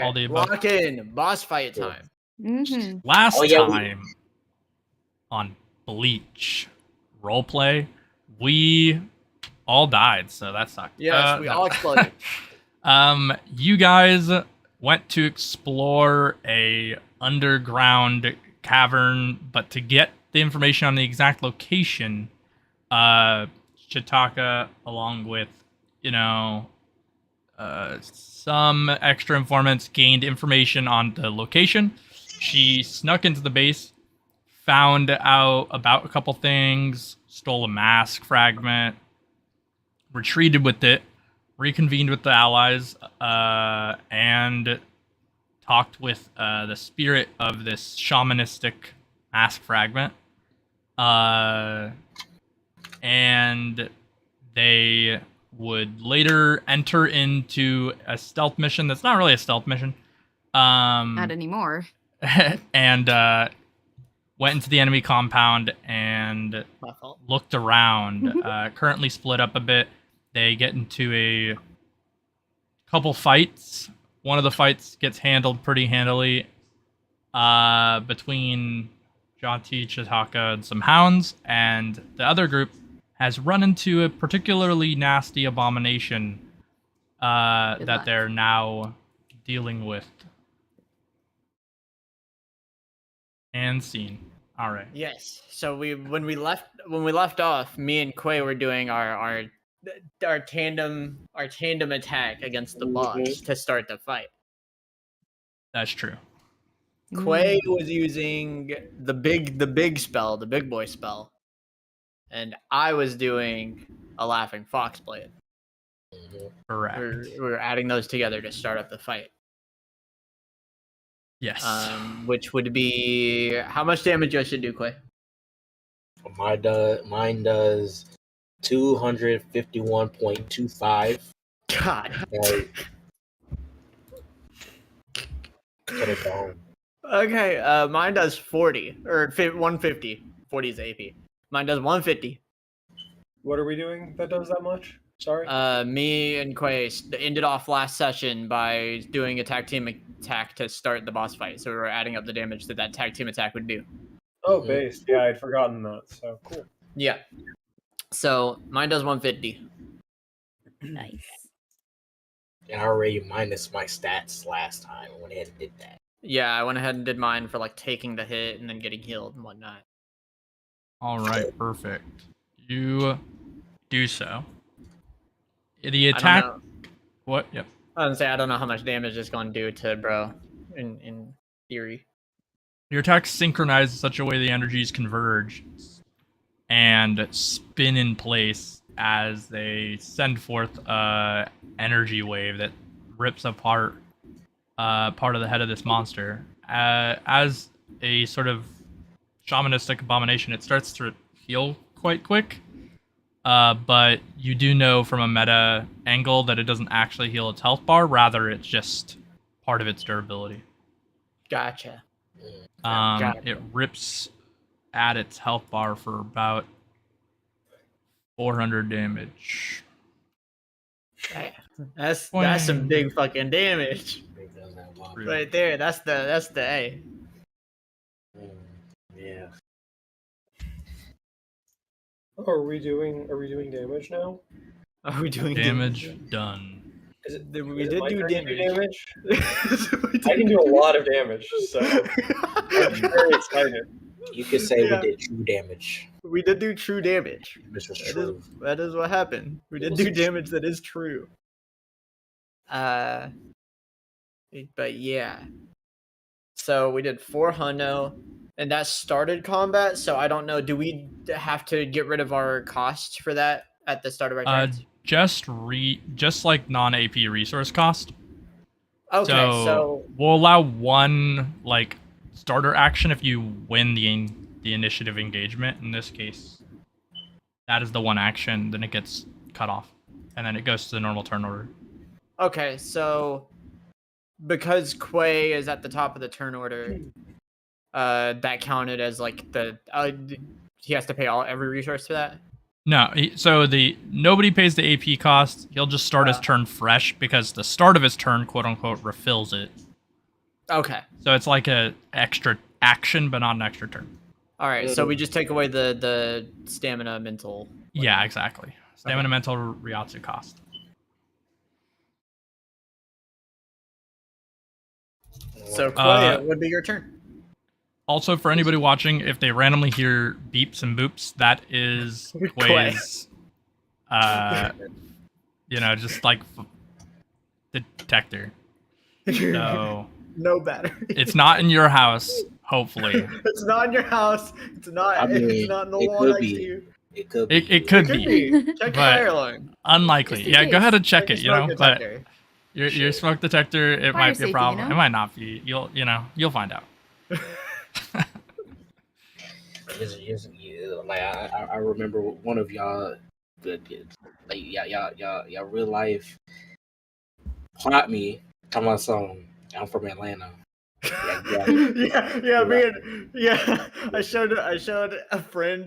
all the above. Lock in. Boss fight time. Mm-hmm. Last time on Bleach Roleplay, we all died, so that sucked. Yes, we all exploded. You guys went to explore a underground cavern, but to get the information on the exact location, Chitaka, along with, some extra informants, gained information on the location. She snuck into the base, found out about a couple things, stole a mask fragment, retreated with it, reconvened with the allies, and talked with the spirit of this shamanistic mask fragment. And they would later enter into a stealth mission that's not really a stealth mission. Not anymore. And went into the enemy compound and looked around. Currently split up a bit. They get into a couple fights. One of the fights gets handled pretty handily between Jonty, Chitaka, and some hounds, and the other group has run into a particularly nasty abomination that they're now dealing with. And scene. All right. Yes. So when we left off, me and Quay were doing our tandem attack against the boss to start the fight. That's true. Quay was using the big spell, the big boy spell, and I was doing a laughing fox blade. Correct. We're adding those together to start up the fight. Yes. Which would be how much damage I should do, Quay? Mine does 251.25. God. Put it down. Okay, mine does 40 or 150. 40 is AP. Mine does 150. What are we doing that does that much? Sorry. Me and Quay ended off last session by doing a tag team attack to start the boss fight. So we're adding up the damage that tag team attack would do. Oh, based. Yeah, I'd forgotten that. So cool. Yeah. So mine does 150. Nice. And I already minus my stats last time. I went ahead and did that. Yeah, I went ahead and did mine for like taking the hit and then getting healed and whatnot. All right, perfect. You do so. The attack. What? Yep. I was gonna say I don't know how much damage it's gonna do to bro. In theory. Your attacks synchronize in such a way the energies converge and spin in place as they send forth a energy wave that rips apart part of the head of this monster. As a sort of shamanistic abomination, it starts to heal quite quick. But you do know from a meta angle that it doesn't actually heal its health bar, rather it's just part of its durability. Gotcha. It rips at its health bar for about 400 damage. That's some big fucking damage. Right there. That's the A. Yeah. Oh, are we doing damage now? Are we doing damage? Done. Is it, we did do damage. I can do a lot of damage, so I'm very excited. You could say we did true damage. We did do true damage. This was true. That is what happened. We did do damage that is true. But yeah. So we did 4 hundo, and that started combat. So I don't know. Do we have to get rid of our costs for that at the start of our turns? Just like non-AP resource cost. Okay, so we'll allow one like starter action if you win the initiative engagement. In this case, that is the one action. Then it gets cut off, and then it goes to the normal turn order. Okay, so because Quay is at the top of the turn order, that counted as like the he has to pay every resource for that. No, nobody pays the AP cost. He'll just start his turn fresh because the start of his turn, quote unquote, refills it. Okay. So it's like a extra action, but not an extra turn. All right. So we just take away the stamina, mental. Yeah, whatever. exactly. Stamina, mental, Ryatsu cost. So Quay, it would be your turn. Also, for anybody watching, if they randomly hear beeps and boops, that is Quay's, just like detector. So No battery. it's not in your house, hopefully. It's not in your house. It's not. I mean, it's not in the it wall could next be. to you. It Could could be, Check your but fire alarm. unlikely. Just in Yeah, go case. ahead and check Check it. your You know, smoke but detector. your smoke detector, it Fire might be a safety, problem. you know? It might not be. You'll find out. I remember one of y'all, y'all real life plot me. Come on, song. I'm from Atlanta. Yeah. I showed a friend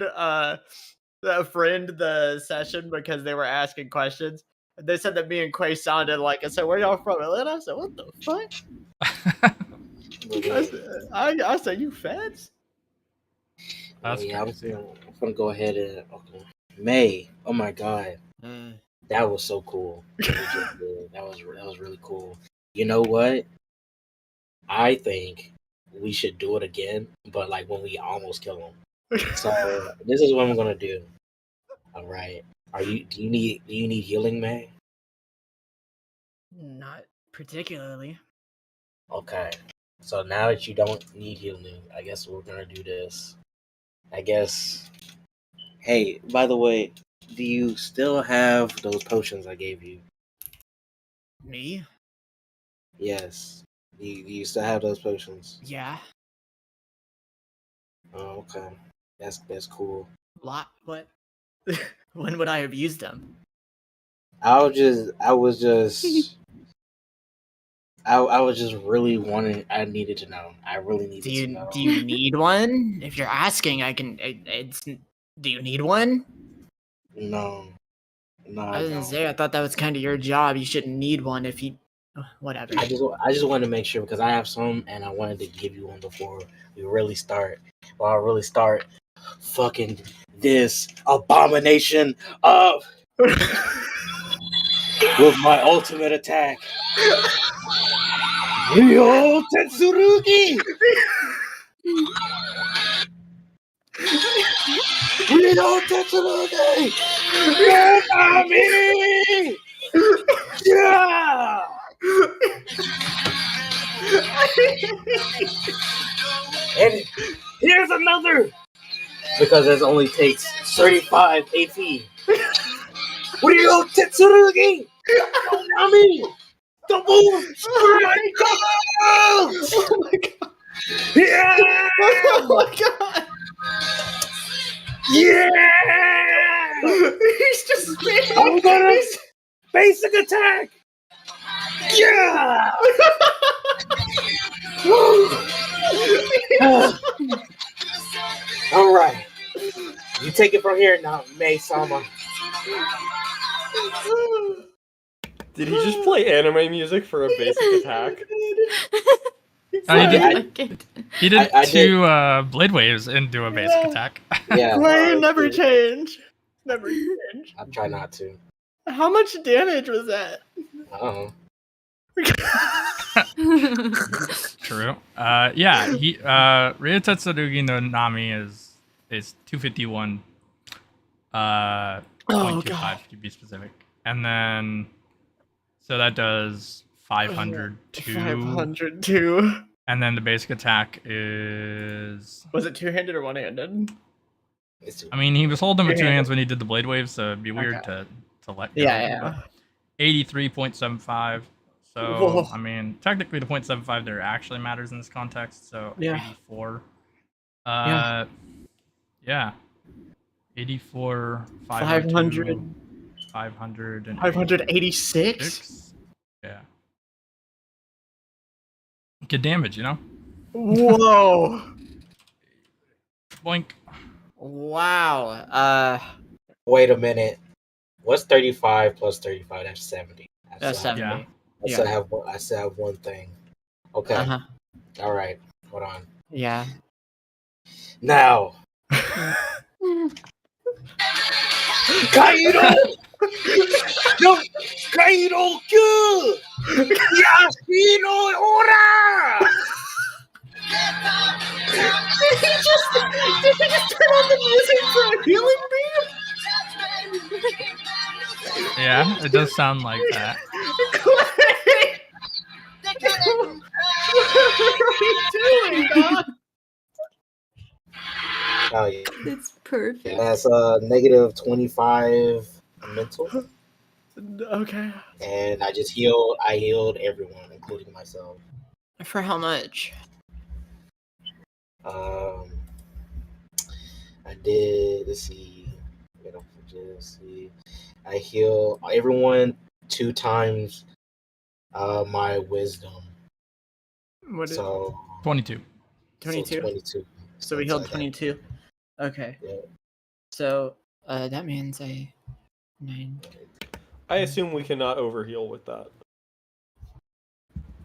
the session because they were asking questions. And they said that me and Quay sounded like. I said, "Where y'all from, Atlanta?" I said, "What the fuck?" I said, "You feds?" That's I'm crazy. gonna go ahead and May. Oh my god, that was so cool. That was really cool. You know what? I think we should do it again, but like when we almost kill him. So this is what I'm gonna do. All right. Do you need healing, May? Not particularly. Okay. So now that you don't need healing, I guess we're gonna do this. I guess. Hey, by the way, do you still have those potions I gave you? Me? Yes. Do you still have those potions? Yeah. Oh, okay. That's cool. What? When would I have used them? I was just really wanting. I needed to know. I really needed to know. Do you need one? If you're asking, I can. It's. Do you need one? No, I was gonna don't. say, I thought that was kind of your job. You shouldn't need one if you. Whatever. I just wanted to make sure because I have some and I wanted to give you one before we really start. Well, I really start fucking this abomination up with my ultimate attack. Ryo Tetsurugi! Ryo Tetsurugi! Yamami! Yeah! And here's another! Because it only takes 35 AP. Ryo Tetsurugi! Yamami! Double strike! Oh my god! Yeah! Oh my god! Yeah! He's just spinning. I'm gonna basic attack! Yeah! All right. You take it from here now, May-sama. Did he just play anime music for a basic attack? He did two blade waves into a basic attack. Yeah. Quay never change. Never change. I try not to. How much damage was that? True. Yeah. He Ryo Tetsurugi no Nami is 251. 0.25 to be specific, and then so that does 502. 502. And then the basic attack is. Was it two-handed or one-handed? I mean, he was holding with two hands when he did the blade wave, so it'd be weird to let go. Yeah. 83.75. So Whoa. I mean, technically the 0.75 there actually matters in this context. So 84. Yeah. 84. 500. 586. Yeah. Good damage, you know. Whoa. Boink. Wow. Wait a minute. What's 35 plus 35? That's 70. That's 70. Yeah. I still have one thing. Okay. All right, hold on. Yeah. Now, Kaido! No, Kaido good! Yashiro ora! Did he just turn on the music for a healing beam? Yeah, it does sound like that. Quay! What are we doing, dog? Oh yeah, It's perfect. that's negative 25 mental, Okay. and I healed everyone, including myself. For how much? I did. Let's see. I heal everyone 2 times my wisdom. What is So 22. 22? So 22. So we healed 22. Okay. Yeah. So that means 9. I assume we cannot overheal with that.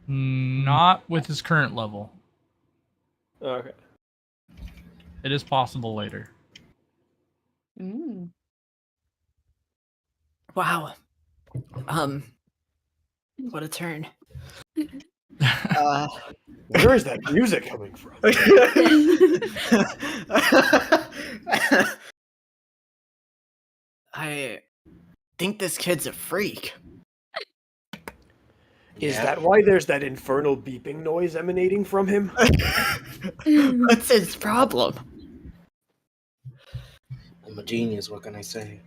Not with his current level. Okay. It is possible later. Mm. Wow. What a turn. Where is that music coming from? I think this kid's a freak. Is that why there's that infernal beeping noise emanating from him? What's his problem? I'm a genius. What can I say?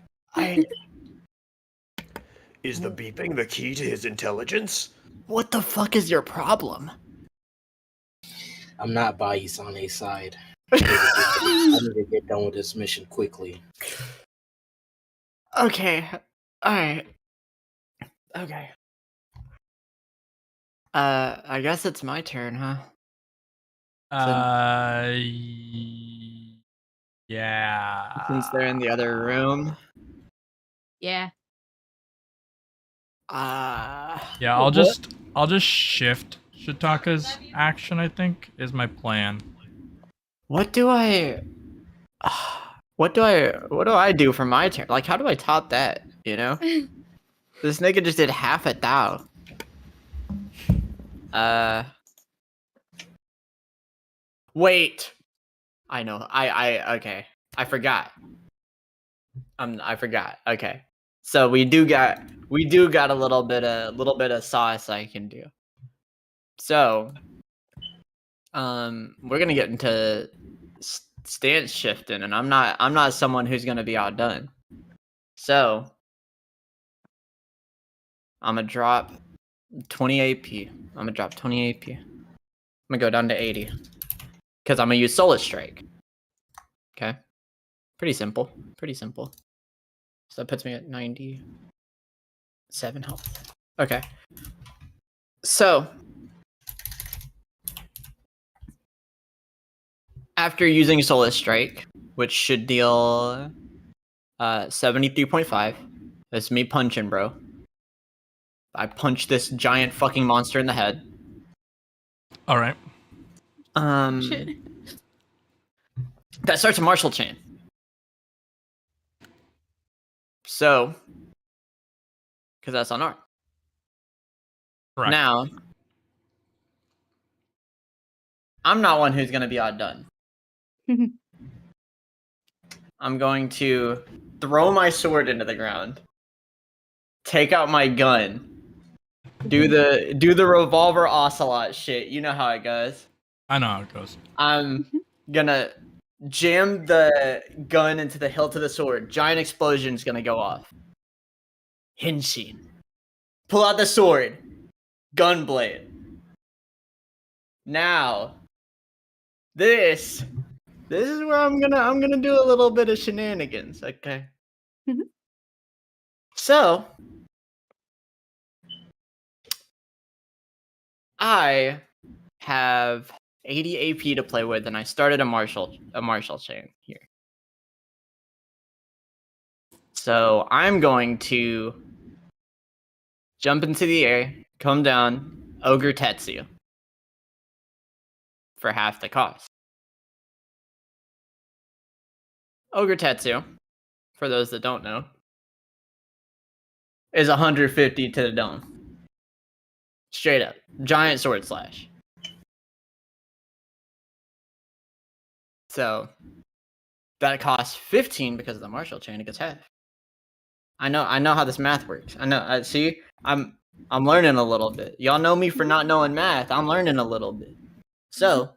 Is the beeping the key to his intelligence? What the fuck is your problem? I'm not by Isane's side. I need to get done with this mission quickly. Okay. Alright. Okay. I guess it's my turn, huh? Yeah. Since they're in the other room. Yeah. Yeah, I'll just shift Chitaka's action, I think, is my plan. What do I do for my turn? Like, how do I top that, you know? This nigga just did half a thou. Wait. I know. Okay. I forgot. I forgot. Okay. So we do got a little bit of sauce I can do. So, we're gonna get into stance shifting, and I'm not someone who's gonna be outdone. So, I'm gonna drop 20 AP. I'm gonna drop 20 AP. I'm gonna go down to 80 because I'm gonna use Solar Strike. Okay, pretty simple. Pretty simple. So that puts me at 97 health. Okay. So, after using Solar Strike, which should deal 73.5, that's me punching, bro. I punched this giant fucking monster in the head. All right. Shit. That starts a martial chain. So, because that's unarmed. Correct. Now, I'm not one who's going to be outdone. I'm going to throw my sword into the ground, take out my gun, do the revolver ocelot shit. You know how it goes. I know how it goes. I'm gonna jam the gun into the hilt of the sword. Giant explosion's gonna go off. Henshin. Pull out the sword. Gunblade. Now, this is where I'm gonna do a little bit of shenanigans, okay? So, I have 80 AP to play with, and I started a martial chain here. So I'm going to jump into the air, come down, Ogre Tetsu. for half the cost. Ogre Tetsu, for those that don't know, is 150 to the dome. Straight up. Giant sword slash. So that costs 15 because of the martial chain. It gets half. I know how this math works. I know. See, I'm learning a little bit. Y'all know me for not knowing math. I'm learning a little bit. So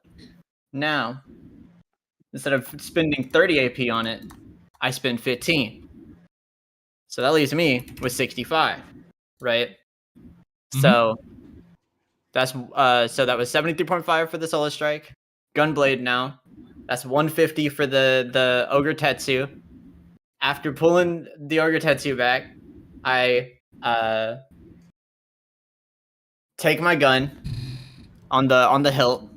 now, instead of spending 30 AP on it, I spend 15. So that leaves me with 65, right? Mm-hmm. So that's so that was 73.5 for the Solar Strike. Gunblade now. That's 150 for the Ogre Tetsu. After pulling the Ogre Tetsu back, I take my gun on the hilt,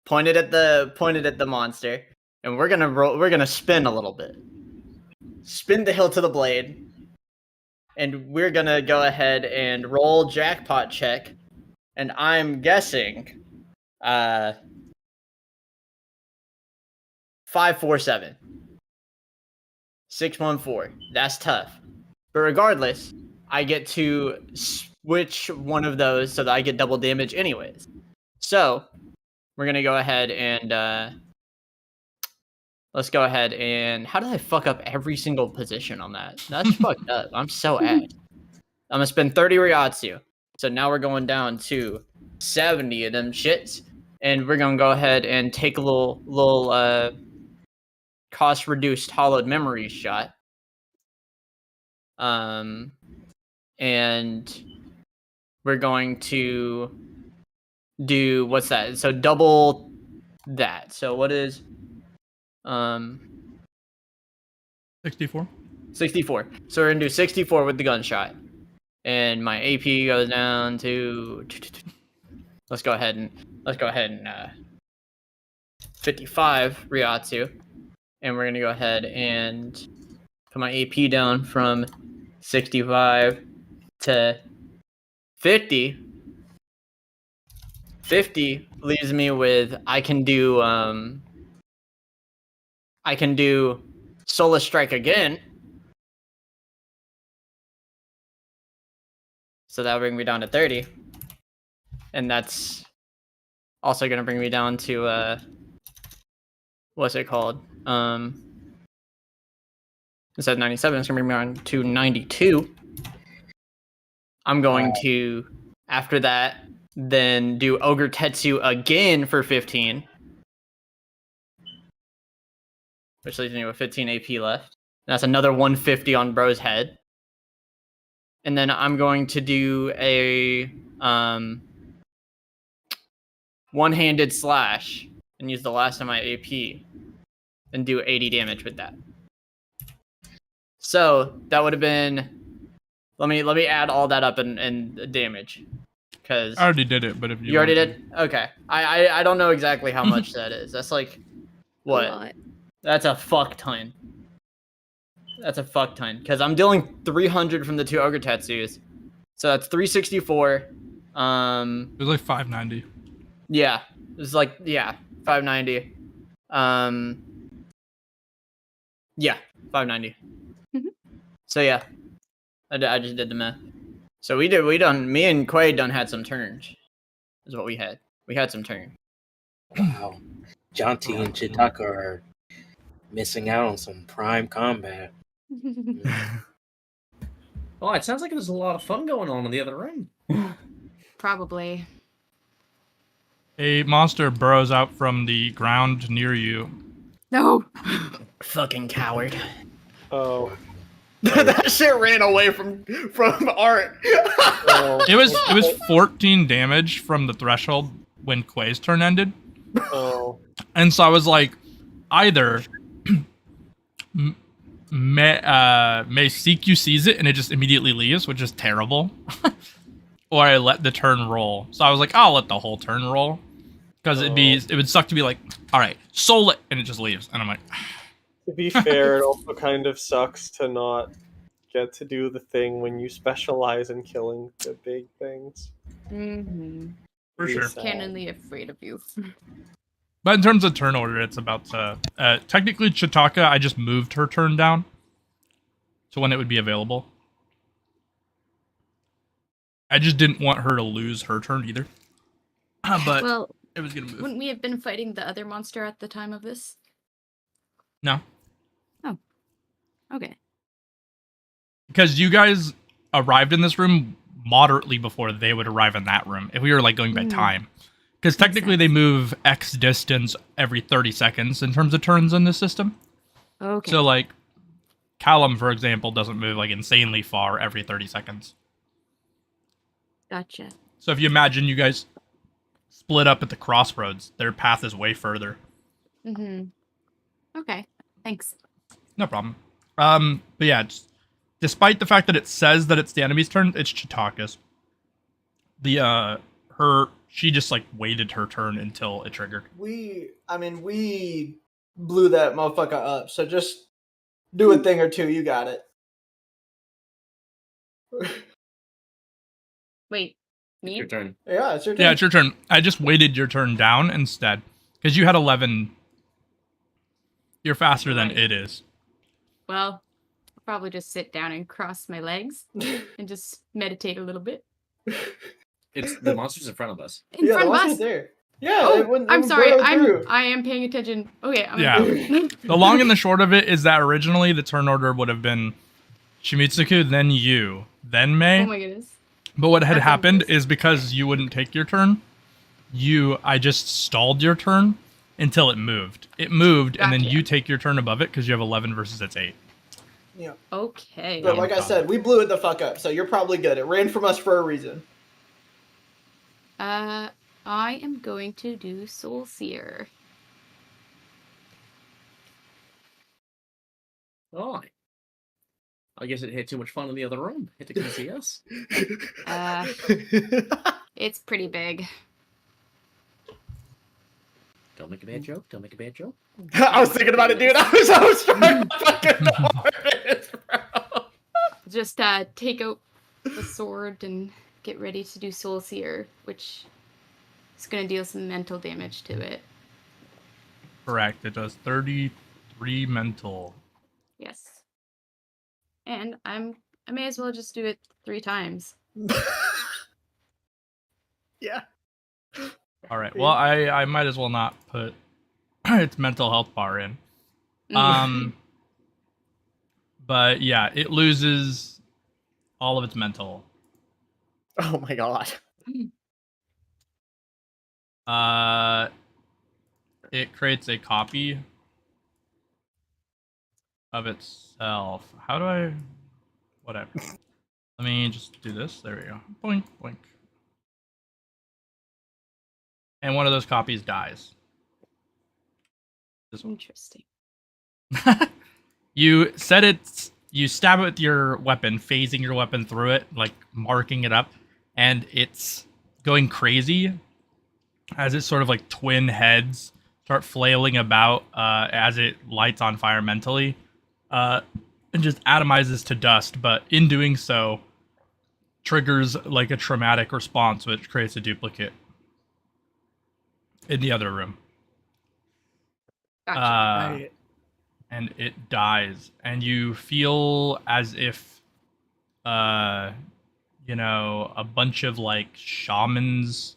pointed at the monster, and we're gonna spin a little bit. Spin the hilt to the blade, and we're gonna go ahead and roll jackpot check. And I'm guessing 547. 614. That's tough. But regardless, I get to switch one of those so that I get double damage anyways. So we're gonna go ahead and let's go ahead and how did I fuck up every single position on that? That's fucked up. I'm so ass. I'm gonna spend 30 Ryatsu. So now we're going down to 70 of them shits. And we're gonna go ahead and take a little cost reduced hollowed memories shot. And we're going to do what's that? So double that. So what is 64. 64. So we're gonna do 64 with the gunshot. And my AP goes down to let's go ahead and 55 Ryatsu. And we're gonna go ahead and put my AP down from 65 to 50. 50 leaves me with I can do Solar Strike again. So that'll bring me down to 30. And that's also gonna bring me down to what's it called? Instead of 97, it's gonna bring me down to 92. I'm going to, after that, then do Ogre Tetsu again for 15. Which leaves me with 15 AP left. And that's another 150 on Bro's head. And then I'm going to do a one-handed slash and use the last of my AP and do 80 damage with that. So that would have been. Let me add all that up in damage, because I already did it, but if you already did, okay. I don't know exactly how much that is. That's like what? A lot. That's a fuck ton. That's a fuck ton because I'm dealing 300 from the two Ogre Tetsus, so that's 364. It was like 590. Yeah, it's like 590. Yeah, 590. Mhm. So yeah, I just did the math. So me and Quay done had some turns. Is what we had. We had some turns. Wow. Jonty and Chitaka are missing out on some prime combat. Oh, it sounds like there's a lot of fun going on in the other room. Probably. A monster burrows out from the ground near you. No. Fucking coward. Oh. That shit ran away from Art. It was 14 damage from the threshold when Quay's turn ended. Oh. And so I was like, either May CQ sees it and it just immediately leaves, which is terrible, or I let the turn roll. So I was like, I'll let the whole turn roll, because it would suck to be like, all right, soul it, and it just leaves, and I'm like. To be fair, it also kind of sucks to not get to do the thing when you specialize in killing the big things. Mm-hmm. For sure. Sad. Cannonly afraid of you. But in terms of turn order, it's about to... technically, Chitaka, I just moved her turn down to when it would be available. I just didn't want her to lose her turn either. But Well, it was going to move. wouldn't we have been fighting the other monster at the time of this? No. Okay. Because you guys arrived in this room moderately before they would arrive in that room, if we were like going by time. Because technically they move X distance every 30 seconds in terms of turns in this system. Okay. So like, Kallum, for example, doesn't move like insanely far every 30 seconds. Gotcha. So if you imagine you guys split up at the crossroads, their path is way further. Okay. Thanks. No problem. But yeah, despite the fact that it says that it's the enemy's turn, it's Chitaka's. She just like waited her turn until it triggered. We blew that motherfucker up. So just do a thing or two. You got it. Wait. Me? Your turn. Yeah, it's your turn. Yeah, it's your turn. I just waited your turn down instead. Because you had 11. You're faster than Right. it is. Well, I'll probably just sit down and cross my legs and just meditate a little bit. It's the monster's in front of us. In yeah, front the of one's us. right there. Yeah. Oh, it wouldn't- it I'm would sorry. burrow through. I am paying attention. Okay. Yeah. The long and the short of it is that originally the turn order would have been Shimisuku, then you, then May. Oh my goodness. But what had That's happened interesting. is because you wouldn't take your turn, I just stalled your turn until it moved. It moved, and then Gotcha. you take your turn above it because you have 11 versus its 8. Yeah. Okay. But like I said, we blew it the fuck up. So you're probably good. It ran from us for a reason. I am going to do Soul Seer. Oh. I guess it had too much fun in the other room. Hit to come see us. It's pretty big. Don't make a bad joke. Don't make a bad joke. I was thinking about it, dude. I was trying to fucking hard, bro. Just take out the sword and get ready to do Soul Seer, which is going to deal some mental damage to it. Correct. It does 33 mental. Yes. And I may as well just do it 3 times. Yeah. All right. Well, I might as well not put its mental health bar in. But yeah, it loses all of its mental. Oh my god. It creates a copy of itself. How do I... Whatever. Let me just do this. There we go. Boink, boink. And one of those copies dies. This one. Interesting. You set it... You stab it with your weapon, phasing your weapon through it, like marking it up, and it's going crazy as its sort of like twin heads start flailing about as it lights on fire mentally, and just atomizes to dust. But in doing so, triggers like a traumatic response, which creates a duplicate in the other room. Gotcha. Right. And it dies, and you feel as if a bunch of like shamans,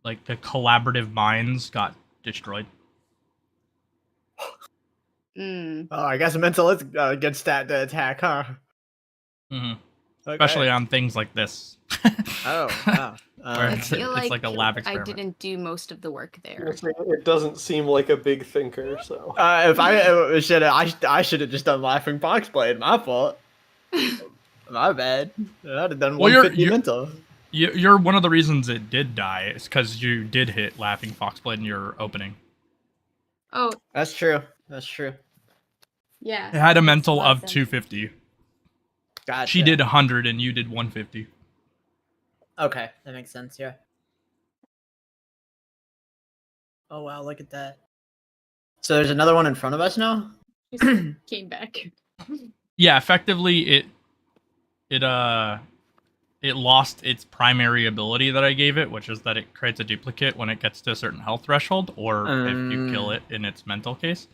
like the collaborative minds, got destroyed. Mm. Oh, I guess mental is a good stat to attack, huh? Mm-hmm. Okay. Especially on things like this. Oh, wow. Where I it's feel like a lab I experiment. didn't do most of the work there. It doesn't seem like a big thinker, so. If I should have just done Laughing Foxblade. My fault. My bad. I'd have done Well, you're- 150 mental. You're one of the reasons it did die is because you did hit Laughing Foxblade in your opening. Oh, That's true. That's true. yeah. It had a mental Makes a lot of sense. 250. Gotcha. She did 100 and you did 150. Okay, that makes sense. Yeah. Oh wow, look at that. So there's another one in front of us now. Just came back. Yeah, effectively it lost its primary ability that I gave it, which is that it creates a duplicate when it gets to a certain health threshold, or if you kill it in its mental case.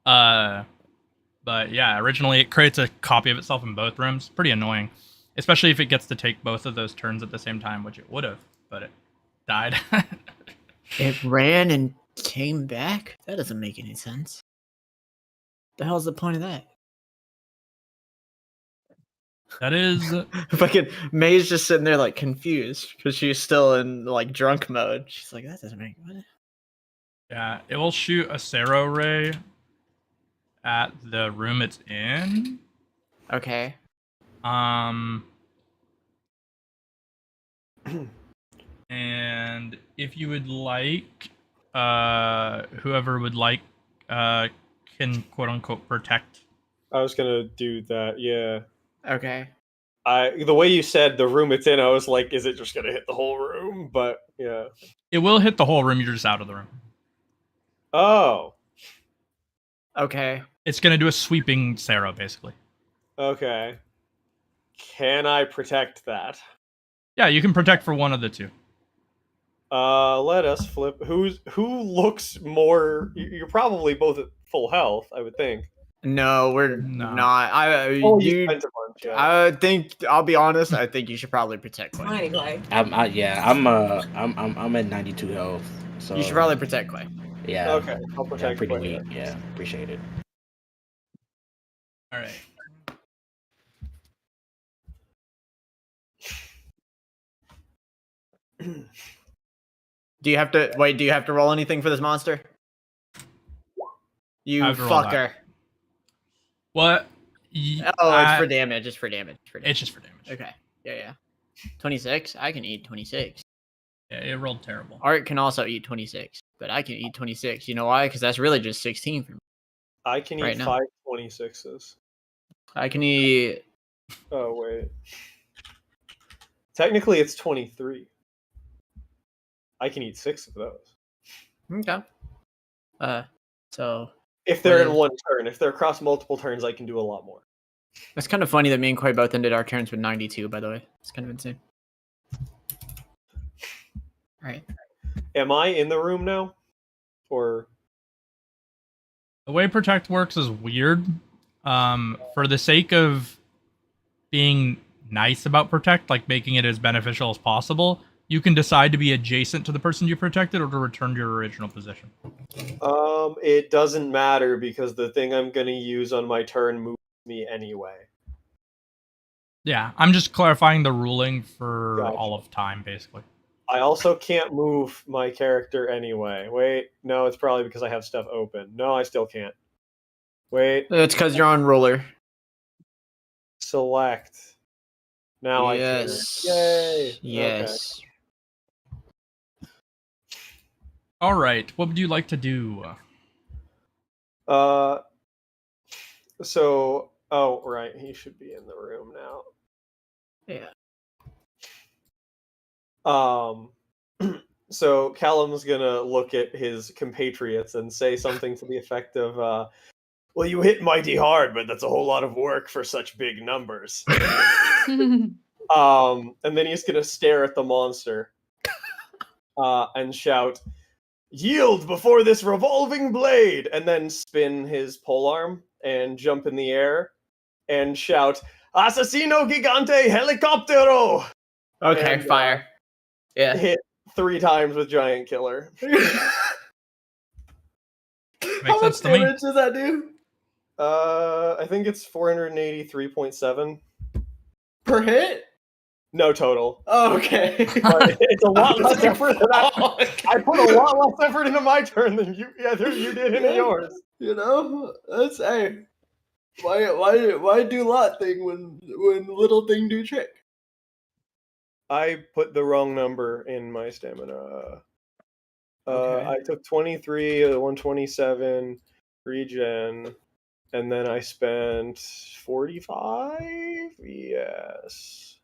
But yeah, originally it creates a copy of itself in both rooms. Pretty annoying, especially if it gets to take both of those turns at the same time, which it would have, but it died. It ran and came back? That doesn't make any sense. The hell's the point of that? That is... Fucking May's just sitting there like confused because she's still in like drunk mode. She's like, that doesn't make what? Yeah, it will shoot a Sero Ray at the room it's in. Okay. And if you would like, whoever would like, can quote unquote protect. I was gonna do that. Yeah. Okay. The way you said the room it's in, I was like, is it just gonna hit the whole room? But yeah. It will hit the whole room. You're just out of the room. Oh. Okay. It's gonna do a sweeping Sero, basically. Okay. Can I protect that? Yeah, you can protect for one of the two. Let us flip. Who looks more? You're probably both at full health, I would think. No, we're No. not. Oh, You spent a bunch. Yeah. I think I'll be honest. I think you should probably protect Quay. Mighty Quay. I'm at 92 health. So You should probably protect Quay. yeah. Okay, I'll Yeah, protect. pretty Quay. weak. Yeah, appreciate it. All right. Do you have to wait? Do you have to roll anything for this monster? You I have to roll fucker. What? It's for damage. It's for damage. It's just for damage. Okay. Yeah. 26. I can eat 26. Yeah, it rolled terrible. Art can also eat 26, but I can eat 26. You know why? Because that's really just 16 for me. I can eat Right now. 5 26s. I can eat. Oh wait. Technically, it's 23. I can eat 6 of those. Okay. So If they're in Right. one turn, if they're across multiple turns, I can do a lot more. it's kind of funny that me and Quay both ended our turns with 92. By the way, it's kind of insane. All right. Am I in the room now? Or The way protect works is weird. For the sake of being nice about protect, like making it as beneficial as possible, you can decide to be adjacent to the person you protected or to return to your original position. it doesn't matter because the thing I'm gonna use on my turn moves me anyway. Yeah, I'm just clarifying the ruling for Gotcha. all of time, basically. I also can't move my character anyway. Wait, no, it's probably because I have stuff open. No, I still can't. Wait, It's because you're on ruler. select. Now I can. Yay! Yes. All right, what would you like to do? Okay. So, oh right, he should be in the room now. Yeah. So Kallum's gonna look at his compatriots and say something to the effect of, "Well, you hit mighty hard, but that's a whole lot of work for such big numbers." And then he's gonna stare at the monster, and shout, "Yield before this revolving blade!" And then spin his polearm and jump in the air and shout, "Assassino gigante helicoptero!" Okay. And, Fire. Yeah. Hit 3 times with giant killer. Makes sense to me. does that do? I think it's 483.7. Per hit? No total. Oh, okay. But it's a lot less effort than I put a lot less effort into my turn than you did into yours. You know, that's why do lot thing when little thing do trick? I put the wrong number in my stamina. Okay. I took 23, 127 regen, and then I spent 45. Yes.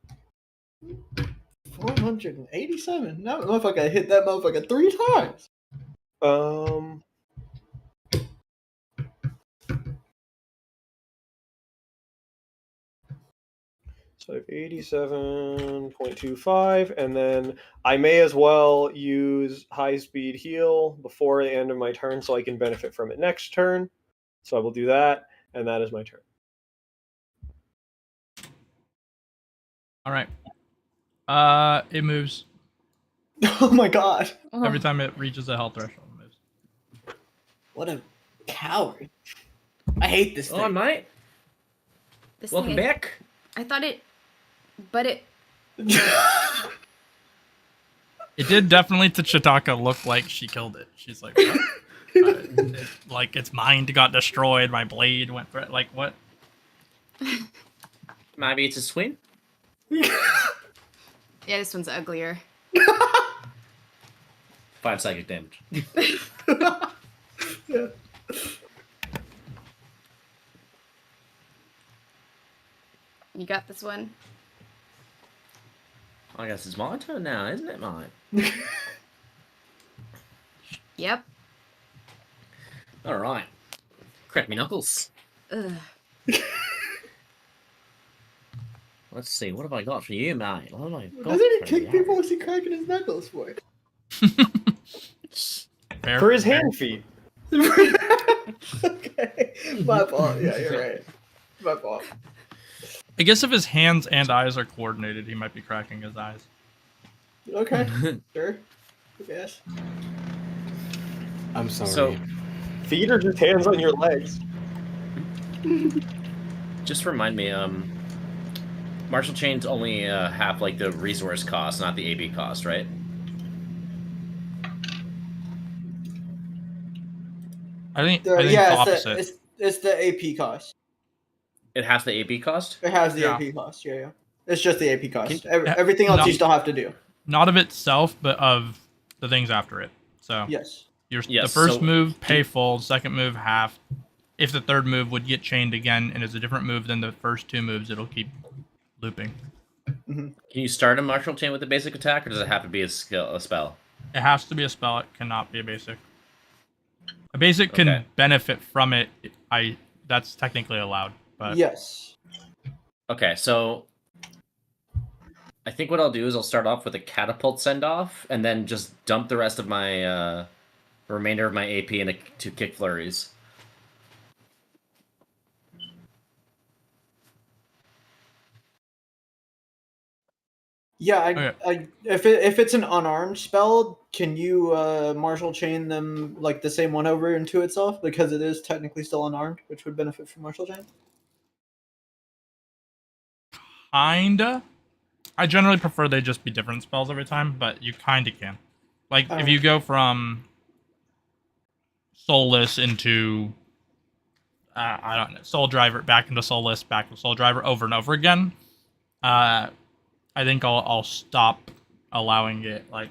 487. That motherfucker hit that motherfucker 3 times. So I have 87.25, and then I may as well use high speed heal before the end of my turn so I can benefit from it next turn. So I will do that, and that is my turn. All right. It moves Oh my god. every time it reaches a health threshold. It moves. What a coward. I hate this thing. Oh, mate. This Welcome thing, back. I thought it, but it. It did definitely to Chitaka look like she killed it. She's like, what? Like its mind got destroyed. My blade went through it. Like what? Maybe it's a swim. Yeah, this one's uglier. 5 psychic damage. Yeah. You got this one. I guess it's my turn now, isn't it, mate? Yep. All right. Crack me knuckles. Ugh. Let's see. What have I got for you, mate? What have I got Doesn't he for kick you? people as he cracking his knuckles for? Fair, For his fair. hand feet. Okay. My fault. Yeah, you're right. My fault. I guess if his hands and eyes are coordinated, he might be cracking his eyes. Okay. Sure. I guess. I'm sorry. So, Feet are just hands on your legs. just remind me, martial chains only have like the resource cost, not the AB cost, right? I think Yeah, the it's opposite. it's the AP cost. It has the AB cost? It has the Yeah. AP cost. Yeah, yeah. It's just the AP cost. Can- Everything else no. you still have to do. Not of itself, but of the things after it. So Yes. the Yes, first so- move, pay full. Second move, half. If the third move would get chained again and is a different move than the first two moves, it'll keep looping. Can you start a martial chain with a basic attack, or does it have to be a spell? It has to be a spell. It cannot be a basic. A basic can Okay. benefit from it. That's technically allowed, but Yes. Okay, so I think what I'll do is I'll start off with a catapult send-off, and then just dump the rest of my remainder of my AP into two kick flurries. Yeah, Okay. if it's an unarmed spell, can you martial chain them like the same one over into itself because it is technically still unarmed, which would benefit from martial chain? kinda. I generally prefer they just be different spells every time, but you kinda can. Like if Alright. you go from Soulless into I don't know, Soul Driver back into Soulless, back to Soul Driver over and over again. I think I'll stop allowing it like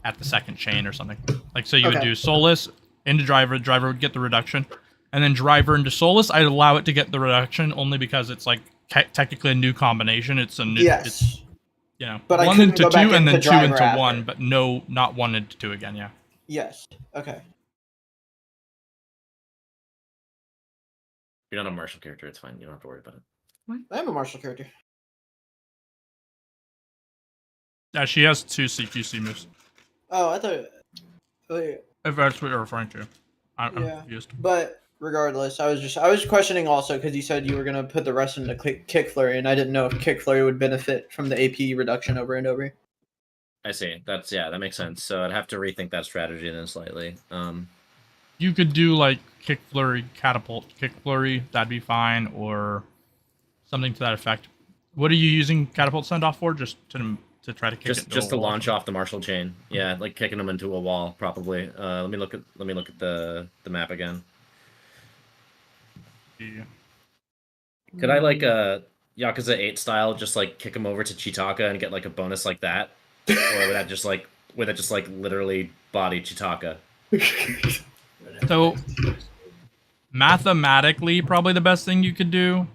at the second chain or something. Like so you would Okay. do Soulless into Driver, Driver would get the reduction, and then Driver into Soulless. I'd allow it to get the reduction only because it's like technically a new combination. It's a new, Yes. it's, you know, But I one couldn't into go back two and then into two Driver into after. one, but no, not one into two again. Yeah. Yes. Okay. You're not a martial character, it's fine. You don't have to worry about it. I am a martial character. Yeah, she has two CQC moves. Oh, I thought. Wait, If that's what you're referring to, I'm Yeah. confused. but regardless, I was questioning also because you said you were gonna put the rest into kick flurry, and I didn't know if kick flurry would benefit from the AP reduction over and over. I see. That makes sense. So I'd have to rethink that strategy then slightly. You could do like kick flurry, catapult, kick flurry. That'd be fine, or something to that effect. What are you using catapult send off for? Just to try to kick it into Just a to wall? launch off the martial chain. Yeah, like kicking them into a wall, probably. Let me look at the map again. Yeah. Could I like Yakuza 8 style just like kick him over to Chitaka and get like a bonus like that? Or would that just like literally body Chitaka? So mathematically, probably the best thing you could do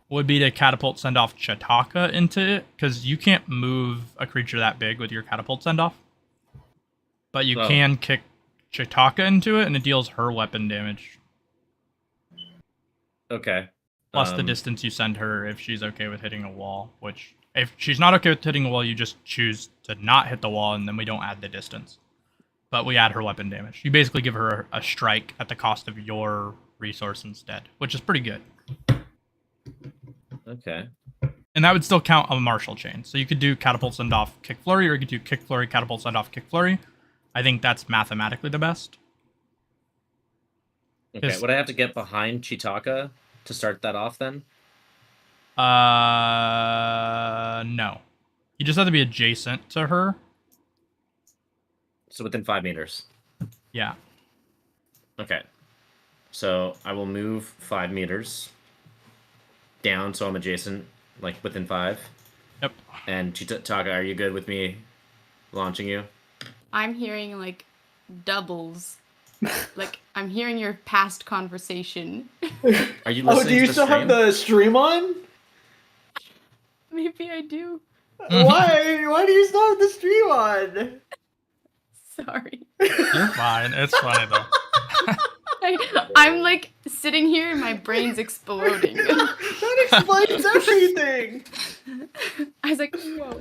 would be to catapult send off Chitaka into it, because you can't move a creature that big with your catapult send off. But you Oh. can kick Chitaka into it, and it deals her weapon damage. Okay. Plus the distance you send her if she's okay with hitting a wall, which if she's not okay with hitting a wall, you just choose to not hit the wall, and then we don't add the distance. But we add her weapon damage. You basically give her a strike at the cost of your resource instead, which is pretty good. Okay. And that would still count a martial chain. So you could do catapult send off kick flurry, or you could do kick flurry, catapult send off kick flurry. I think that's mathematically the best. Okay. Would I have to get behind Chitaka to start that off then? No. You just have to be adjacent to her. So within 5 meters. Yeah. Okay. So I will move 5 meters down, so I'm adjacent, like within 5. Yep. And Chitaka, are you good with me launching you? I'm hearing like doubles. Like I'm hearing your past conversation. Are you listening Oh, do you to the still have stream? the stream on? Maybe I do. Why? Why do you still have the stream on? Sorry. You're fine. It's funny, though. I'm like sitting here and my brain's exploding. That explains everything. I was like, whoa.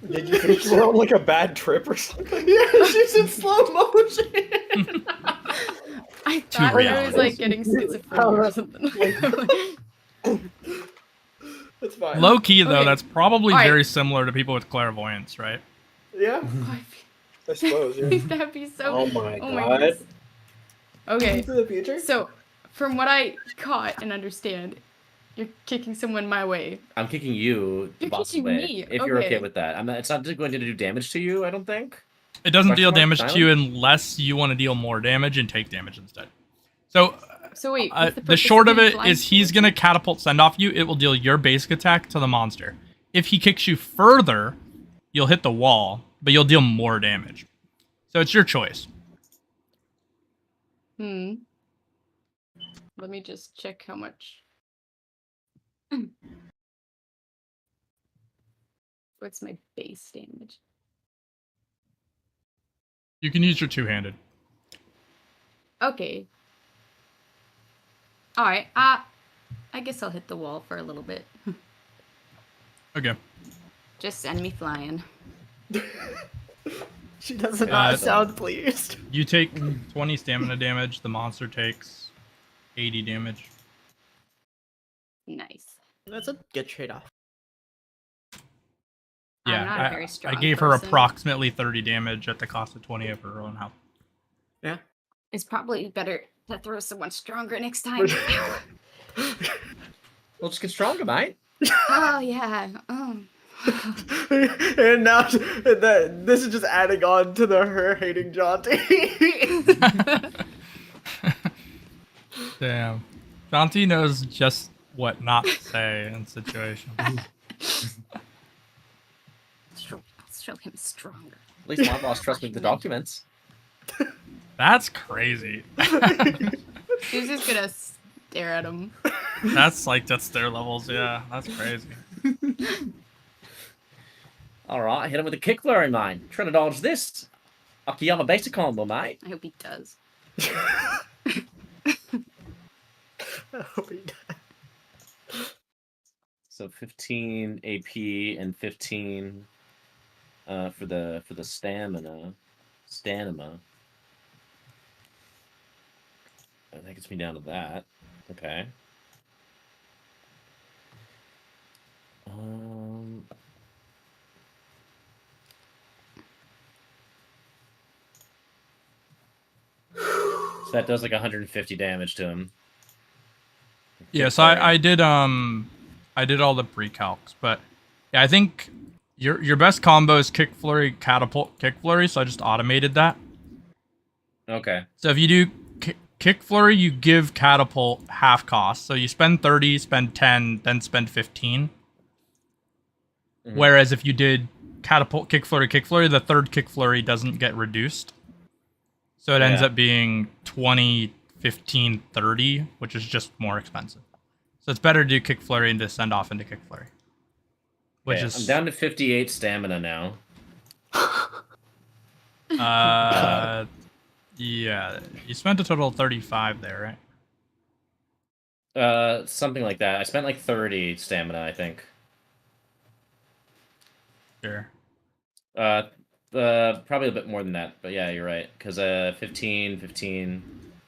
Did you think you were on like a bad trip or something? Yeah, she's in slow motion. I thought I real. was like getting schizophrenia or something. That's fine. Low key, though, Okay. that's probably Alright. very similar to people with clairvoyance, right? Yeah, I suppose. Yeah. That'd be so. Oh my Oh my god. goodness. Okay, Into the future. so from what I caught and understand, you're kicking someone my way. I'm kicking you the You're boss's kicking way. me, If you're okay okay. with that. It's not going to do damage to you, I don't think. It doesn't Question deal mark? damage to you Silent? unless you want to deal more damage and take damage instead. So So wait, what's the purpose short of being it is he's blindfolded? going to catapult send off you. It will deal your basic attack to the monster. If he kicks you further, you'll hit the wall, but you'll deal more damage. So it's your choice. Let me just check how much. What's my base damage? You can use your two-handed. Okay. Alright, I guess I'll hit the wall for a little bit. Okay. Just send me flying. She does not Uh, sound pleased. You take 20 stamina damage. The monster takes 80 damage. Nice. That's a good trade-off. Yeah, I'm not a very strong I gave her person. approximately 30 damage at the cost of 20 of her own health. Yeah. It's probably better to throw someone stronger next time. Well, just get stronger, mate. Oh, yeah. Oh. And now this is just adding on to her hating Jonty. Damn. Jonty knows just what not to say in situations. Let's show him stronger. At least my boss trusts me with the documents. That's crazy. She's just gonna stare at him. That's like, that's their levels. Yeah, that's crazy. Alright, hit him with a kick flurry, mine. Trying to dodge this. Akiyama basic combo, mate. I hope he does. I hope he does. So 15 AP and 15 for the stamina. That gets me down to that. Okay. So that does like 150 damage to him. Yeah, so I did all the pre-calcs, but yeah, I think your best combo is kick flurry, catapult, kick flurry, so I just automated that. Okay. So if you do kick flurry, you give catapult half cost. So you spend 30, spend 10, then spend 15. Mhm. Whereas if you did catapult, kick flurry, the third kick flurry doesn't get reduced. So it ends Yeah. up being 20, 15, 30, which is just more expensive. So it's better to do kick flurry and to send off into kick flurry. Which Okay, is I'm down to 58 stamina now. yeah, you spent a total of 35 there, right? Something like that. I spent like 30 stamina, I think. Sure. Probably a bit more than that, but yeah, you're right. Because 15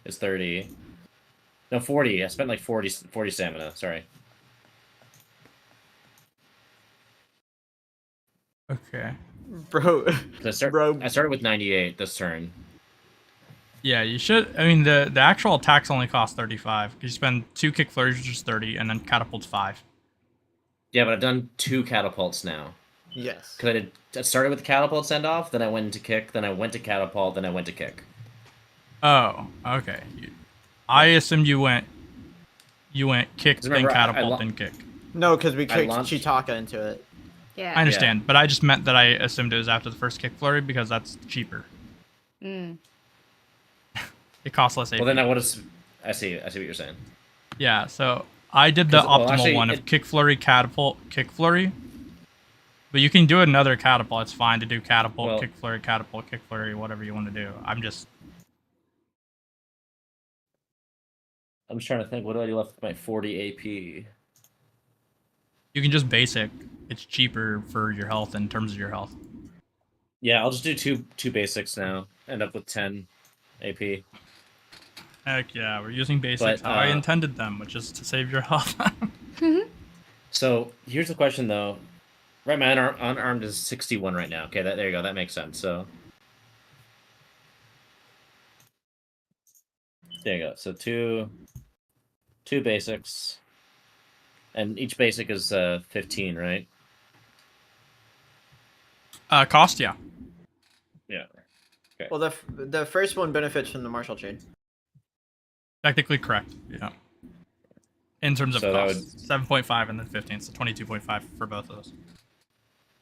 is 30. No, 40. I spent like 40 stamina. Sorry. Okay. Bro, I started with 98 this turn. Yeah, you should. I mean, the actual attacks only cost 35. You spend 2 kick flurries, which is 30, and then catapults 5. Yeah, but I've done 2 catapults now. yes. Because I started with the catapult send off, then I went into kick, then I went to catapult, then I went to kick. Oh, okay. I assumed you went kick, then remember, catapult, then kick. No, because we kicked launched- Chitaka into it. Yeah. I understand, but I just meant that I assumed it was after the first kick flurry because that's cheaper. Mm. It costs less AP. Well, then I would have. I see what you're saying. Yeah, so I did the optimal actually, one of kick flurry, catapult, kick flurry. But you can do another catapult. It's fine to do catapult, kick flurry, whatever you want to do. I'm just trying to think. What do I do left with my 40 AP? you can just basic. It's cheaper for your health in terms of your health. Yeah, I'll just do two basics now. End up with 10 AP. Heck yeah, we're using basics how I intended them, which is to save your health. So here's the question, though. Right, my unarmed is 61 right now. Okay, there you go. That makes sense. So there you go. So two basics, and each basic is 15, right? Cost, yeah. Yeah. Okay. Well, the first one benefits from the martial chain. Technically correct, yeah. In terms of So that cost, 7.5 and then 15, so 22.5 for both of those.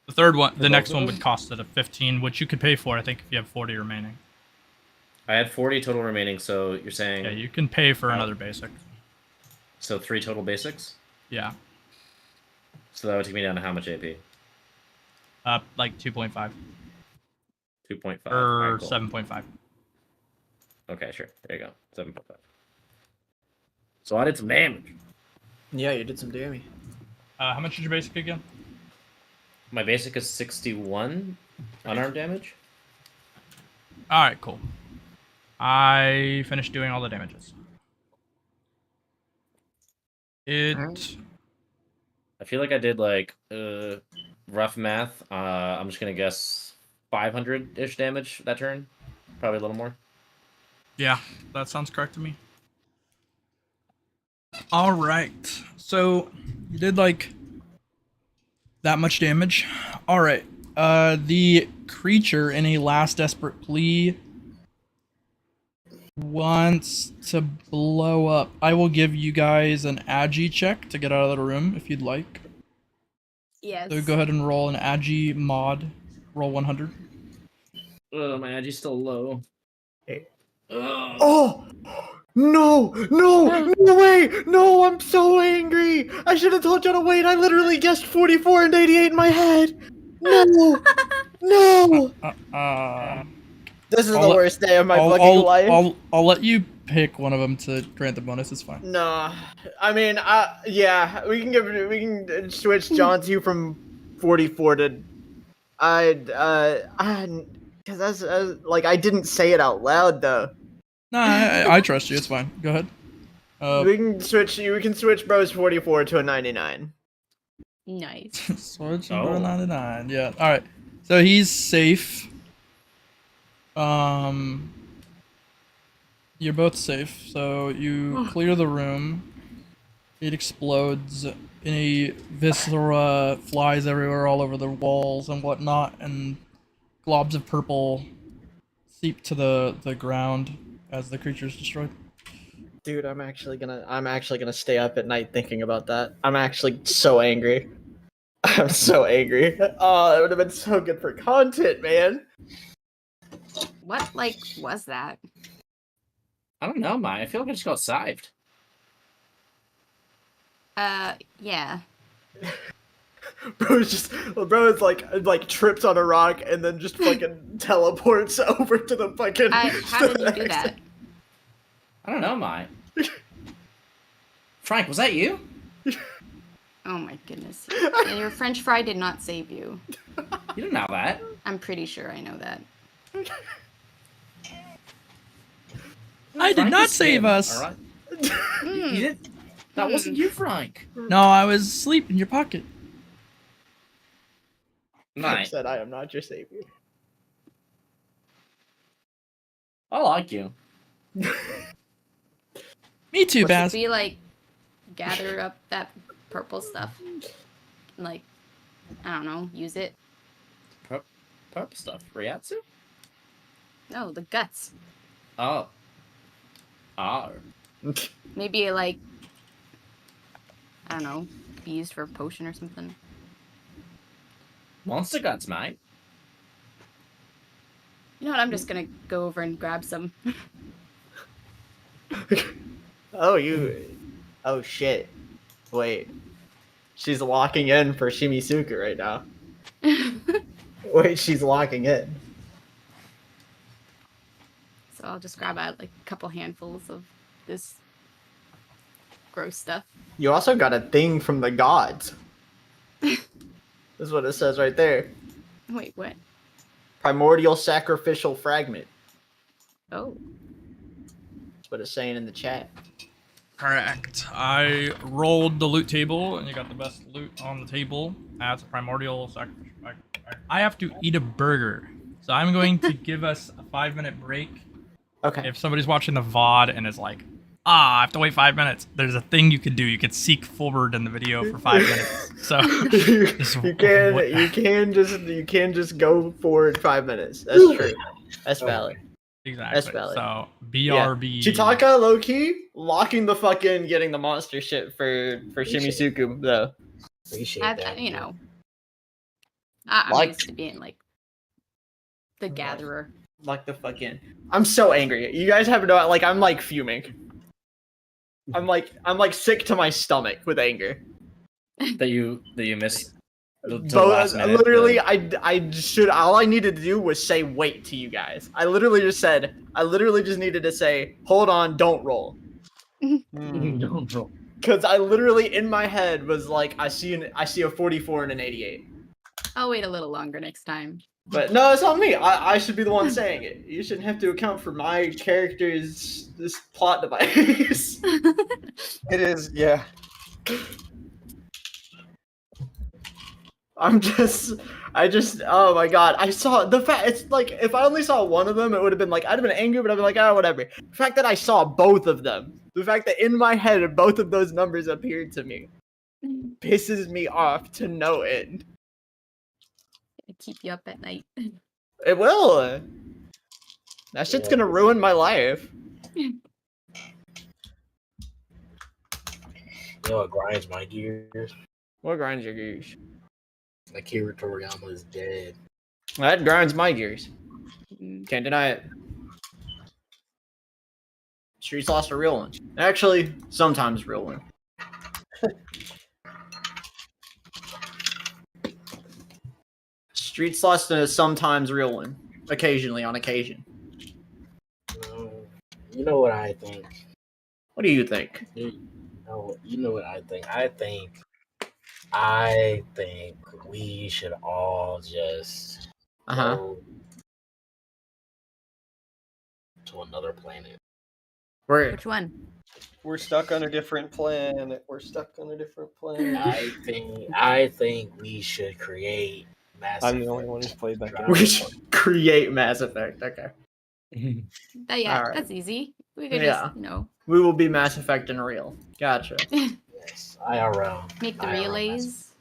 The third one, the next one would cost it a 15, which you could pay for, I think, if you have 40 remaining. I had 40 total remaining, so you're saying... Yeah, you can pay for another basic. So 3 total basics? Yeah. So that would take me down to how much AP? Like 2.5. 2.5. Or Right, cool. 7.5. Okay, sure. There you go. 7.5. So I did some damage. Yeah, you did some damage. How much is your basic again? My basic is 61 unarmed damage. Alright, cool. I finished doing all the damages. I feel like I did like rough math. I'm just gonna guess 500-ish damage that turn. Probably a little more. Yeah, that sounds correct to me. Alright, so you did like that much damage. Alright, the creature in a last desperate plea wants to blow up. I will give you guys an agi check to get out of the room if you'd like. Yes. So go ahead and roll an agi mod. Roll 100. My agi's still low. Oh! No! No! No way! No, I'm so angry! I should have told you to wait. I literally guessed 44 and 88 in my head. No! No! This is the worst day of my fucking life. I'll let you pick one of them to grant the bonus. It's fine. No, I mean, yeah, we can switch Jonty from 44 to, because that's like I didn't say it out loud though. Nah, I trust you. It's fine. Go ahead. We can switch Bro's 44 to a 99. Nice. Switch to a 99. Yeah. All right. So he's safe. You're both safe. So you clear the room. It explodes. Any viscera flies everywhere, all over the walls and whatnot, and globs of purple seep to the ground as the creature's destroyed. Dude, I'm actually gonna stay up at night thinking about that. I'm actually so angry. I'm so angry. Oh, that would have been so good for content, man. What, was that? I don't know, Mai. I feel like I just got sived. Yeah. Bro is like trips on a rock and then just fucking teleports over to the fucking. How did you do that? I don't know, Mai. Frank, was that you? Oh my goodness. And your French fry did not save you. You didn't know that. I'm pretty sure I know that. I did Frank not is save him, us. All right. You did. That wasn't you, Frank. No, I was asleep in your pocket. I Night. said I am not your savior. I like you. Me too, Should Baz. we like gather up that purple stuff? And, like, I don't know, use it? Purple stuff. Ryatsu? No, the guts. Oh. Oh. Maybe like, I don't know, be used for a potion or something. Monster guts, mate. You know what? I'm just gonna go over and grab some. Oh shit. Wait. She's locking in for Shimisuku right now. Wait, she's locking in. So I'll just grab out like a couple handfuls of this gross stuff. You also got a thing from the gods. This is what it says right there. Wait, what? Primordial sacrificial fragment. Oh. That's what it's saying in the chat. Correct. I rolled the loot table, and you got the best loot on the table. That's a primordial sacrifice. I have to eat a burger, so I'm going to give us a 5-minute break. Okay. If somebody's watching the VOD and is like, I have to wait 5 minutes, there's a thing you can do. You can seek forward in the video for 5 minutes. So you can just go forward 5 minutes. That's true. That's valid. Exactly. That's valid. So BRB. Yeah. Chitaka, low key, locking the fucking getting the monster shit for Shimisuku though. Appreciate that. You know, I'm Like- used to being like the gatherer. Like the fucking. I'm so angry. You guys have no like. I'm like fuming. I'm like sick to my stomach with anger. That you missed. Literally, I should. All I needed to do was say wait to you guys. I literally just needed to say hold on, don't roll. Don't roll. Because I literally in my head was like I see a 44 and an 88. I'll wait a little longer next time. But no, it's not me. I should be the one saying it. You shouldn't have to account for my character's this plot device. It is, yeah. I just, oh my god. I saw the fact, it's like, if I only saw one of them, it would have been like, I'd have been angry, but I'd be like, oh, whatever. The fact that I saw both of them, the fact that in my head, both of those numbers appeared to me, pisses me off to no end. Keep you up at night. It will. That shit's gonna ruin my life. You know what grinds my gears? What grinds your gears? Akira Toriyama is dead. That grinds my gears. Mm. Can't deny it. Streets lost a real one. Actually, sometimes real one. Streets lost a sometimes real one. Occasionally, on occasion. You know what I think? What do you think? You know what I think? I think we should all just go to another planet. Where? Which one? We're stuck on a different planet. I think we should create Mass I'm the Effect only one who's played that game. We should create Mass Effect. Okay. Yeah, Alright. that's easy. We could Yeah. just, you know, We will be Mass Effect and real. Gotcha. Yes, IRL. make the IRL relays.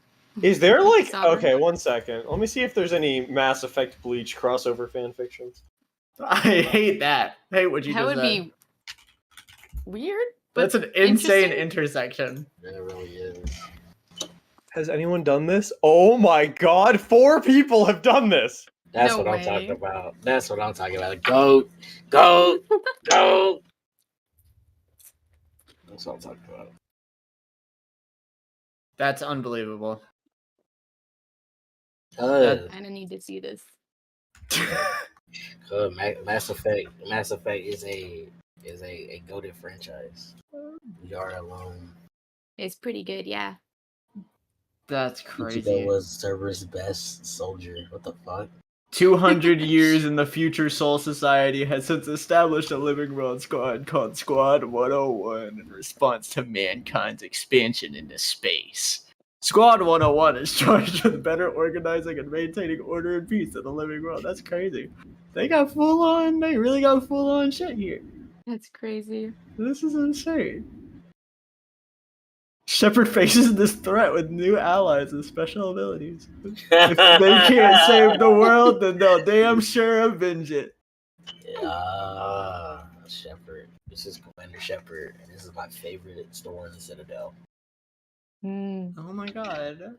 Is there like Sovereign. okay? 1 second. Let me see if there's any Mass Effect Bleach crossover fan fictions. I hate that. I hate what you That just would said. be weird. But That's an insane interesting. intersection. It really is. Has anyone done this? Oh my god! 4 people have done this. That's No what I'm way. talking about. That's what I'm talking about. Go. That's what I'm talking about. That's unbelievable. Cause I need to see this. Mass Effect is a goated franchise. We are alone. It's pretty good, yeah. That's Ichigo crazy. was server's best soldier. What the fuck? 200 years in the future, Soul Society has since established a living world squad called Squad 101 in response to mankind's expansion into space. Squad 101 is charged with better organizing and maintaining order and peace in the living world. That's crazy. They really got full on shit here. That's crazy. This is insane. Shepard faces this threat with new allies and special abilities. If they can't save the world, then they'll damn sure avenge it. Shepard. This is Commander Shepard, and this is my favorite store in the Citadel. Oh my god.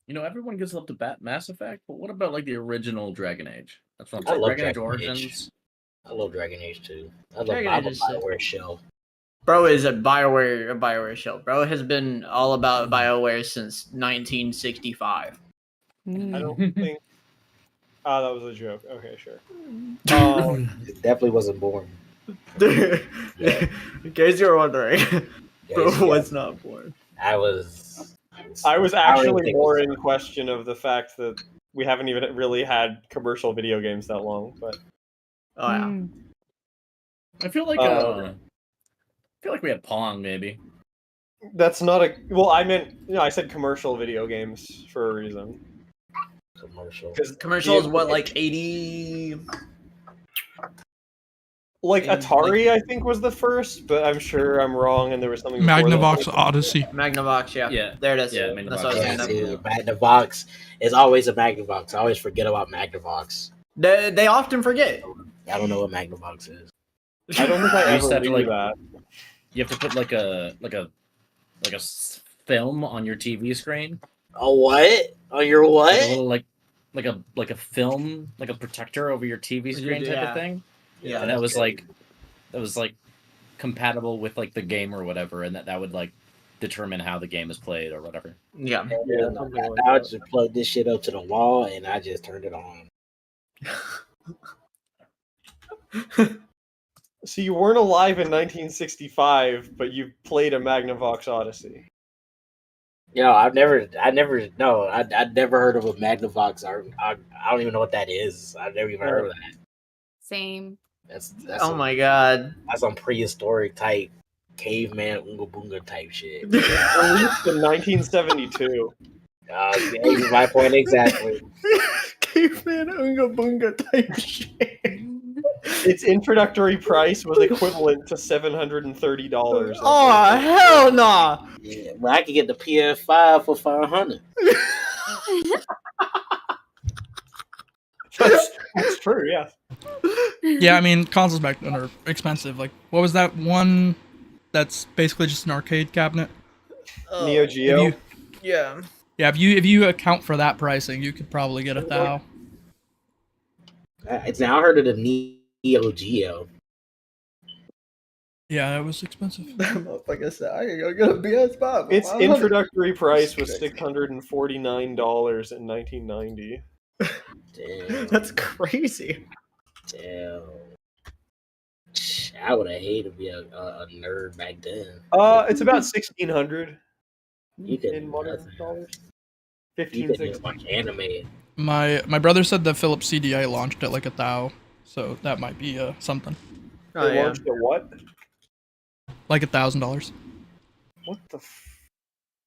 You know, everyone gets up to Mass Effect, but what about like the original Dragon Age? That's what I'm I saying. love Dragon Age Dragon Age. Origins. I love Dragon Age too. I love Dragon Age is sick. BioWare shell. Bro is a BioWare shell. Bro has been all about BioWare since 1965. I don't think. Oh, that was a joke. Okay, sure. It definitely wasn't born. In case you were wondering, bro was not born. I was actually more in question of the fact that we haven't even really had commercial video games that long. But Oh yeah. I feel like we had Pong maybe. that's not a. Well, I meant. I said commercial video games for a reason. Commercial. Because Commercial is what, like 80? like And, Atari, I think was the first, but I'm sure I'm wrong, and there was something. before that. Magnavox Odyssey. Magnavox, yeah. Yeah. There it is. Yeah, That's what I was Yeah, saying. Magnavox is always a Magnavox. I always forget about Magnavox. They often forget. I don't know what Magnavox is. I don't think I You used to ever have to, knew like- that. You have to put like a film on your TV screen. Oh, what? On your Like a what? little like a film, like a protector over your TV screen type Yeah. of thing. Yeah. And that was like compatible with like the game or whatever, and that would like determine how the game is played or whatever. Yeah. Yeah, something like I that. just plugged this shit up to the wall and I just turned it on. So you weren't alive in 1965, but you played a Magnavox Odyssey. Yo, I'd never heard of a Magnavox. I don't even know what that is. I've never even heard of that. Same. That's Oh my god. That's some prehistoric type, caveman Oonga Boonga type shit. Released in 1972. Yeah, my point exactly. Caveman Oonga Boonga type shit. Its introductory price was equivalent to $730. Oh hell nah! Yeah, but I could get the PS5 for $500. That's true, yeah. Yeah, I mean, consoles back then are expensive. Like, what was that one that's basically just an arcade cabinet? Neo Geo. If you, Yeah. yeah, if you account for that pricing, you could probably get a thou. It's now I heard of the Neo Geo. Yeah, it was expensive. That motherfucker said, I can go get a PS5. Its introductory price was $649 in 1990. Damn. That's crazy. Damn. I would have hated to be a nerd back then. It's about 1600 You could in modern dollars. You 15, could 16. watch anime. My brother said that Philips CDI launched at like a thou, so that might be something Oh, They yeah. launched at what? like $1,000. What the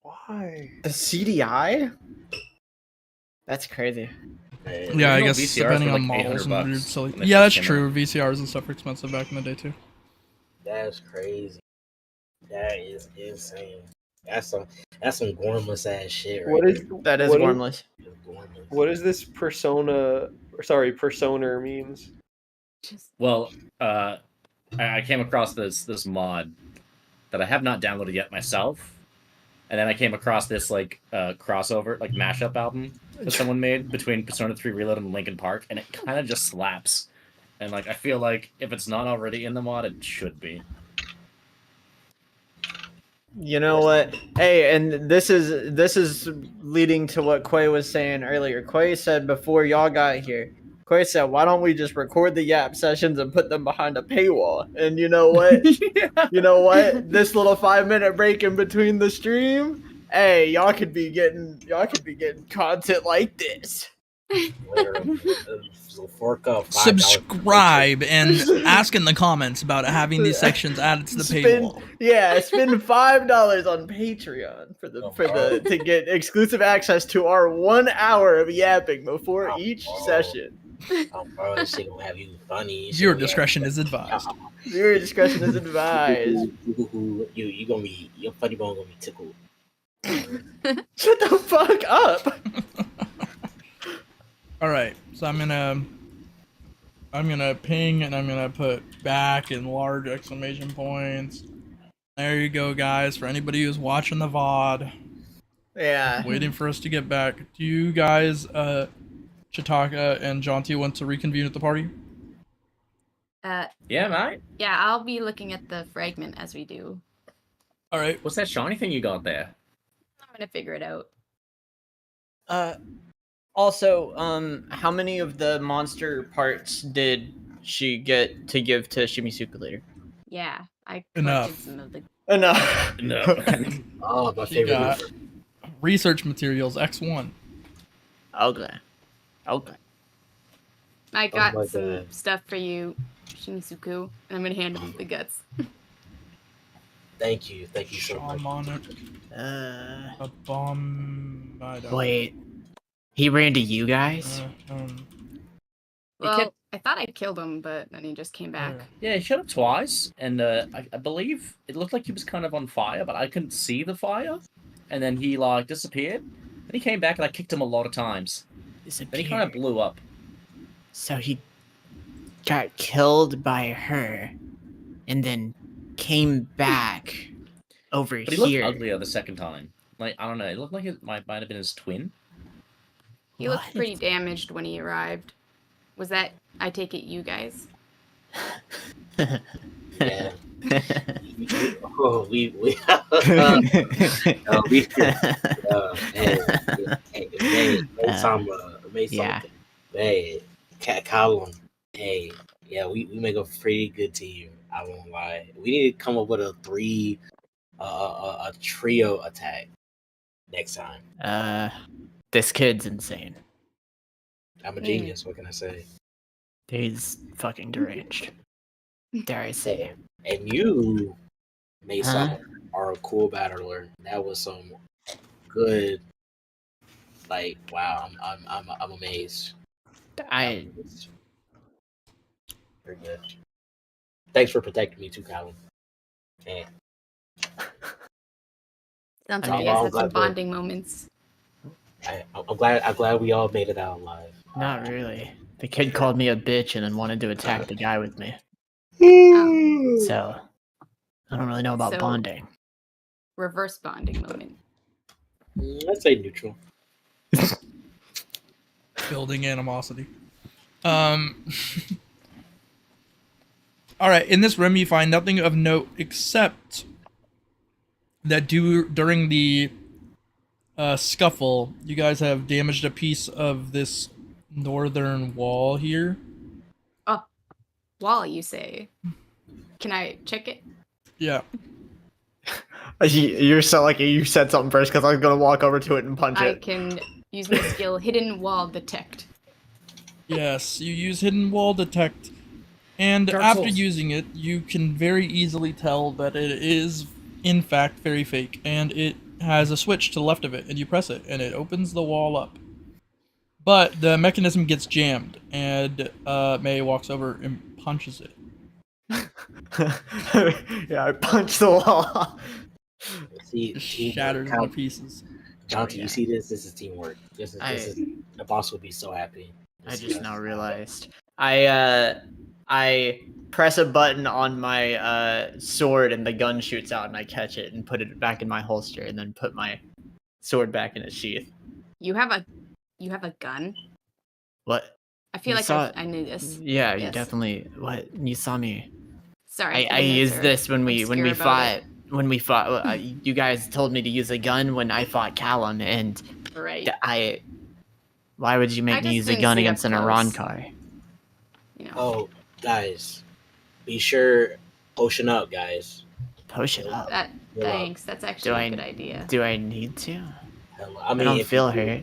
why? The CDI? That's crazy. Yeah, I Original guess VCRs depending were on like models and $800 weird silly. when they Yeah, that's first came true. VCRs and stuff were expensive back in the day too. That's crazy. That is insane. That's some gormless ass shit right What is That is what harmless. there. Gormless. what is this personer means? Just Well, I came across this mod that I have not downloaded yet myself, and then I came across this like crossover, like mashup album that someone made between Persona 3 Reloaded and Linkin Park, and it kind of just slaps. And like I feel like if it's not already in the mod, it should be. You know what? Hey, and this is leading to what Quay was saying earlier. Quay said before y'all got here, Quay said, "Why don't we just record the yap sessions and put them behind a paywall?" And you know what? You know what? This little 5-minute break in between the stream, hey, y'all could be getting content like this. So fork up $5 Subscribe and ask in the comments about having these sections added to the paywall. Spend $5 on Patreon to get exclusive access to our 1 hour of yapping before each session. Bro, this shit gonna have you funny. Your discretion is advised. Your discretion is advised. You gonna be, your funny bone gonna be tickled. Shut the fuck up. All right, so I'm gonna ping and I'm gonna put back in large exclamation points. There you go, guys. For anybody who's watching the VOD, Yeah. waiting for us to get back. Do you guys, Chitaka and Jonty, want to reconvene at the party? Yeah, mate. Yeah, I'll be looking at the fragment as we do. All right. What's that shiny thing you got there? I'm gonna figure it out. Also, how many of the monster parts did she get to give to Shimisuku later? Yeah, I Enough. collected some of the. Enough. No. Oh, my She favorite. got research materials X1. Okay. I got my some God. stuff for you, Shimisuku, and I'm gonna hand him the guts. Thank you so much. Shamanic. A bomb. I don't. Wait. He ran to you guys? Well, I thought I killed him, but then he just came back. Yeah, he showed up twice, and I believe it looked like he was kind of on fire, but I couldn't see the fire. And then he like disappeared. Then he came back, and I kicked him a lot of times. Then he kind of blew up. So he got killed by her, and then came back over But he looked uglier the second time. Like, I don't know, it looked like it might have been his twin. He looked pretty damaged when he arrived. Was that, I take it, you guys? Yeah. Oh, we Kallum. Hey, yeah, we make a pretty good team. I won't lie. We need to come up with a trio attack next time. This kid's insane. I'm a genius. What can I say? He's fucking deranged. Dare I say? And you, Mason, are a cool battler. That was some good. Like, wow, I'm amazed. Very good. Thanks for protecting me too, Kallum. Okay. Sounds I like mean, you guys I'm had some glad bonding moments. I'm glad we all made it out alive. Not really. The kid called me a bitch and then wanted to attack the guy with me. So, I don't really know about So- bonding. Reverse bonding moment. Let's say neutral. Building animosity. All right. In this room, you find nothing of note except that during the scuffle, you guys have damaged a piece of this northern wall here. Oh, wall, you say? Can I check it? Yeah. You're so lucky you said something first because I was going to walk over to it and punch I it. can use my skill Hidden Wall Detect. Yes, you use hidden wall detect, and Dark after Souls. using it, you can very easily tell that it is, in fact, very fake, and it has a switch to the left of it, and you press it, and it opens the wall up. But the mechanism gets jammed, and May walks over and punches it. Yeah, I punched the wall. See, It teamwork. shatters How- into pieces. Jonty, yeah. you see this? This is teamwork. This is the boss would be so happy. I just now realized. I press a button on my sword and the gun shoots out and I catch it and put it back in my holster and then put my sword back in its sheath. You have a gun? What? I feel You like saw I knew this. Yeah, you Yes. definitely. What? You saw me. Sorry. I used this when we obscure fought. about When we fought, you guys told me to use a gun when I fought Kallum, and Right. Why would you I make me just use a didn't gun see against up an close. Iran car? Oh, guys, be sure potion up, guys. Potion up. Thanks. That's actually a good idea. Do I need to? I mean, I don't feel hurt.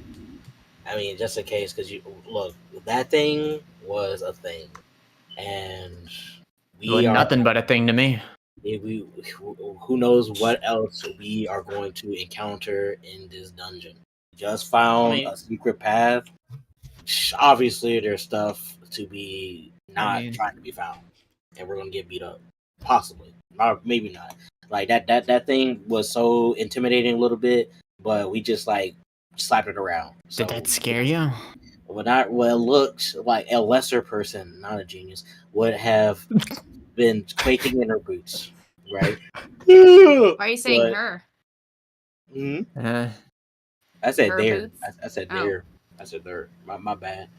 I mean, just in case, because you look, that thing was a thing, and Well, nothing but a thing to me. Who knows what else we are going to encounter in this dungeon? Just found a secret path. Obviously, there's stuff to be trying to be found, and we're gonna get beat up, possibly, or maybe not. Like that thing was so intimidating a little bit, but we just like slapped it around. So, did that scare you? Well, it looks like a lesser person, not a genius, would have been quaking in her boots, right? Why are you saying her? I said Her there. boots? I said there. I said there. My bad.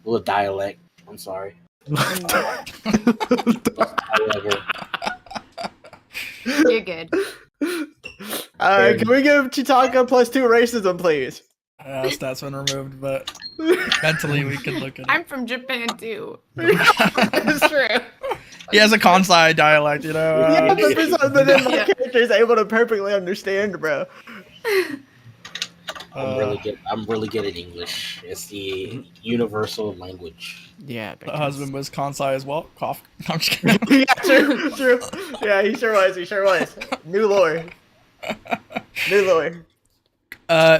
A little dialect. I'm sorry. You're good. Can we give Chitaka +2 racism, please? Stats been removed, but mentally we could look at it. I'm from Japan too. It's true. He has a Kansai dialect, you know. Yeah, but then my character is able to perfectly understand, bro. I'm really good at English. It's the universal language. Yeah. The husband was Kansai as well. Cough. No, I'm just kidding. Yeah, true. Yeah, he sure was. New lore.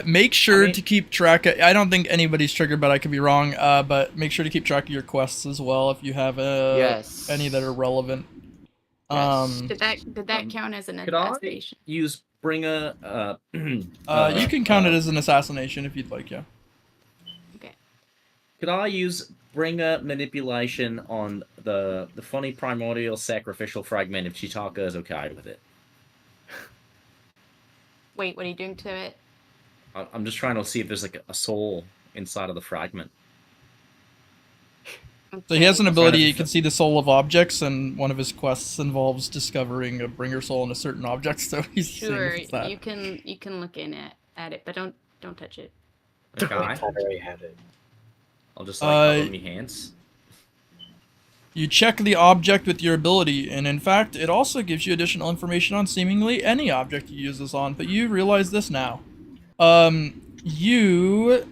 Make sure to keep track of, I don't think anybody's triggered, but I could be wrong. But make sure to keep track of your quests as well if you have any that are relevant. Did that count as an assassination? Use bring a you can count it as an assassination if you'd like, yeah. Okay. Could I use bring a manipulation on the funny primordial sacrificial fragment if Chitaka is okay with it? Wait, what are you doing to it? I'm just trying to see if there's like a soul inside of the fragment. So he has an ability, you can see the soul of objects, and one of his quests involves discovering a bringer soul in a certain object, so he's sure, seeing that. you can look in at it, but don't touch it. Okay. I already have it. I'll just like cover my hands. You check the object with your ability, and in fact, it also gives you additional information on seemingly any object you use this on, but you realize this now. You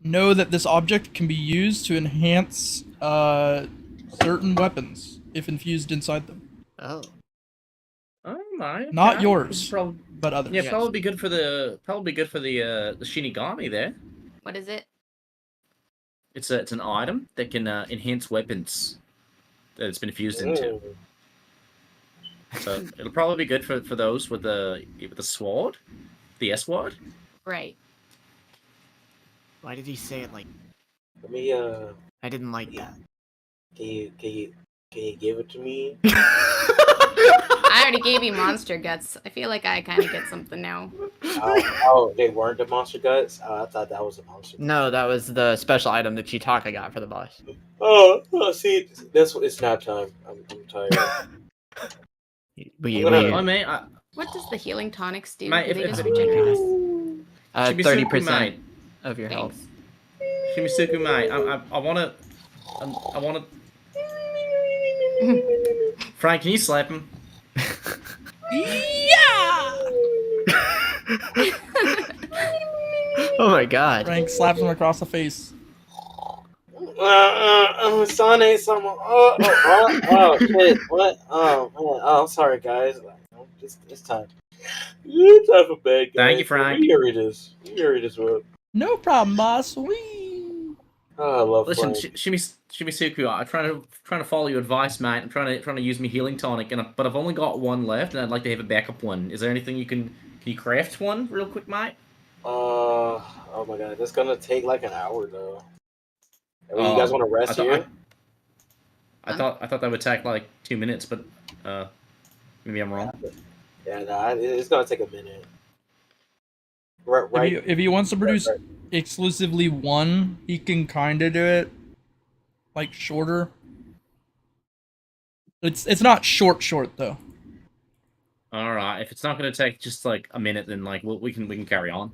know that this object can be used to enhance certain weapons if infused inside them. Oh. Oh my. Not yours, but others. Yeah, probably good for the Shinigami there. What is it? It's an item that can enhance weapons that it's been fused into. So it'll probably be good for those with the sword, the S word. Right. Why did he say it like? Let me I didn't like that. Can you give it to me? I already gave you monster guts. I feel like I kind of get something now. Oh, they weren't the monster guts? I thought that was a monster gut. No, that was the special item that Chitaka got for the boss. Oh, see, it's nap time. I'm tired. What does the healing tonics do? Mate, Do they if just it's- regenerate us? 30% of your health. Shimisuku, mate, I wanna. Frank, can you slap him? Oh my god. Frank slaps him across the face. Sonic, someone. Oh, shit. What? Oh, I'm sorry, guys. It's time. It's time for bed, guys. Thank you, Frank. You hear this, Will. No problem, boss. Wee. Oh, I love Listen, Frank. Shimisuku, I'm trying to follow your advice, mate. I'm trying to use my healing tonic, but I've only got one left, and I'd like to have a backup one. Is there anything you can craft one real quick, mate? Oh my god, that's gonna take like an hour though. You guys want to rest here? I thought that would take like 2 minutes, but maybe I'm wrong. Yeah, nah, it's gonna take a minute. Right. If he wants to produce exclusively one, he can kind of do it like shorter. It's not short though. All right, if it's not going to take just like a minute, then like we can carry on.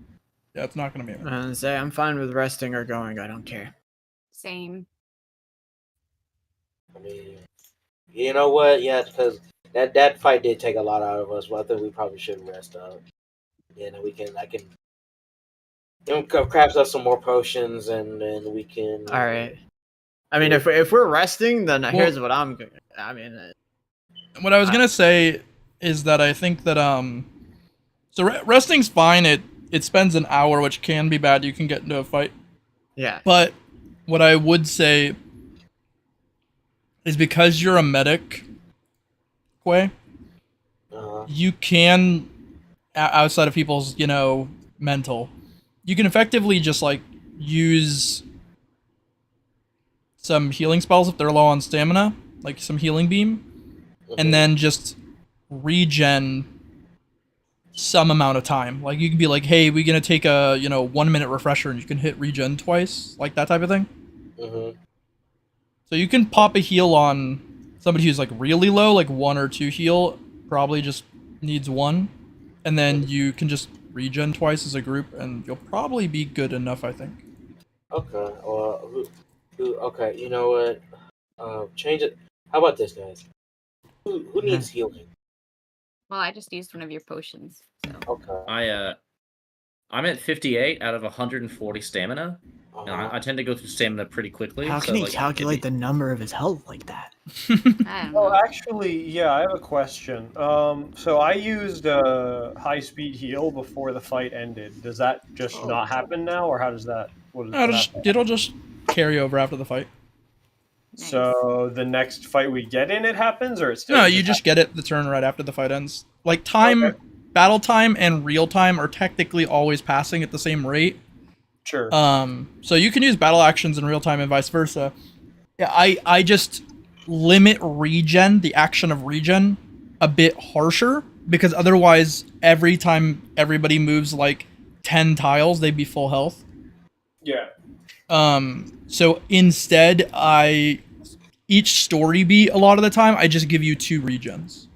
Yeah, it's not going to be a minute. I'm fine with resting or going. I don't care. Same. I mean, you know what? Yeah, because that fight did take a lot out of us. But I think we probably should rest up. Yeah, and I can craft up some more potions, and then we can. All right. I mean, if we're resting, then here's what I'm. I mean, what I was gonna say is that I think that so resting's fine. It spends an hour, which can be bad. You can get into a fight. yeah. But what I would say is because you're a medic, Quay, you can, outside of people's, mental, you can effectively just, like, use some healing spells if they're low on stamina, like some healing beam, and then just regen some amount of time. Like, you can be like, hey, we're gonna take a, 1 minute refresher, and you can hit regen twice, like that type of thing. So you can pop a heal on somebody who's, like, really low, like 1 or 2 heal, probably just needs 1, and then you can just regen twice as a group, and you'll probably be good enough, I think. Okay. Well, okay. You know what? Change it. How about this, guys? Who needs healing? Well, I just used one of your potions. So. Okay. I'm at 58 out of 140 stamina. And I tend to go through stamina pretty quickly. How can he calculate the number of his health like that? I don't know. Oh, actually, yeah, I have a question. So I used a high-speed heal before the fight ended. Does that just not happen now, or how does that? It'll just carry over after the fight. Nice. So the next fight we get in, it happens, or it's still? No, you just get it the turn right after the fight ends. Like, battle time and real time are technically always passing at the same rate. Sure. So you can use battle actions in real time and vice versa. Yeah, I just limit regen, the action of regen, a bit harsher, because otherwise every time everybody moves like 10 tiles, they'd be full health. Yeah. So instead, each story beat, a lot of the time, I just give you 2 regens.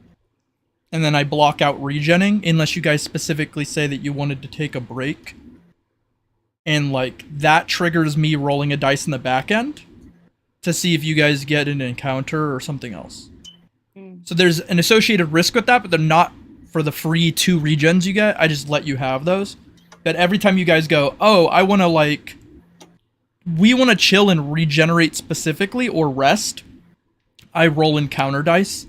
And then I block out regenning, unless you guys specifically say that you wanted to take a break. And, like, that triggers me rolling a dice in the back end to see if you guys get an encounter or something else. So there's an associated risk with that, but they're not for the free 2 regens you get. I just let you have those. But every time you guys go, oh, we want to chill and regenerate specifically or rest, I roll encounter dice.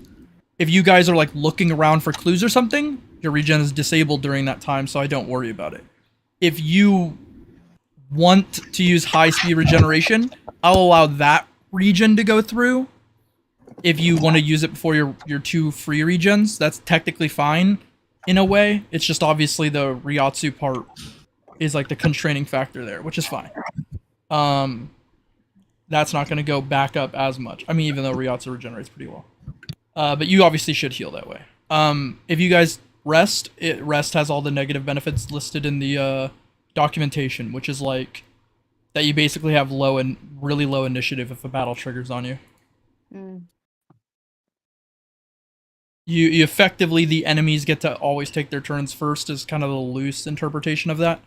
If you guys are, like, looking around for clues or something, your regen is disabled during that time, so I don't worry about it. If you want to use high speed regeneration, I'll allow that regen to go through. If you want to use it before your 2 free regens, that's technically fine in a way. It's just obviously the Ryatsu part is, like, the constraining factor there, which is fine. That's not going to go back up as much. I mean, even though Ryatsu regenerates pretty well. But you obviously should heal that way. If you guys rest has all the negative benefits listed in the documentation, which is like that you basically have really low initiative if a battle triggers on you. You effectively, the enemies get to always take their turns first is kind of the loose interpretation of that.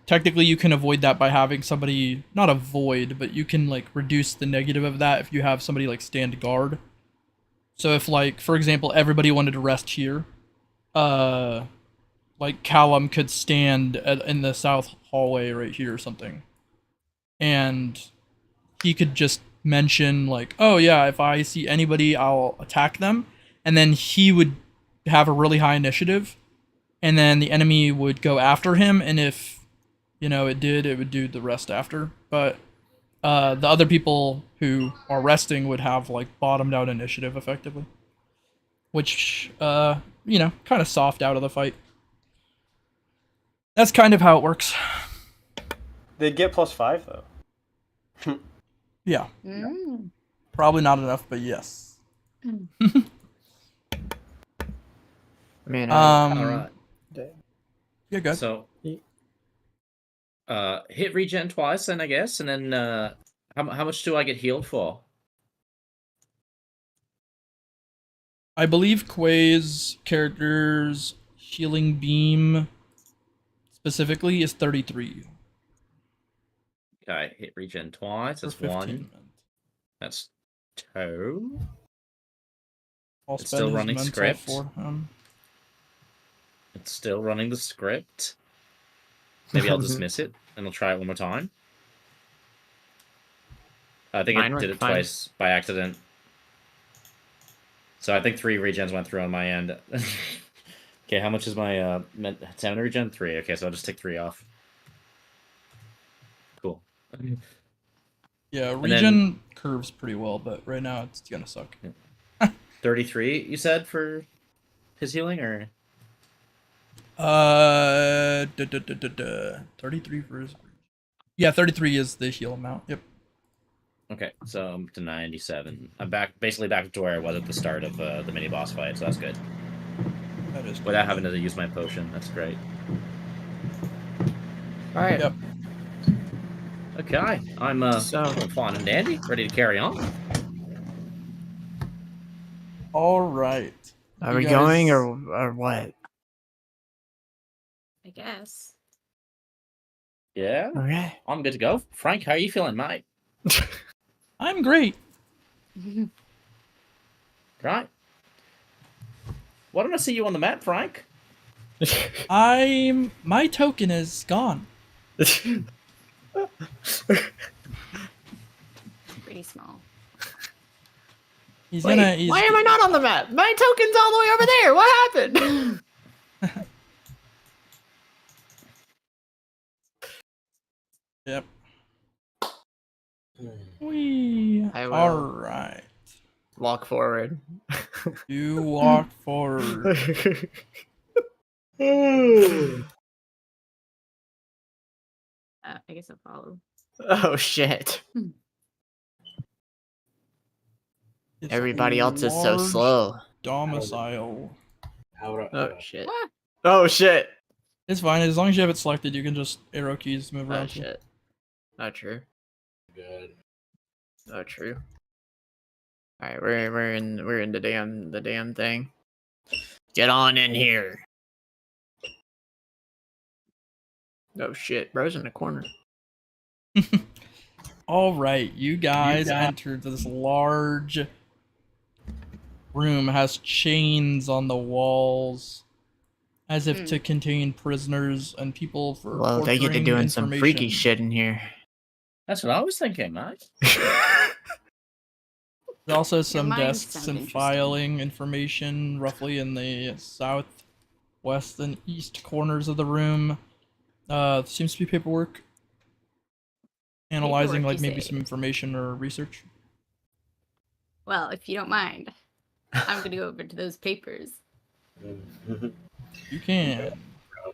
Technically you can avoid that by having somebody, not avoid, but you can, like, reduce the negative of that if you have somebody, like, stand guard. So if, like, for example, everybody wanted to rest here, like, Kallum could stand in the south hallway right here or something. And he could just mention, like, oh yeah, if I see anybody, I'll attack them. And then he would have a really high initiative. And then the enemy would go after him. And if, it would do the rest after. But the other people who are resting would have, like, bottomed out initiative, effectively. Which, kind of soft out of the fight. That's kind of how it works. They'd get +5 though. Yeah. Probably not enough, but yes. Man, all right. Yeah, good. So, hit regen twice, then I guess, and then how much do I get healed for? I believe Quay's character's healing beam specifically is 33. Okay, hit regen twice. For That's 15 one. minutes. That's two. I'll It's spend still his running mental script. for him. It's still running the script. Maybe I'll dismiss it and I'll try it one more time. I think Mine it did worked it fine. twice by accident. So I think 3 regens went through on my end. Okay, how much is my stamina regen? 3. Okay, so I'll just take 3 off. Cool. Yeah, then- regen curves pretty well, but right now it's gonna suck. 33, you said, for his healing, or? 33 for his. Yeah, 33 is the heal amount. Yep. Okay, so I'm up to 97. I'm basically back to where I was at the start of the mini boss fight, so that's good. That is good. Without having to use my potion, that's great. All right. Yep. Okay, I'm fine and dandy, ready to carry on. All right. Are You we guys- going or what? I guess. Yeah, Okay. I'm good to go. Frank, how are you feeling, mate? I'm great. Right. Why don't I see you on the map, Frank? My token is gone. Pretty small. He's Wait, gonna. why am I not on the map? My token's all the way over there. What happened? Yep. Hmm. We. I will. All right. Walk forward. You walk forward. I guess I'll follow. Oh shit! It's Everybody a else is so large slow. Domicile. How would I? Oh shit! What? Oh shit! It's fine as long as you have it selected. You can just arrow keys move Oh around. shit! Not true. Good. Not true. All right, we're in the damn thing. Get on in here. Oh shit! Bro's in the corner. All right, you guys entered this large room. Has chains on the walls, as if to contain prisoners and people for. Well, they get to torturing doing some freaky information. shit in here. That's what I was thinking, mate. There's also some mine desks sounds and interesting. filing information, roughly in the southwest and east corners of the room. Seems to be paperwork. Analyzing, Paperwork, like, you maybe say? some information or research. Well, if you don't mind, I'm gonna go over to those papers. Mhm. You can. Round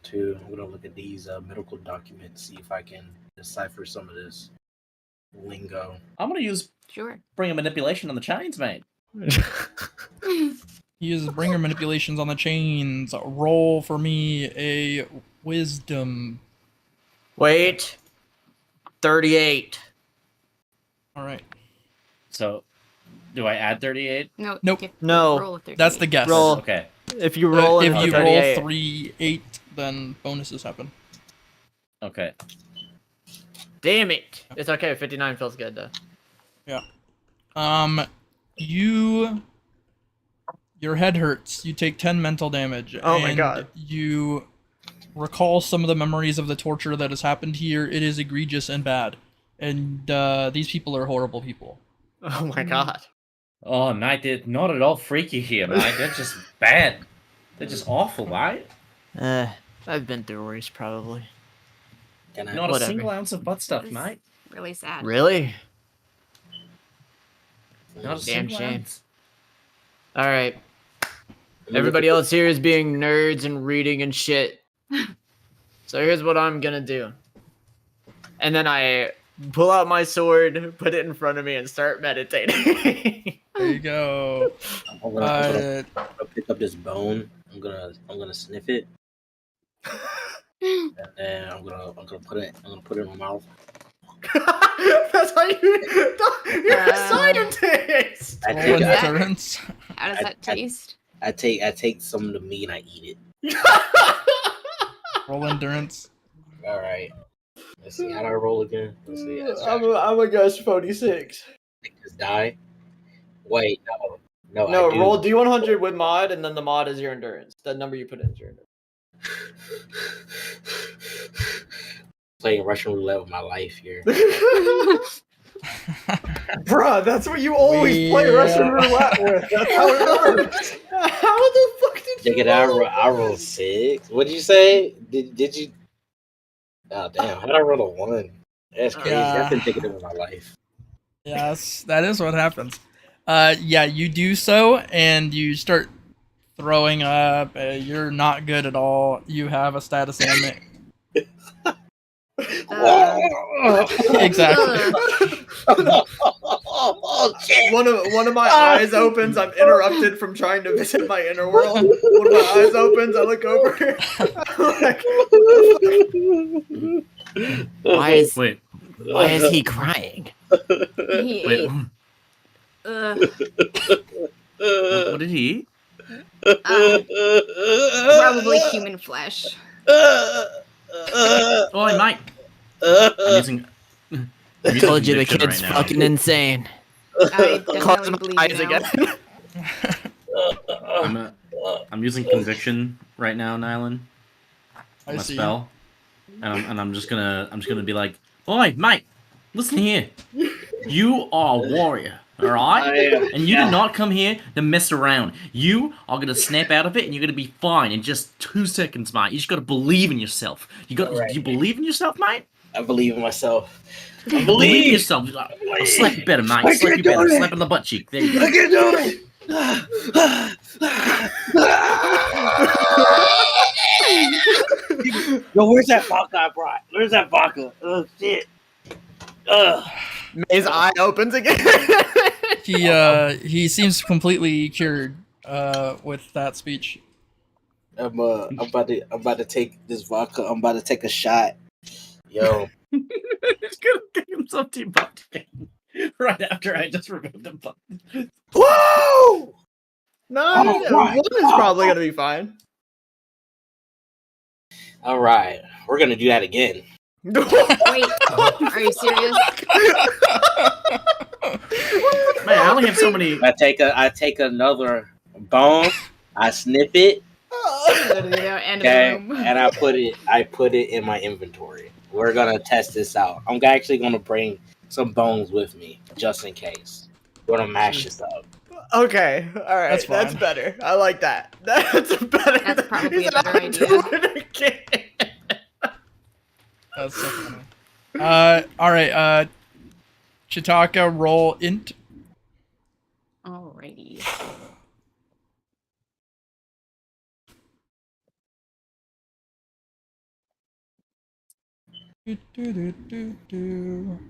2. I'm gonna look at these medical documents, see if I can decipher some of this lingo. I'm gonna use Sure. bring a manipulation on the chains, mate. He uses bringer manipulations on the chains. Roll for me a wisdom. Wait. 38. All right. So, do I add 38? No. Nope. you get- No. Roll a 38. That's the guess. Roll. Okay. If you roll If in you a roll 38. 3-8, then bonuses happen. Okay. Damn it! It's okay. 59 feels good though. Your head hurts. You take 10 mental damage. Oh my and God. You recall some of the memories of the torture that has happened here. It is egregious and bad. And these people are horrible people. Oh my god. Oh, mate, they're not at all freaky here, mate. They're just bad. They're just awful, mate. I've been through worse probably. Can I? Not Whatever. a single ounce of butt stuff, This- mate. Really sad. Really? Not a Damn single shame. ounce. All right. Let me Everybody look else here is being nerds and reading and shit. So here's what I'm gonna do. And then I pull out my sword, put it in front of me, and start meditating. There you go. I'm gonna pick up this bone. I'm gonna sniff it, and then I'm gonna put it in my mouth. That's how you're a scientist. I Roll take that- endurance. How does that taste? I take some of the meat and I eat it. Roll endurance. All right. Let's see. How do I roll again? Let's see. I'm gonna guess 46. Just die. Wait, no. No, I do. roll D100 with mod, and then the mod is your endurance. The number you put in is your endurance. Playing Russian roulette with my life here. Bruh, that's what you always play Russian roulette with. That's how it works. How the fuck did you roll? I rolled 6. What did you say? Did you? Oh damn! How did I roll a 1? That's crazy. I've been thinking of my life. Yes, that is what happens. Yeah, you do so, and you start throwing up. You're not good at all. You have a status ailment. Exactly. Oh, shit. One of my eyes opens. I'm interrupted from trying to visit my inner world. One of my eyes opens. I look over. I'm like, Why is he crying? He Wait, ate. what did he eat? Probably human flesh. Oh, Mike. I'm using. I told you the conviction kid's right now. fucking insane. I close definitely my believe eyes you now. again. I'm using conviction right now, Nylan. I My see. spell, and I'm just gonna be like, "Oi, mate, listen here. You are a warrior, all right? And you did not come here to mess around. You are gonna snap out of it, and you're gonna be fine in just 2 seconds, mate. You just gotta believe in yourself. Do you believe in yourself, mate? I believe in myself. I Believe in yourself. I'll slap you better, mate. Slap you better. Slap in the butt cheek. There you go. I can do it. Yo, where's that vodka I brought? Where's that vodka? Oh shit. His eye opens again. He seems completely cured with that speech. I'm about to take this vodka. I'm about to take a shot. Yo. He's gonna get himself debuffed again. Right after I just removed him. Whoa! No, Oh, one is probably gonna be fine. All right, we're gonna do that again. Wait, are you serious? Man, I only have so many. I take another bone. I snip it. Go to the end Okay, of the room. and I put it in my inventory. We're gonna test this out. I'm actually gonna bring some bones with me just in case. We're gonna mash this up. Okay, all right, That's that's fine. better. I like that. That's better. That's probably He's a better not idea. doing it again. That's so funny. All right. Chitaka, roll int. Alrighty. Do,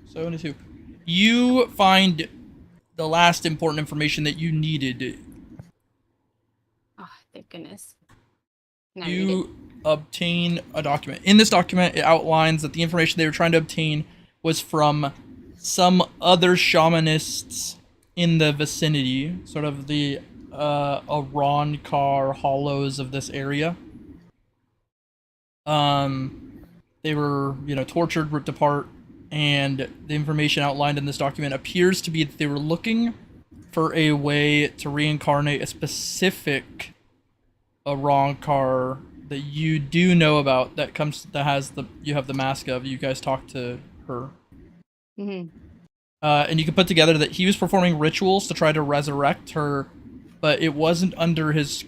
72. You find the last important information that you needed. Oh, thank goodness. Can I read it? You obtain a document. In this document, it outlines that the information they were trying to obtain was from some other shamanists in the vicinity, sort of the Arankar hollows of this area. They were, tortured, ripped apart, and the information outlined in this document appears to be that they were looking for a way to reincarnate a specific Arankar that you do know about you have the mask of. You guys talked to her. Mm-hmm. And you can put together that he was performing rituals to try to resurrect her, but it wasn't under his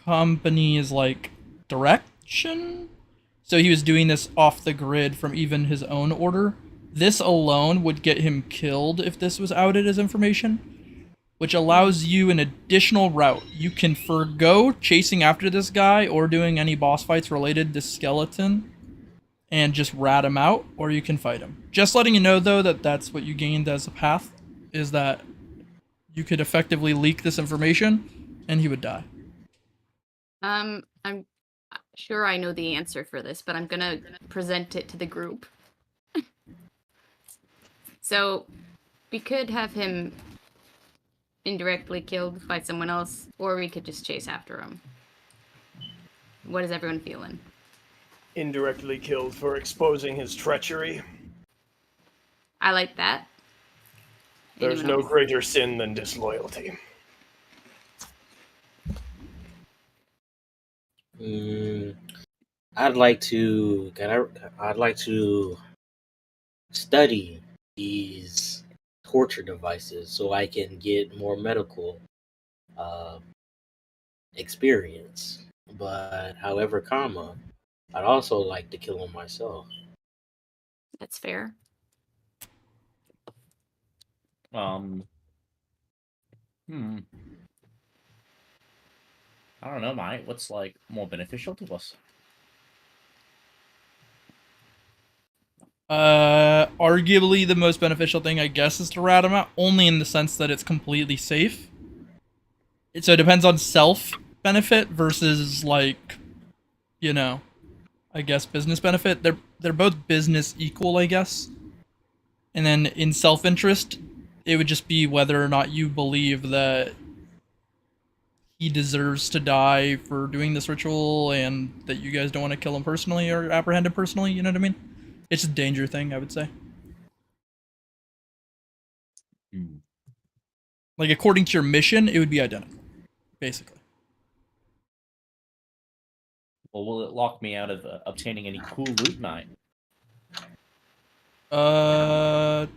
company's direction. So he was doing this off the grid from even his own order. This alone would get him killed if this was outed as information, which allows you an additional route. You can forgo chasing after this guy or doing any boss fights related to Skeleton and just rat him out, or you can fight him. Just letting you know, though, that that's what you gained as a path, is that you could effectively leak this information and he would die. I'm sure I know the answer for this, but I'm gonna present it to the group. So, we could have him indirectly killed by someone else, or we could just chase after him. What is everyone feeling? indirectly killed for exposing his treachery. I like that. There's Anyone no else? greater sin than disloyalty. I'd like to. I'd like to study these torture devices so I can get more medical uh, experience. But however, I'd also like to kill him myself. That's fair. I don't know, mate. What's like more beneficial to us? Arguably the most beneficial thing, I guess, is to rat him out, only in the sense that it's completely safe. So it depends on self benefit versus, like, you know, I guess business benefit. They're both business equal, I guess. And then in self interest, it would just be whether or not you believe that he deserves to die for doing this ritual, and that you guys don't want to kill him personally or apprehend him personally. You know what I mean? It's a danger thing, I would say. Like, according to your mission, it would be identical, basically. Or will it lock me out of obtaining any cool loot, mate?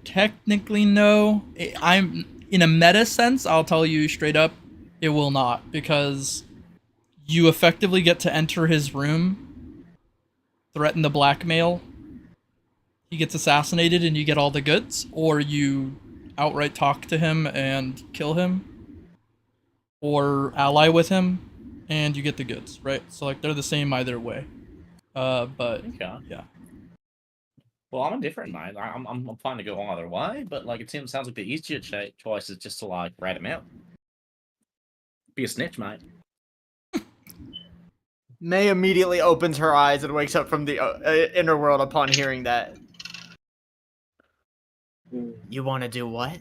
Technically no. I'm in a meta sense, I'll tell you straight up, it will not, because you effectively get to enter his room, threaten the blackmail, he gets assassinated and you get all the goods, or you outright talk to him and kill him, or ally with him and you get the goods, right? So like they're the same either way. But Okay. yeah. Well, I'm indifferent, mate. I'm fine to go either way, but like it sounds like the easier choice is just to like rat him out. Be a snitch, mate. May immediately opens her eyes and wakes up from the inner world upon hearing that. You want to do what?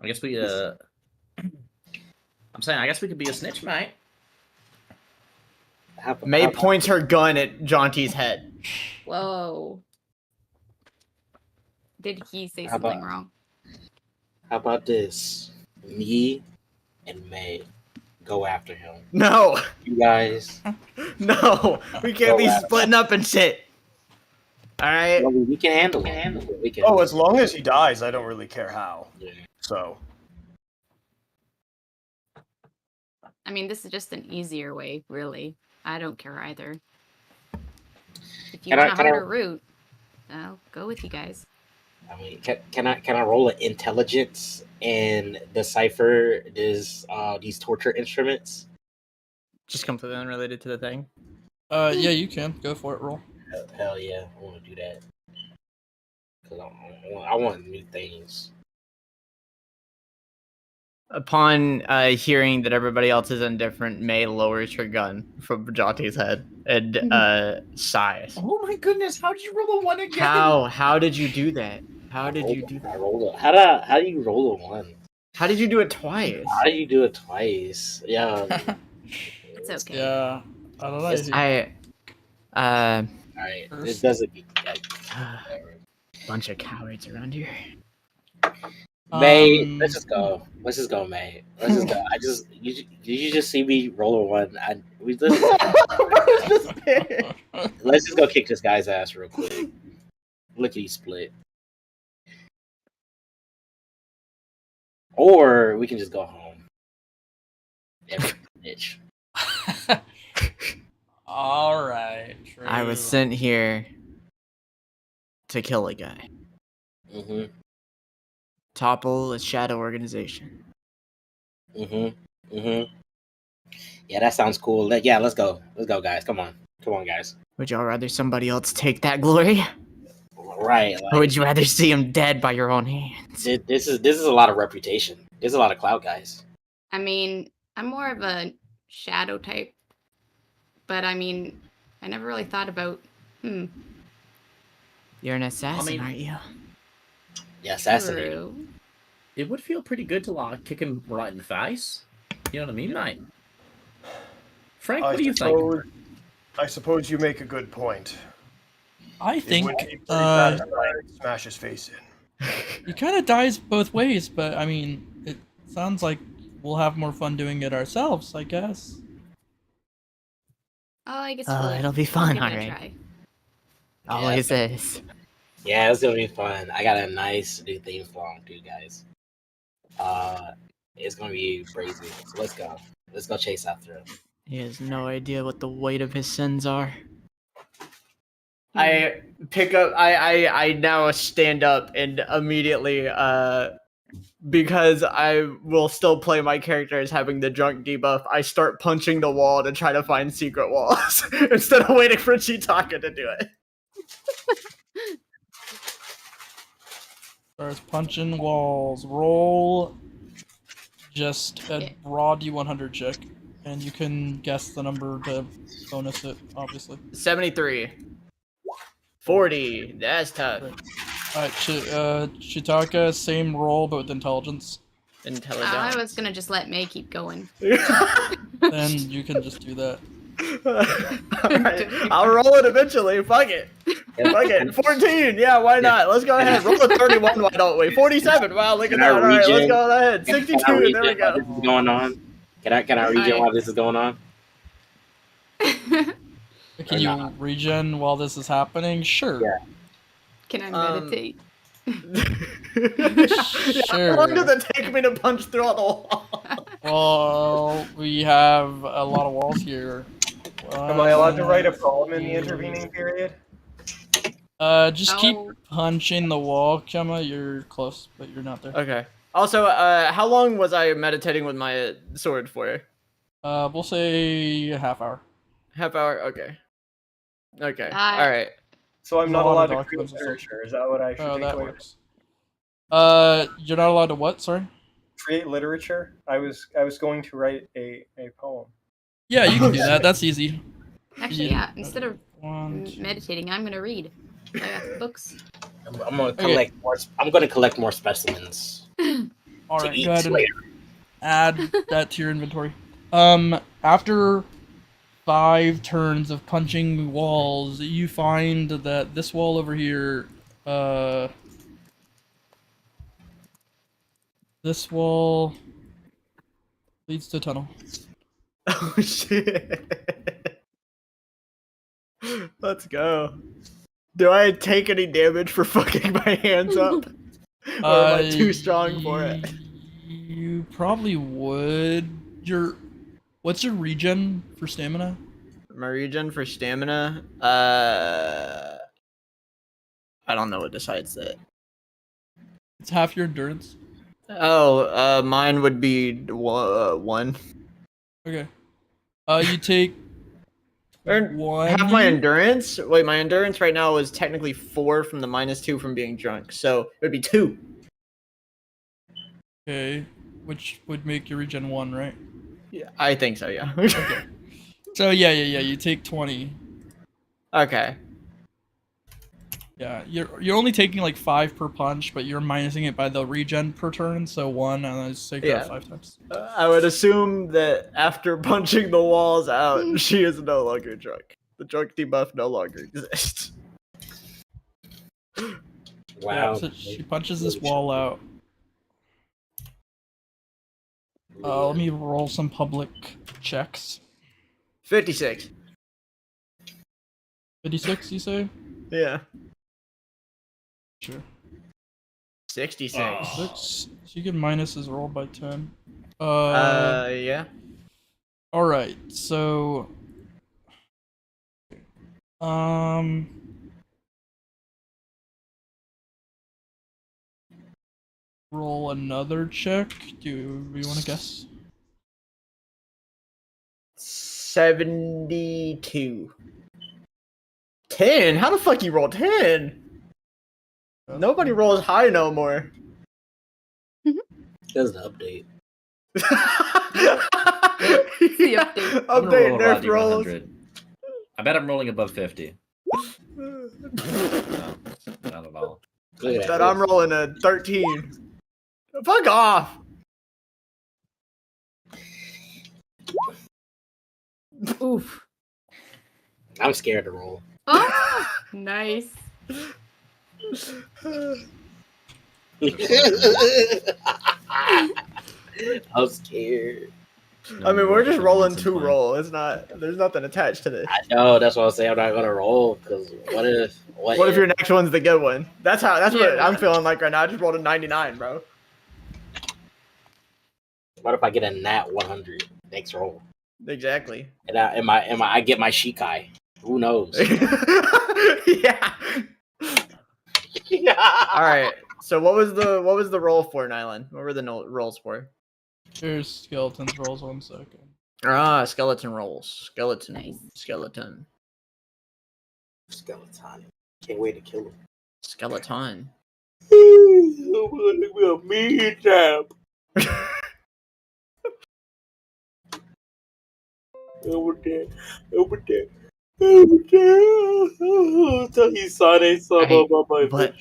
I guess we I'm saying I guess we could be a snitch, mate. May points her gun at Jonty's head. Whoa. Did he say something wrong? How about this? Me and May go after him. No. You guys. No. We can't be splitting up and shit. All right. Well, we can handle it. We can. Oh, as long as he dies, I don't really care how. Yeah. So. I mean, this is just an easier way, really. I don't care either. If you want a harder route, I'll go with you guys. I mean, can I roll an intelligence and decipher these torture instruments? Just completely unrelated to the thing. Yeah, you can go for it. Roll. Hell yeah, I want to do that because I want new things. Upon hearing that everybody else is indifferent, May lowers her gun from Jonty's head and sighs. Oh my goodness! How did you roll a 1 again? How did you do that? How did you do that? I rolled a, how do you roll a 1? How did you do it twice? How do you do it twice? Yeah. It's okay. Yeah, I don't know. All right, this doesn't be bunch of cowards around here. May, let's just go, May. Let's just go. You just see me roll a 1. Let's just go kick this guy's ass real quick. Lickety split. Or we can just go home. Bitch. All right. True. I was sent here to kill a guy. Mm-hmm. Topple a shadow organization. Mm-hmm. Mm-hmm. Yeah, that sounds cool. Yeah, let's go. Let's go, guys. Come on, guys. Would y'all rather somebody else take that glory? Right. Or would you rather see him dead by your own hands? This is a lot of reputation. There's a lot of clout, guys. I mean, I'm more of a shadow type. But I mean, I never really thought about, You're an assassin, aren't you? Yeah, assassinate. True. It would feel pretty good to like kick him right in the face. You know what I mean, mate? Frank, what do you think? I suppose you make a good point. I think Pretty satisfying to smash his face in. he kind of dies both ways, but I mean, it sounds like we'll have more fun doing it ourselves, I guess. Oh, I guess It'll be fun, give it a alright. try. Always is. Yeah, it's gonna be fun. I got a nice new theme song too, guys. It's gonna be crazy. So let's go. Let's go chase after him. He has no idea what the weight of his sins are. I pick up. I now stand up and immediately, because I will still play my character as having the drunk debuff. I start punching the wall to try to find secret walls instead of waiting for Chitaka to do it. Starts punching walls. Roll just a raw D100 check, and you can guess the number to bonus it, obviously. 73. 40. That's tough. Alright, Chitaka, same roll, but with intelligence. Intelligence. I was gonna just let May keep going. Then you can just do that. Alright, I'll roll it eventually. Fuck it. Fuck it. 14. Yeah, why not? Let's go ahead. Roll a 31. Why don't we? 47. Wow, look at that. All right, let's go ahead. 62. There we go. This is going on. Can I regen while this is going on? Can you regen while this is happening? Sure. Yeah. Can I meditate? Sure. How long does it take me to punch through all the wall? Well, we have a lot of walls here. Am I allowed to write a poem in the intervening period? Just keep punching the wall, Kyouma. You're close, but you're not there. Okay. Also, how long was I meditating with my sword for? We'll say a half hour. Half hour? Okay. Okay. All right. So I'm There's not a lot allowed of to documents create and such. literature. Is that what I should Oh, take that away? works. You're not allowed to what? Sorry. Create literature? I was going to write a poem. Yeah, you can do that. That's easy. Actually, yeah. Instead of One, two. meditating, I'm gonna read. I got books. I'm gonna collect more. I'm gonna collect more specimens. All to right, eat go ahead and later. add that to your inventory. After 5 turns of punching walls, you find that this wall over here, this wall leads to a tunnel. Oh shit. Let's go. Do I take any damage for fucking my hands up? Or am I too strong for it? You probably would. What's your regen for stamina? My regen for stamina? I don't know what decides that. It's half your endurance. Oh, mine would be 1. Okay. You take one. Half my endurance? Wait, my endurance right now is technically 4 from the -2 from being drunk, so it would be 2. Okay, which would make your regen 1, right? Yeah, I think so, yeah. Okay. So yeah, you take 20. Okay. Yeah, you're only taking like 5 per punch, but you're minusing it by the regen per turn, so 1, and then just take that 5 times. I would assume that after punching the walls out, she is no longer drunk. The drunk debuff no longer exists. Wow. Yeah, so she punches this wall out. Let me roll some public checks. 56. 56, you say? Yeah. Sure. 66. So you can minus his roll by 10. Yeah. Alright, so... Roll another check. Do we want to guess? 72. 10? How the fuck you roll 10? Nobody rolls high no more. That's the update. The update. I'm gonna Update roll a nerf raw rolls. D100. I bet I'm rolling above 50. No, not at all. Look at But that. I'm rolling a 13. Fuck off! Oof. I'm scared to roll. Oh, nice. I'm scared. I mean, we're just rolling 2 roll. It's not. There's nothing attached to this. I know. That's why I say I'm not gonna roll. Because what if? What if your next one's the good one? That's what Yeah. I'm feeling like right now. I just rolled a 99, bro. What if I get a nat 100 next roll? Exactly. And I get my Shikai. Who knows? Yeah. All right. So what was the roll for, Nylan? What were the rolls for? Here's skeletons rolls 1 second. Ah, skeleton rolls. Skeleton. Nice. Skeleton. Skeleton. Can't wait to kill him. Skeleton. I'm gonna be a mean tap. Over there. Tell you son ain't something about my But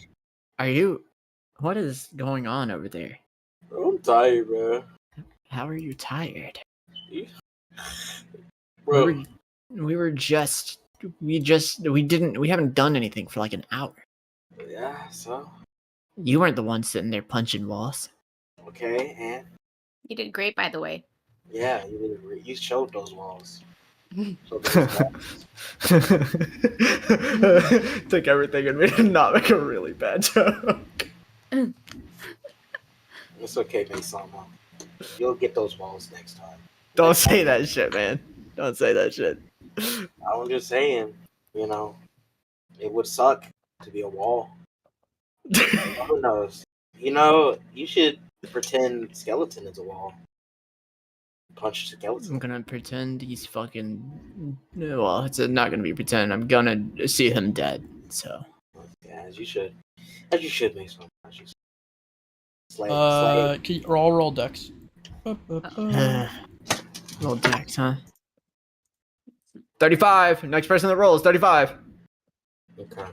are you? What is going on over there? I'm tired, man. How are you tired? Bro, We haven't done anything for like an hour. yeah, so You weren't the one sitting there punching walls. okay, and You did great, by the way. yeah, you showed those walls. Took everything and made it not make a really bad joke. It's okay, Mason-ma. You'll get those walls next time. Don't say that shit, man. Don't say that shit. I'm just saying, it would suck to be a wall. Who knows? You should pretend skeleton is a wall. Punch skeleton. I'm gonna pretend he's fucking. Well, it's not gonna be pretend. I'm gonna see him dead. So. Yeah, as you should. As you should, Mason. Slay. Can you roll dex? Roll dex, huh? 35. Next person that rolls, 35. Okay.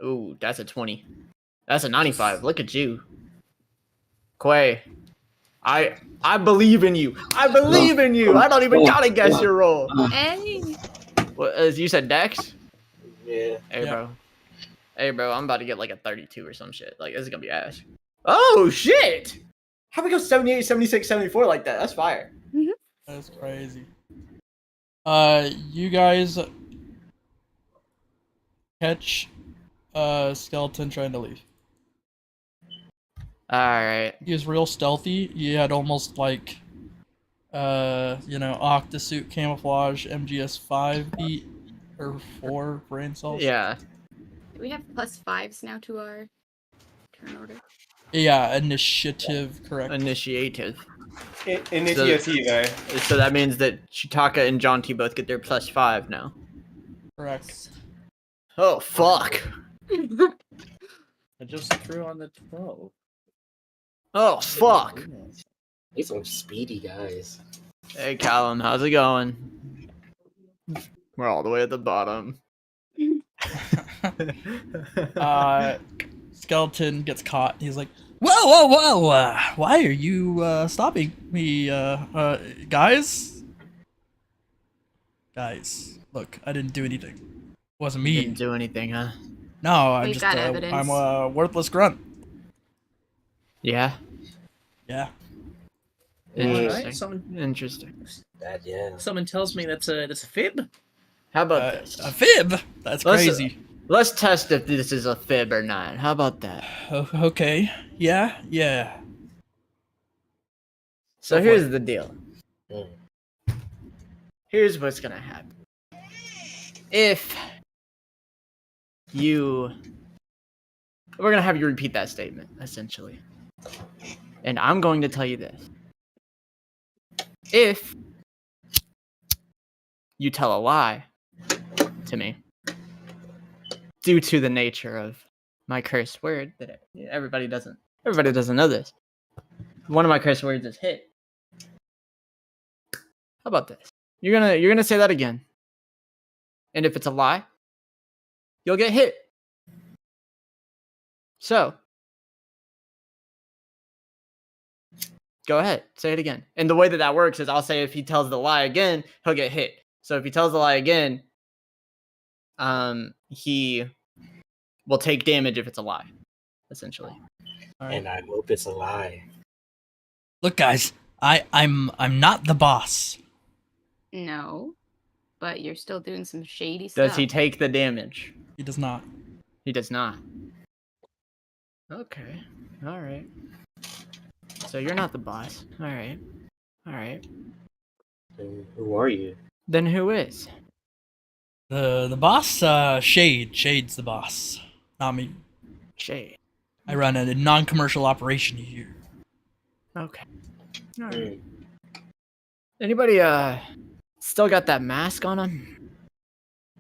Ooh, that's a 20. That's a 95. Look at you. Quay. I believe in you. I believe in you. I don't even gotta guess your roll. Hey. What, as you said, dex? Yeah. Hey, bro, I'm about to get like a 32 or some shit. Like, this is gonna be ass. Oh, shit! How we go 78, 76, 74 like that? That's fire. That's crazy. You guys catch skeleton trying to leave. Alright. He was real stealthy. He had almost like octasuit camouflage MGS 5 beat or 4 brain cells. Yeah. Do we have +5s now to our turn order? Yeah, initiative, correct. Initiative. Initiative, eh? So that means that Chitaka and Jonty both get their +5 now. Correct. Oh, fuck. I just threw on the 12. Oh, fuck. These are speedy guys. Hey, Kallum, how's it going? We're all the way at the bottom. Skeleton gets caught. He's like, whoa, why are you stopping me, guys? Guys, look, I didn't do anything. It wasn't me. Didn't do anything, huh? No, I'm We've just got evidence. I'm a worthless grunt. Yeah. Yeah. Interesting. Interesting. Someone tells me that's a fib. How about this? A fib? That's crazy. Let's test if this is a fib or not. How about that? Okay. Yeah. So here's the deal. Here's what's gonna happen. If we're gonna have you repeat that statement, essentially. And I'm going to tell you this. If you tell a lie to me, due to the nature of my curse word, that everybody doesn't know this. One of my curse words is hit. How about this? You're gonna say that again. And if it's a lie, you'll get hit. So, Go ahead, say it again. And the way that works is I'll say if he tells the lie again, he'll get hit. So if he tells the lie again, he will take damage if it's a lie, essentially. All right. And I hope it's a lie. Look, guys, I'm not the boss. No, but you're still doing some shady stuff. Does he take the damage? He does not. He does not. Okay. All right. So you're not the boss. All right. All right. Who are you? Then who is? The boss, Shade. Shade's the boss, not me. Shade. I run a non-commercial operation here. Okay. All right. Anybody still got that mask on him?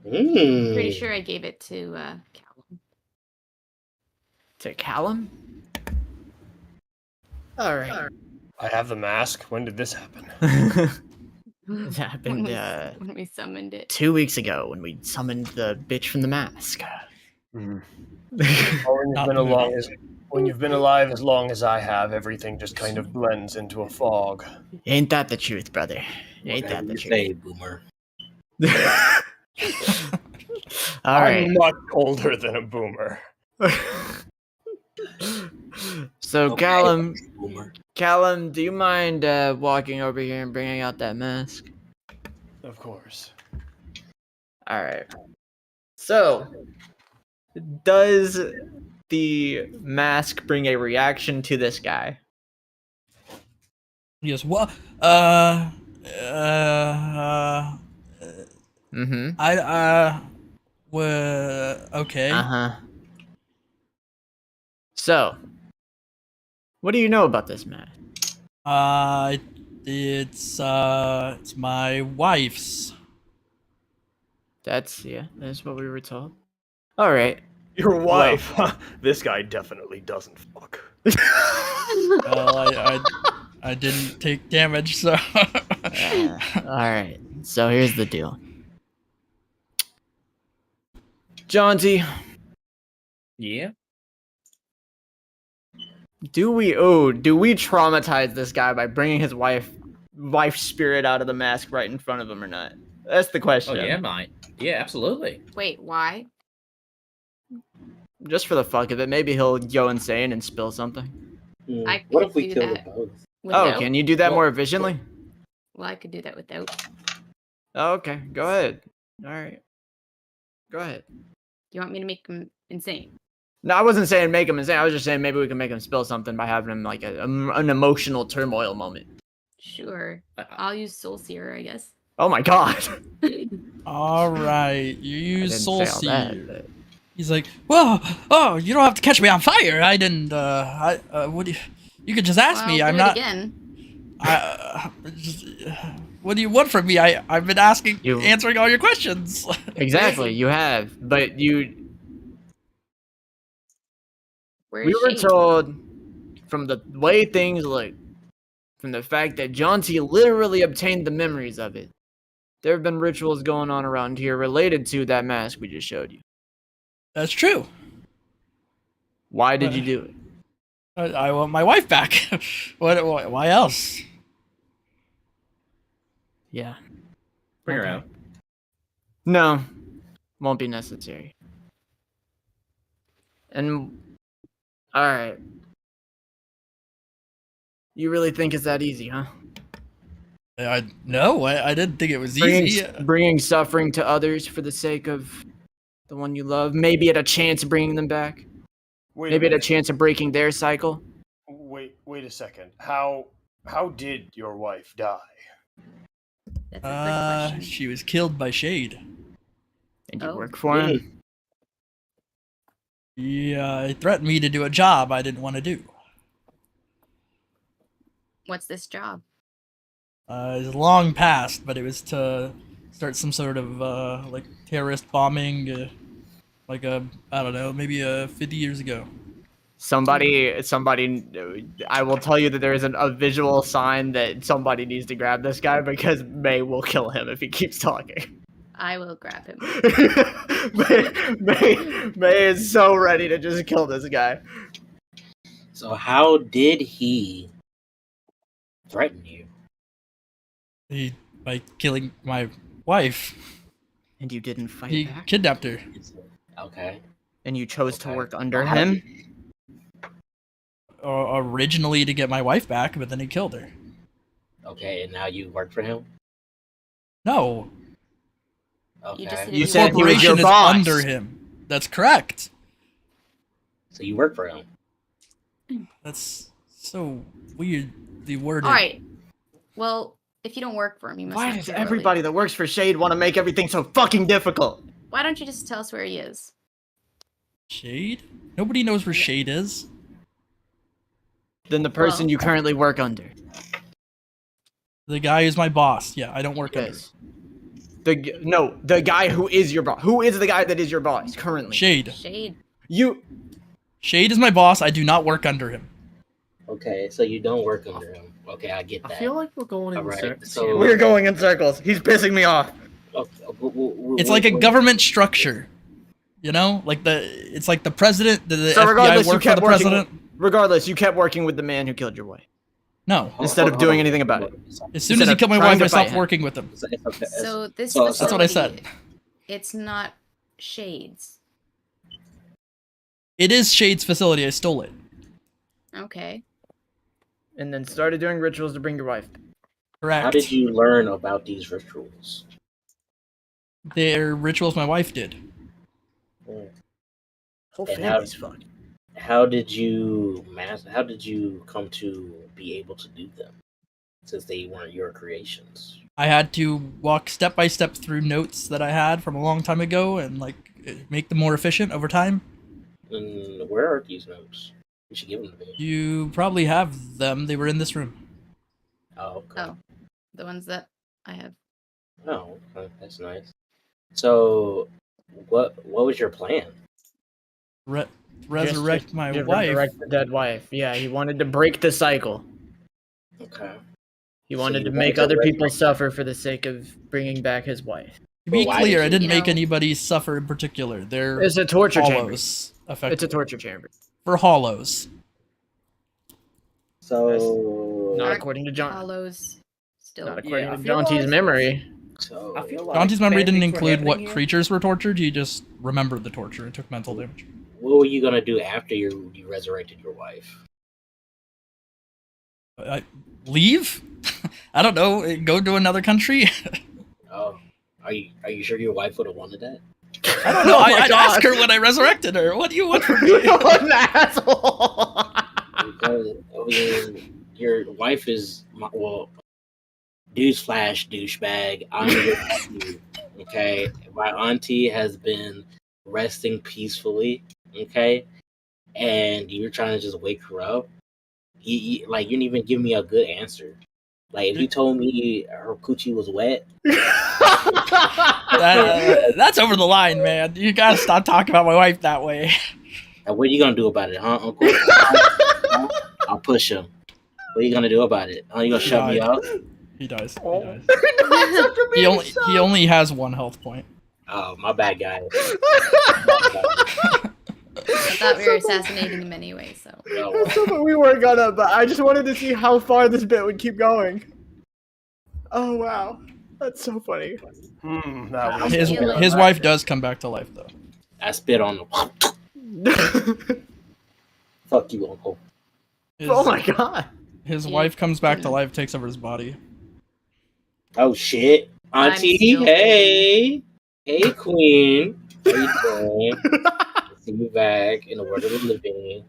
Pretty sure I gave it to Kallum. To Kallum? All right. I have the mask. When did this happen? It happened when we summoned it 2 weeks ago when we summoned the bitch from the mask. When you've been alive as long as I have, everything just kind of blends into a fog. Ain't that the truth, brother? Ain't that the truth? Say, boomer. All right. I'm much older than a boomer. So, Okay, boomer. Kallum, do you mind walking over here and bringing out that mask? Of course. All right. So, does the mask bring a reaction to this guy? He goes, what? Mm-hmm. Okay. Uh-huh. So, what do you know about this mask? It's my wife's. That's what we were told. All right. Your wife. This guy definitely doesn't fuck. Well, I didn't take damage, so. All right. So here's the deal. Jonty, Yeah. do we traumatize this guy by bringing his wife's spirit out of the mask right in front of him or not? That's the Oh question. yeah, mate. Yeah, absolutely. Wait, why? Just for the fuck of it, maybe he'll go insane and spill something. I What could if we do kill that. them both? Without. Oh, can you do that Well- more efficiently? Well, I could do that without. Oh, okay, go ahead. All right. Go ahead. You want me to make him insane? No, I wasn't saying make him insane. I was just saying maybe we can make him spill something by having him like an emotional turmoil moment. Sure. I'll use Soul Seer, I guess. Oh my god. All right, you I use didn't Soul say all Seer. that, but- He's like, well, oh, you don't have to catch me on fire. I didn't. What do you could just ask Well, me. I'll I'm do it not. again. What do you want from me? I've been asking, You- answering all your questions. Exactly, you have, but we Where's were Shade? told from the way things look, from the fact that Jonty literally obtained the memories of it. There have been rituals going on around here related to that mask we just showed you. That's true. Why did you do it? I want my wife back. Why else? Yeah. Bring her Okay. out. No, won't be necessary. And all right, you really think it's that easy, huh? No, I didn't think it was easy. Bringing suffering to others for the sake of the one you love, maybe at a chance of bringing them back, maybe at a chance of breaking their cycle. Wait a second. How did your wife die? That's a good question. She was killed by Shade. And you Oh. work for him. He threatened me to do a job I didn't want to do. What's this job? It's long past, but it was to start some sort of like terrorist bombing, I don't know, maybe 50 years ago. Somebody, I will tell you that there is a visual sign that somebody needs to grab this guy because May will kill him if he keeps talking. I will grab him. May is so ready to just kill this guy. So how did he threaten you? By killing my wife. And you didn't fight He back? kidnapped her. Okay. And you chose to Okay. work under How him? did you- Originally to get my wife back, but then he killed her. Okay, and now you work for him? No, Okay. You just said You you said he was corporation your is boss. under him. That's correct. So you work for him? That's so weirdly worded. All right. Well, if you don't work for him, you must. Why not does be everybody related. that works for Shade want to make everything so fucking difficult? Why don't you just tell us where he is? Shade? Nobody knows where Shade is. Than the person Well- you currently work under. The guy who's my boss. Yeah, I don't work under. Yes. The guy who is your boss. Who is the guy that is your boss currently? Shade. Shade. You. Shade is my boss. I do not work under him. Okay, so you don't work under him. Okay, I get that. I feel like we're going in Alright, circles. so- here. We're going in circles. He's pissing me off. Okay, It's like a government structure. You know, it's like the president. The So FBI regardless, you work for kept the working. president. Regardless, you kept working with the man who killed your wife. No. Instead of doing anything about it. As soon as Instead he of killed my trying wife, to I fight stopped him. working with him. So this So- facility, That's what I said. It's not Shade's. It is Shade's facility. I stole it. Okay. And then started doing rituals to bring your wife back. Correct. How did you learn about these rituals? They're rituals my wife did. Whole And family's fucked. How did you come to be able to do them? Since they weren't your creations. I had to walk step by step through notes that I had from a long time ago and make them more efficient over time. And where are these notes? You should give them to me. You probably have them. They were in this room. Oh, okay. Oh, the ones that I have. Oh, okay. That's nice. So, what was your plan? Resurrect my Just wife. resurrect the dead wife. Yeah, he wanted to break the cycle. Okay. He So wanted you to wanted make to other people resurrect- suffer for the sake of bringing back his wife. To be Well, why clear, did I you- didn't You make know- anybody suffer in particular. They're It's a torture chamber. hollows. It's a Effectively. torture chamber. For hollows. So, Not Dark according to John. Hollows. Still. Not according Yeah, I to feel Jonty's like- memory. so I feel like Dante's memory bad didn't things were include what happening here. creatures were tortured. He just remembered the torture and took mental damage. what were you gonna do after you resurrected your wife? Leave? I don't know. Go to another country? Oh, are you sure your wife would have wanted that? I don't know. Oh my I'd ask God. her when I resurrected her. What do you want from me? What an asshole! Because I mean, your wife is newsflash douchebag. I'm your nephew. Okay, my auntie has been resting peacefully. Okay, and you're trying to just wake her up. You didn't even give me a good answer. Like if you told me her coochie was wet, That's over the line, man. You gotta stop talking about my wife that way. what are you gonna do about it, huh, Uncle? I'll push him. What are you gonna do about it? You gonna shut me up? He dies. He Oh. dies. He only has 1 health point. Oh, my bad, guy. I thought we were assassinating him anyway, so. That's something we weren't gonna, but I just wanted to see how far this bit would keep going. Oh wow, that's so funny. That was His feel like- his wife does come back to life though. I spit on him. Fuck you, Uncle. His, Oh my god. his Yeah. wife comes back to life, takes over his body. Oh shit, I'm Auntie. still- Hey, hey, Queen. How you doing? See you back in the world of the living.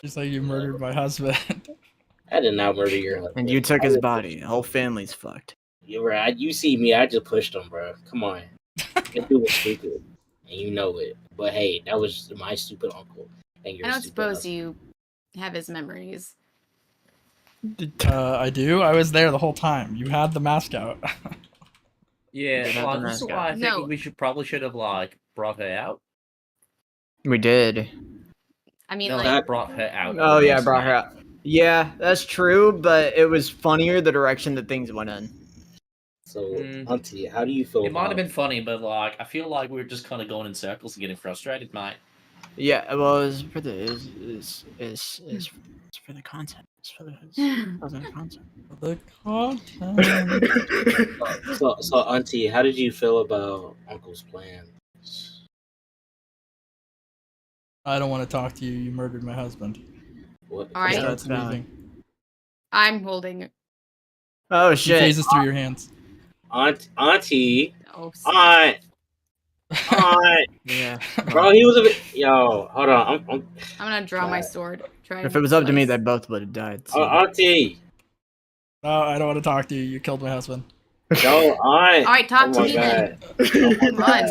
Just like you murdered my husband. I did not murder your husband. And you took his body. The whole family's fucked. You're right. You see me, I just pushed him, bro. Come on. That dude was stupid. And you know it. But hey, that was my stupid uncle. And I your don't stupid suppose husband. you have his memories. I do. I was there the whole time. You had the mask out. Yeah, They have well, the this is mascot. why I think No. we should have brought her out. We did. I mean, No, like, like brought her out. Oh yeah, brought her out. Yeah, that's true, but it was funnier the direction that things went in. So, Mm. Auntie, how do you feel It might about have been funny, but like I feel like we were just kind of going in circles and getting frustrated, mate. Yeah, well, it's It's for the content. It's for the content. The content. So, Auntie, how did you feel about Uncle's plan? I don't want to talk to you. You murdered my husband. What? All right. He Yeah, starts that's weaving. I'm holding it. Oh He shit! phases through your hands. Auntie, Oh, Aunt, Yeah. bro, he was a bit. Yo, hold on. I'm gonna draw my sword. Try If and it was up to me, slice. they both would have died. So. Auntie, No, I don't want to talk to you. You killed my husband. no, Aunt. All right, talk Oh to my me god. then. Come on.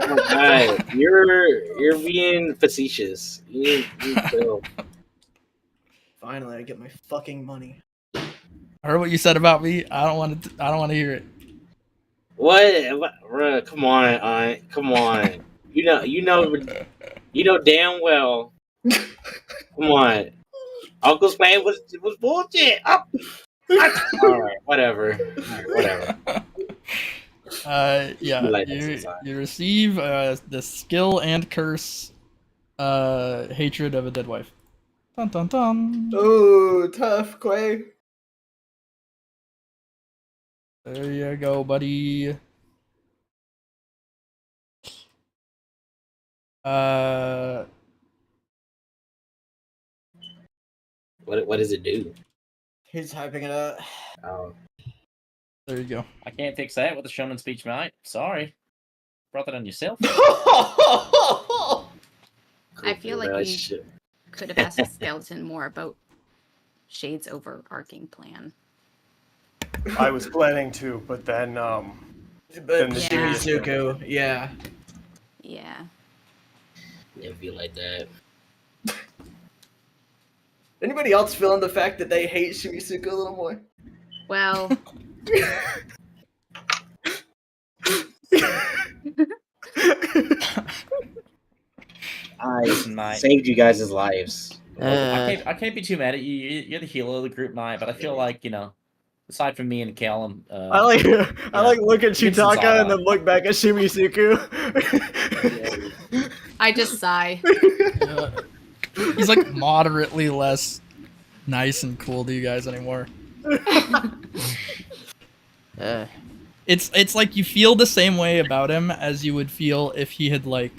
Oh my god, you're being facetious. You chill. Finally, I get my fucking money. I heard what you said about me. I don't want to. I don't want to hear it. What? Bruh, come on, Aunt. Come on. You know damn well. Come on. Uncle's plan was bullshit. Oh. All right, whatever. Yeah, You like that you sometimes. you receive the skill and curse hatred of a dead wife. Dun dun dun. Oh, tough, Quay. There you go, buddy. What does it do? He's hyping it up. Oh, There you go. I can't fix that with a shonen speech, mate. Sorry. Brought that on yourself. I feel like we could have asked Skeleton more about Shade's overarching plan. I was planning to, but then But Then the Shimisuku, yeah. Yeah. It'd be like that. Anybody else feeling the fact that they hate Shimisuku a little more? Well, Listen, mate. Saved you guys' lives. I can't be too mad at you. You're the hero of the group, mate. But I feel like aside from me and Kallum, I like look at Give some side Chitaka and eye. then look back at Shimisuku. I just sigh. Yeah. He's like moderately less nice and cool to you guys anymore. It's like you feel the same way about him as you would feel if he had like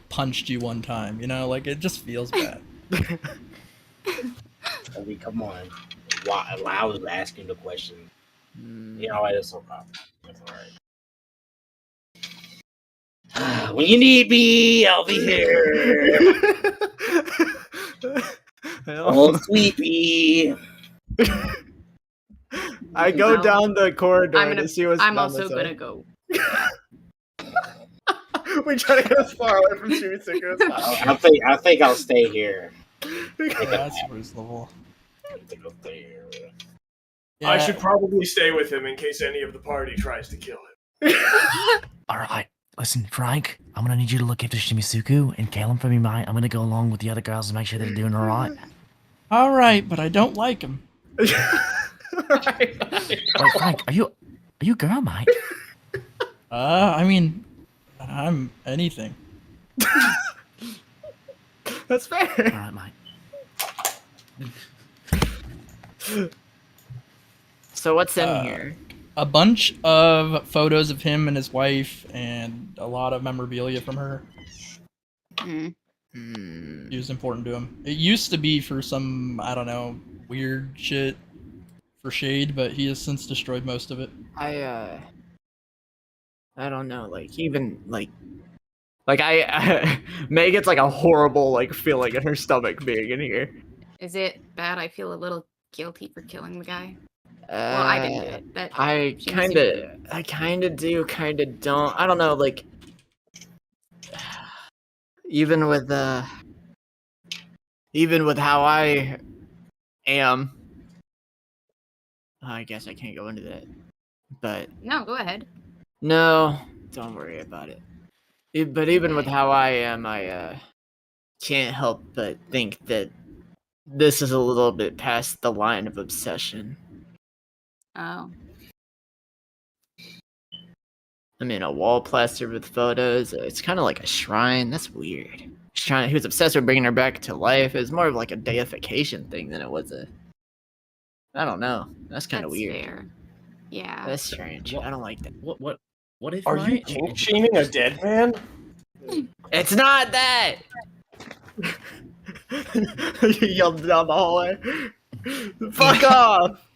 punched you one time, like it just feels bad. I mean, come on. Why? I was asking the question. That's no problem. That's all right. When you need me, I'll be here. Oh, sleepy. I go Well, down the corridor to see what's I'm down also this gonna way. go. We try to get as far away from Shimisuku as possible. I think I'll stay here. That's reasonable. I think I'll stay here. I should probably stay with him in case any of the party tries to kill him. All right, listen, Frank. I'm gonna need you to look after Shimisuku and Kallum for me, mate. I'm gonna go along with the other girls to make sure they're doing all right. All right, but I don't like him. Wait, Frank, are you a girl, mate? I mean, I'm anything. That's fair. All right, mate. So what's in here? A bunch of photos of him and his wife, and a lot of memorabilia from her. Mm. It was important to him. It used to be for some, I don't know, weird shit for Shade, but he has since destroyed most of it. I don't know, May gets like a horrible feeling in her stomach being in here. Is it bad? I feel a little guilty for killing the guy. Well, I didn't do it. But I kind of do, kind of don't. I don't know, even with how I am. I guess I can't go into that. But no, go ahead. no, don't worry about it. But even with how I am, I can't help but think that this is a little bit past the line of obsession. Oh. I mean, a wall plastered with photos. It's kind of like a shrine. That's weird. He was obsessed with bringing her back to life. It was more of like a deification thing than it was a. I don't know. That's kind of weird. Fair. Yeah. That's strange. I don't like that. What if Are you kink shaming a dead man? It's not that. You yelled down the hallway. Fuck off.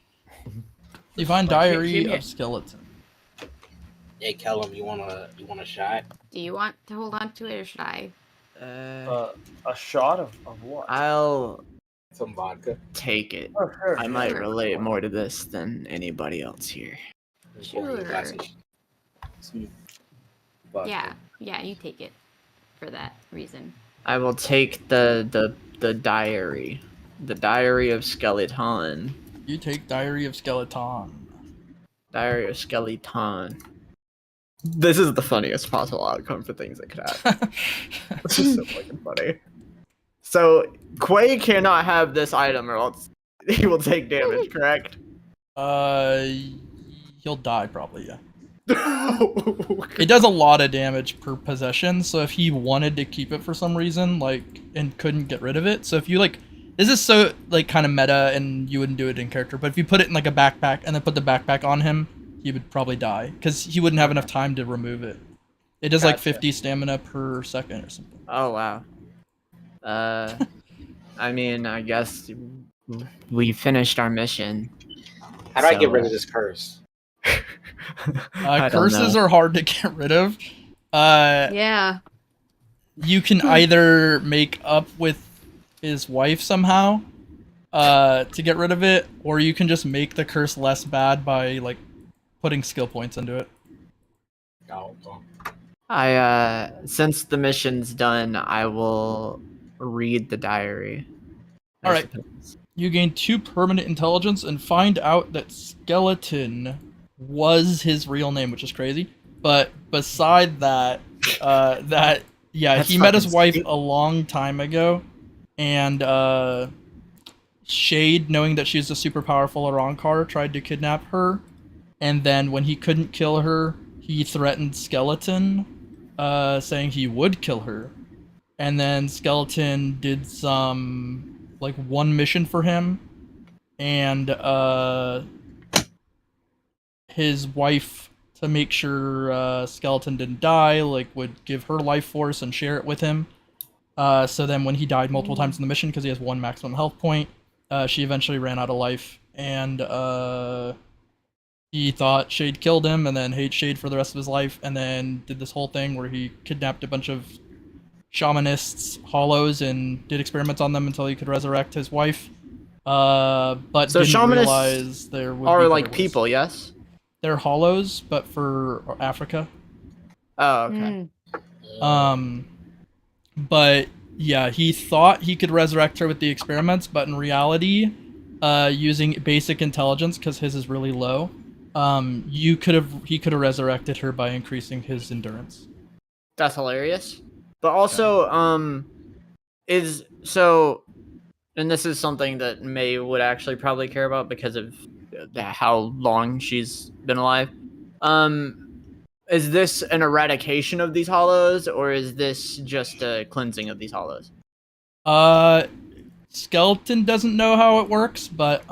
You find diary of skeleton. Hey, Kallum, you want a shot? Do you want to hold on to it, or should I? A shot of what? I'll Some vodka. take it. Oh, sure. I might Sure. relate more to this than anybody else here. Sure. Some vodka. Yeah, you take it for that reason. I will take the diary. The diary of skeleton. You take diary of skeleton. Diary of skeleton. This is the funniest possible outcome for things that could happen. This is so fucking funny. So Quay cannot have this item or else he will take damage, correct? He'll die probably, yeah. It does a lot of damage per possession, so if he wanted to keep it for some reason, like, and couldn't get rid of it, so if you, like, this is so, like, kind of meta, and you wouldn't do it in character, but if you put it in, like, a backpack, and then put the backpack on him, he would probably die, because he wouldn't have enough time to remove it. It does, like, 50 stamina per second or something. Oh, wow. I mean, I guess we finished our mission. How do I get rid of this curse? Curses are hard to get rid of. Yeah. You can either make up with his wife somehow to get rid of it, or you can just make the curse less bad by, like, putting skill points into it. Oh, Since the mission's done, I will read the diary. All right. You gain 2 permanent intelligence and find out that skeleton was his real name, which is crazy. But beside that, he met his wife a long time ago, and Shade, knowing that she's a super powerful Arankar, tried to kidnap her, and then when he couldn't kill her, he threatened Skeleton, saying he would kill her, and then Skeleton did some, like, one mission for him, and his wife, to make sure Skeleton didn't die, like, would give her life force and share it with him. So then when he died multiple times in the mission, because he has 1 maximum health point, she eventually ran out of life, and he thought Shade killed him, and then hated Shade for the rest of his life, and then did this whole thing where he kidnapped a bunch of shamanists, hollows, and did experiments on them until he could resurrect his wife. But so didn't realize there would are be like people, yes? They're hollows, but for Africa. Oh, okay. But yeah, he thought he could resurrect her with the experiments, but in reality, using basic intelligence, because his is really low, he could have resurrected her by increasing his endurance. That's hilarious. But also, and this is something that May would actually probably care about because of how long she's been alive. Is this an eradication of these hollows, or is this just a cleansing of these hollows? Skeleton doesn't know how it works, but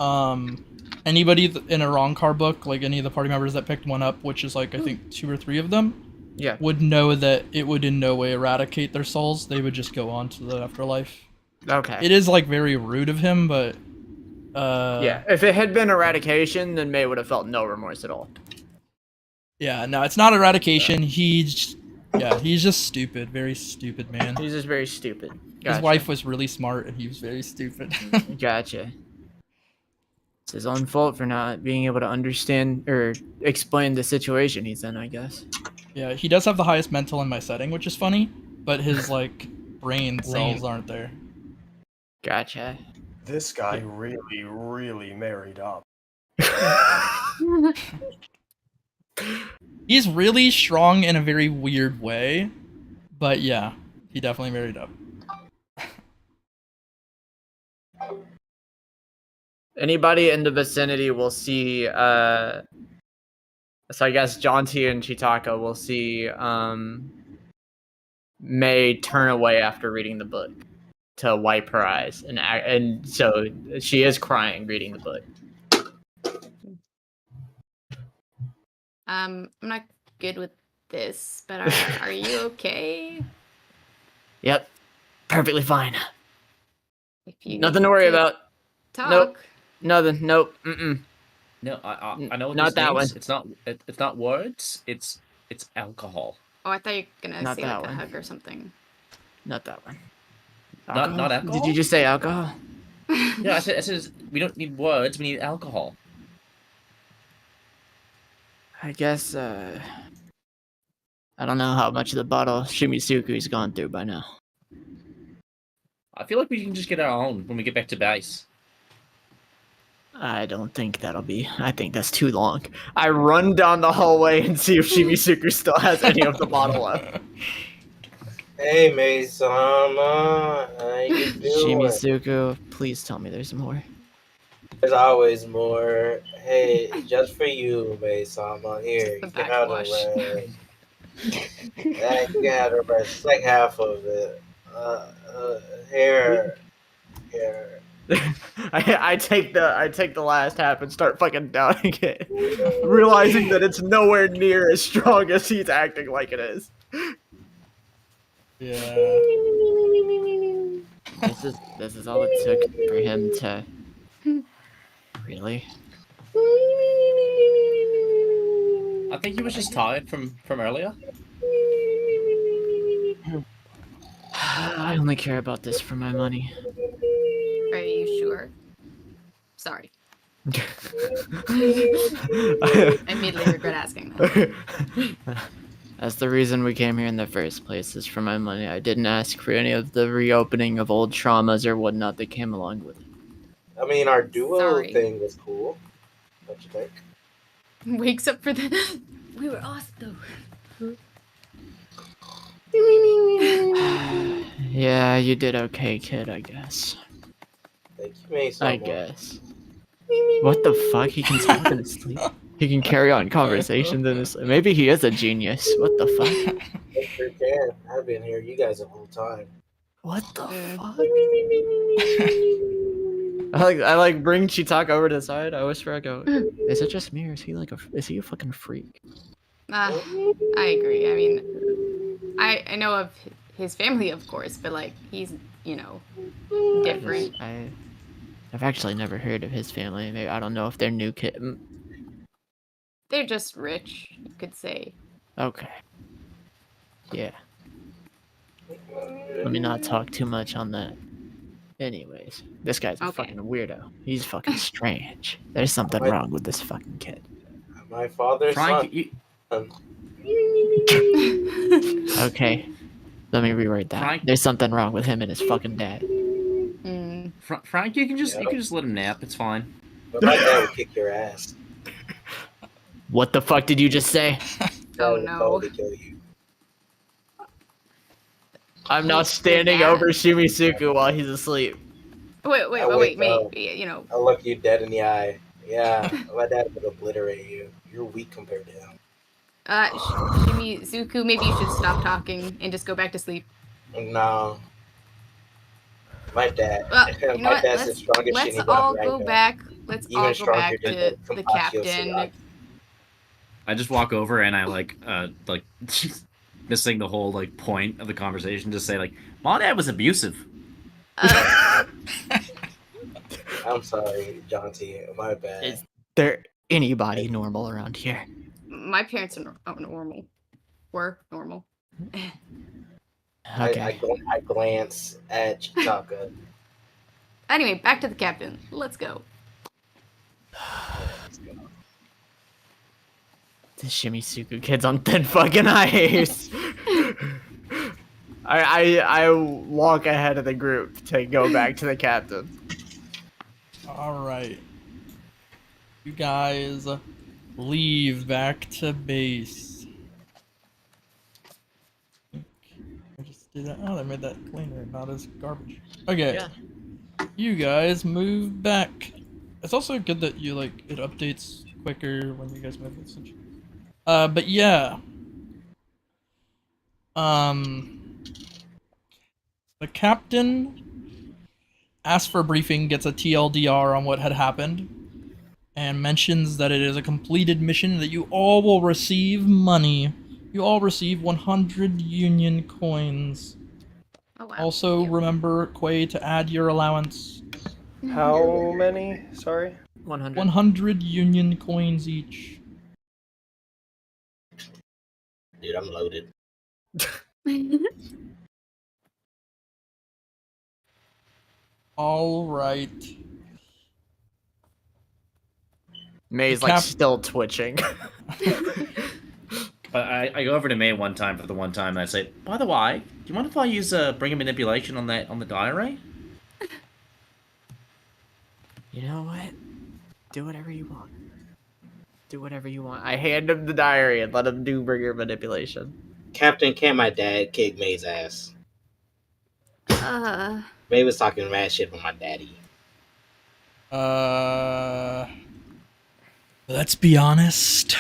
anybody in a Rankar book, like any of the party members that picked one up, which is like I think 2 or 3 of them, would know that it would in no way eradicate their souls. They would just go on to the afterlife. Okay. It is like very rude of him, but if it had been eradication, then May would have felt no remorse at all. Yeah, no, it's not eradication. He's just stupid, very stupid, man. He's just very stupid. Gotcha. His wife was really smart, and he was very stupid. Gotcha. It's his own fault for not being able to understand or explain the situation he's in, I guess. Yeah, he does have the highest mental in my setting, which is funny, but his, like, brain cells aren't there. Gotcha. This guy really, really married up. He's really strong in a very weird way, but yeah, he definitely married up. Anybody in the vicinity will see, so I guess Jonty and Chitaka will see, May turn away after reading the book to wipe her eyes, and so she is crying reading the book. I'm not good with this, but are you okay? Yep, perfectly fine. If you Nothing to worry about. talk. Nope. Nothing. Nope. Mm-mm. No, I know what Not this that means. one. It's not words. It's alcohol. Oh, I thought you were gonna Not say that like one. a hug or something. Not that one. Not alcohol. Did you just say alcohol? Yeah, I said we don't need words. We need alcohol. I guess. I don't know how much of the bottle Shimisuku's gone through by now. I feel like we can just get our own when we get back to base. I don't think that'll be. I think that's too long. I run down the hallway and see if Shimisuku still has any of the bottle left. Hey, May-sama, how you doing? Shimisuku, please tell me there's more. There's always more. Hey, just for you, May-sama. Here, The you can have the backwash. rest. Yeah, you can have the rest. It's like half of it. Here. I take the last half and start fucking downing it, realizing that it's nowhere near as strong as he's acting like it is. Yeah. This is all it took for him to really. I think he was just tired from earlier. I only care about this for my money. Are you sure? Sorry. I immediately regret asking that. That's the reason we came here in the first place, is for my money. I didn't ask for any of the reopening of old traumas or whatnot that came along with it. I mean, our duo Sorry. thing was cool. Don't you think? Wakes up for the. We were awesome though. Yeah, you did okay, kid, I guess. Thank you, May-sama. I guess. What the fuck? He can talk in his sleep? He can carry on conversations in his sleep. Maybe he is a genius. What the fuck? I sure can. I've been here you guys the whole time. What the fuck? I like bring Chitaka over to the side. I whisper, I go, is it just me or is he a fucking freak? I agree. I mean, I know of his family, of course, but like he's different. I've actually never heard of his family. Maybe I don't know if they're new kid. They're just rich, you could say. Okay. Yeah. Let me not talk too much on that. Anyways, this guy's a fucking weirdo. He's fucking strange. There's something wrong with this fucking kid. My father's Frank, son. Okay. Let me rewrite that. Frank- There's something wrong with him and his fucking dad. Frank, you can just let him nap. It's fine. But my dad would kick your ass. What the fuck did you just say? Oh Dad would no. totally kill you. I'm not standing over Shimisuku while he's asleep. Wait, mate. I'll look you dead in the eye. Yeah, my dad would obliterate you. You're weak compared to him. Shimizuku, maybe you should stop talking and just go back to sleep. No. My dad. Well, you know My what? dad's the strongest Let's Shinigami all right go now. back. Let's Even all go stronger back than to the Kompachio captain. Tsunade. I just walk over and I missing the whole point of the conversation. Just say my dad was abusive. I'm sorry, Jonty. My bad. Is there anybody normal around here? My parents are normal. Were normal. Okay. I glance at Chitaka. Anyway, back to the captain. Let's go. The Shimisuku kid's on thin fucking ice. I walk ahead of the group to go back to the captain. Alright. You guys leave back to base. I just did that. Oh, they made that cleaner, not as garbage. Okay. Yeah. You guys move back. It's also good that you it updates quicker when you guys move it. But yeah. The captain asks for a briefing, gets a TLDR on what had happened, and mentions that it is a completed mission, that you all will receive money. You all receive 100 Union coins. Oh wow. Also, Thank you. remember, Quay, to add your allowance. How many? Sorry. 100. 100 Union coins each. Dude, I'm loaded. All right. May's The like cap- still twitching. But I go over to May one time for the one time and I say, by the way, do you mind if I use bring a manipulation on the diary? You know what? Do whatever you want. Do whatever you want. I hand him the diary and let him do bringer manipulation. Captain, can my dad kick May's ass? May was talking mad shit with my daddy. Let's be honest.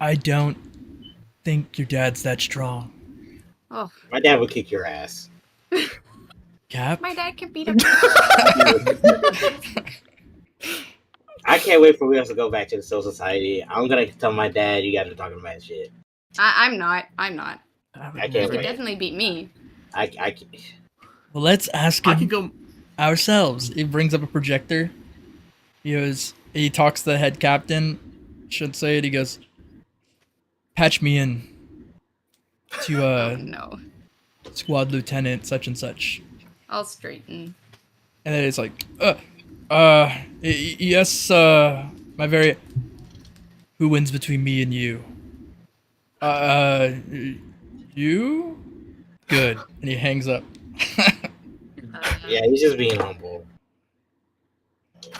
I don't think your dad's that strong. Oh, My dad would kick your ass. my Cap? dad can beat a. I can't wait for us to go back to the Soul Society. I'm gonna tell my dad you guys are talking mad shit. I'm not. I'm not. I can't He wait. definitely beat me. Well, let's ask I him could go. ourselves. He brings up a projector. He talks to the head captain. Should say it. He goes, patch me in to Oh no. squad lieutenant such and such. I'll straighten. And then it's like, yes, my very. Who wins between me and you? You? Good. And he hangs up. Yeah, he's just being humble.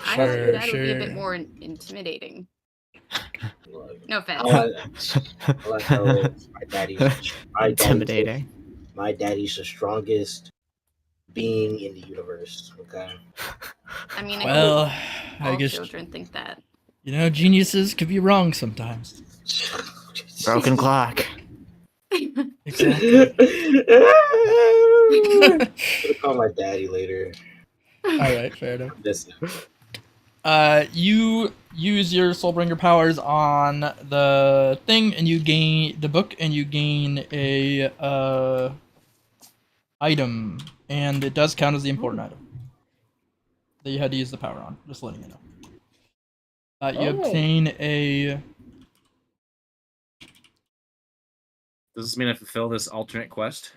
I thought your dad would be a Sure. bit more intimidating. Look, No offense. all I know is Intimidating. my daddy's the strongest being in the universe. Okay. I mean, Well, all I guess, children think that. geniuses could be wrong sometimes. Broken clock. Exactly. I'm gonna call my daddy later. Alright, fair enough. Listen. You use your Soulbringer powers on the thing, and you gain the book, and you gain a item, and it does count as the important item that you had to use the power on. Just letting you know. You obtain a. Does this mean I fulfill this alternate quest?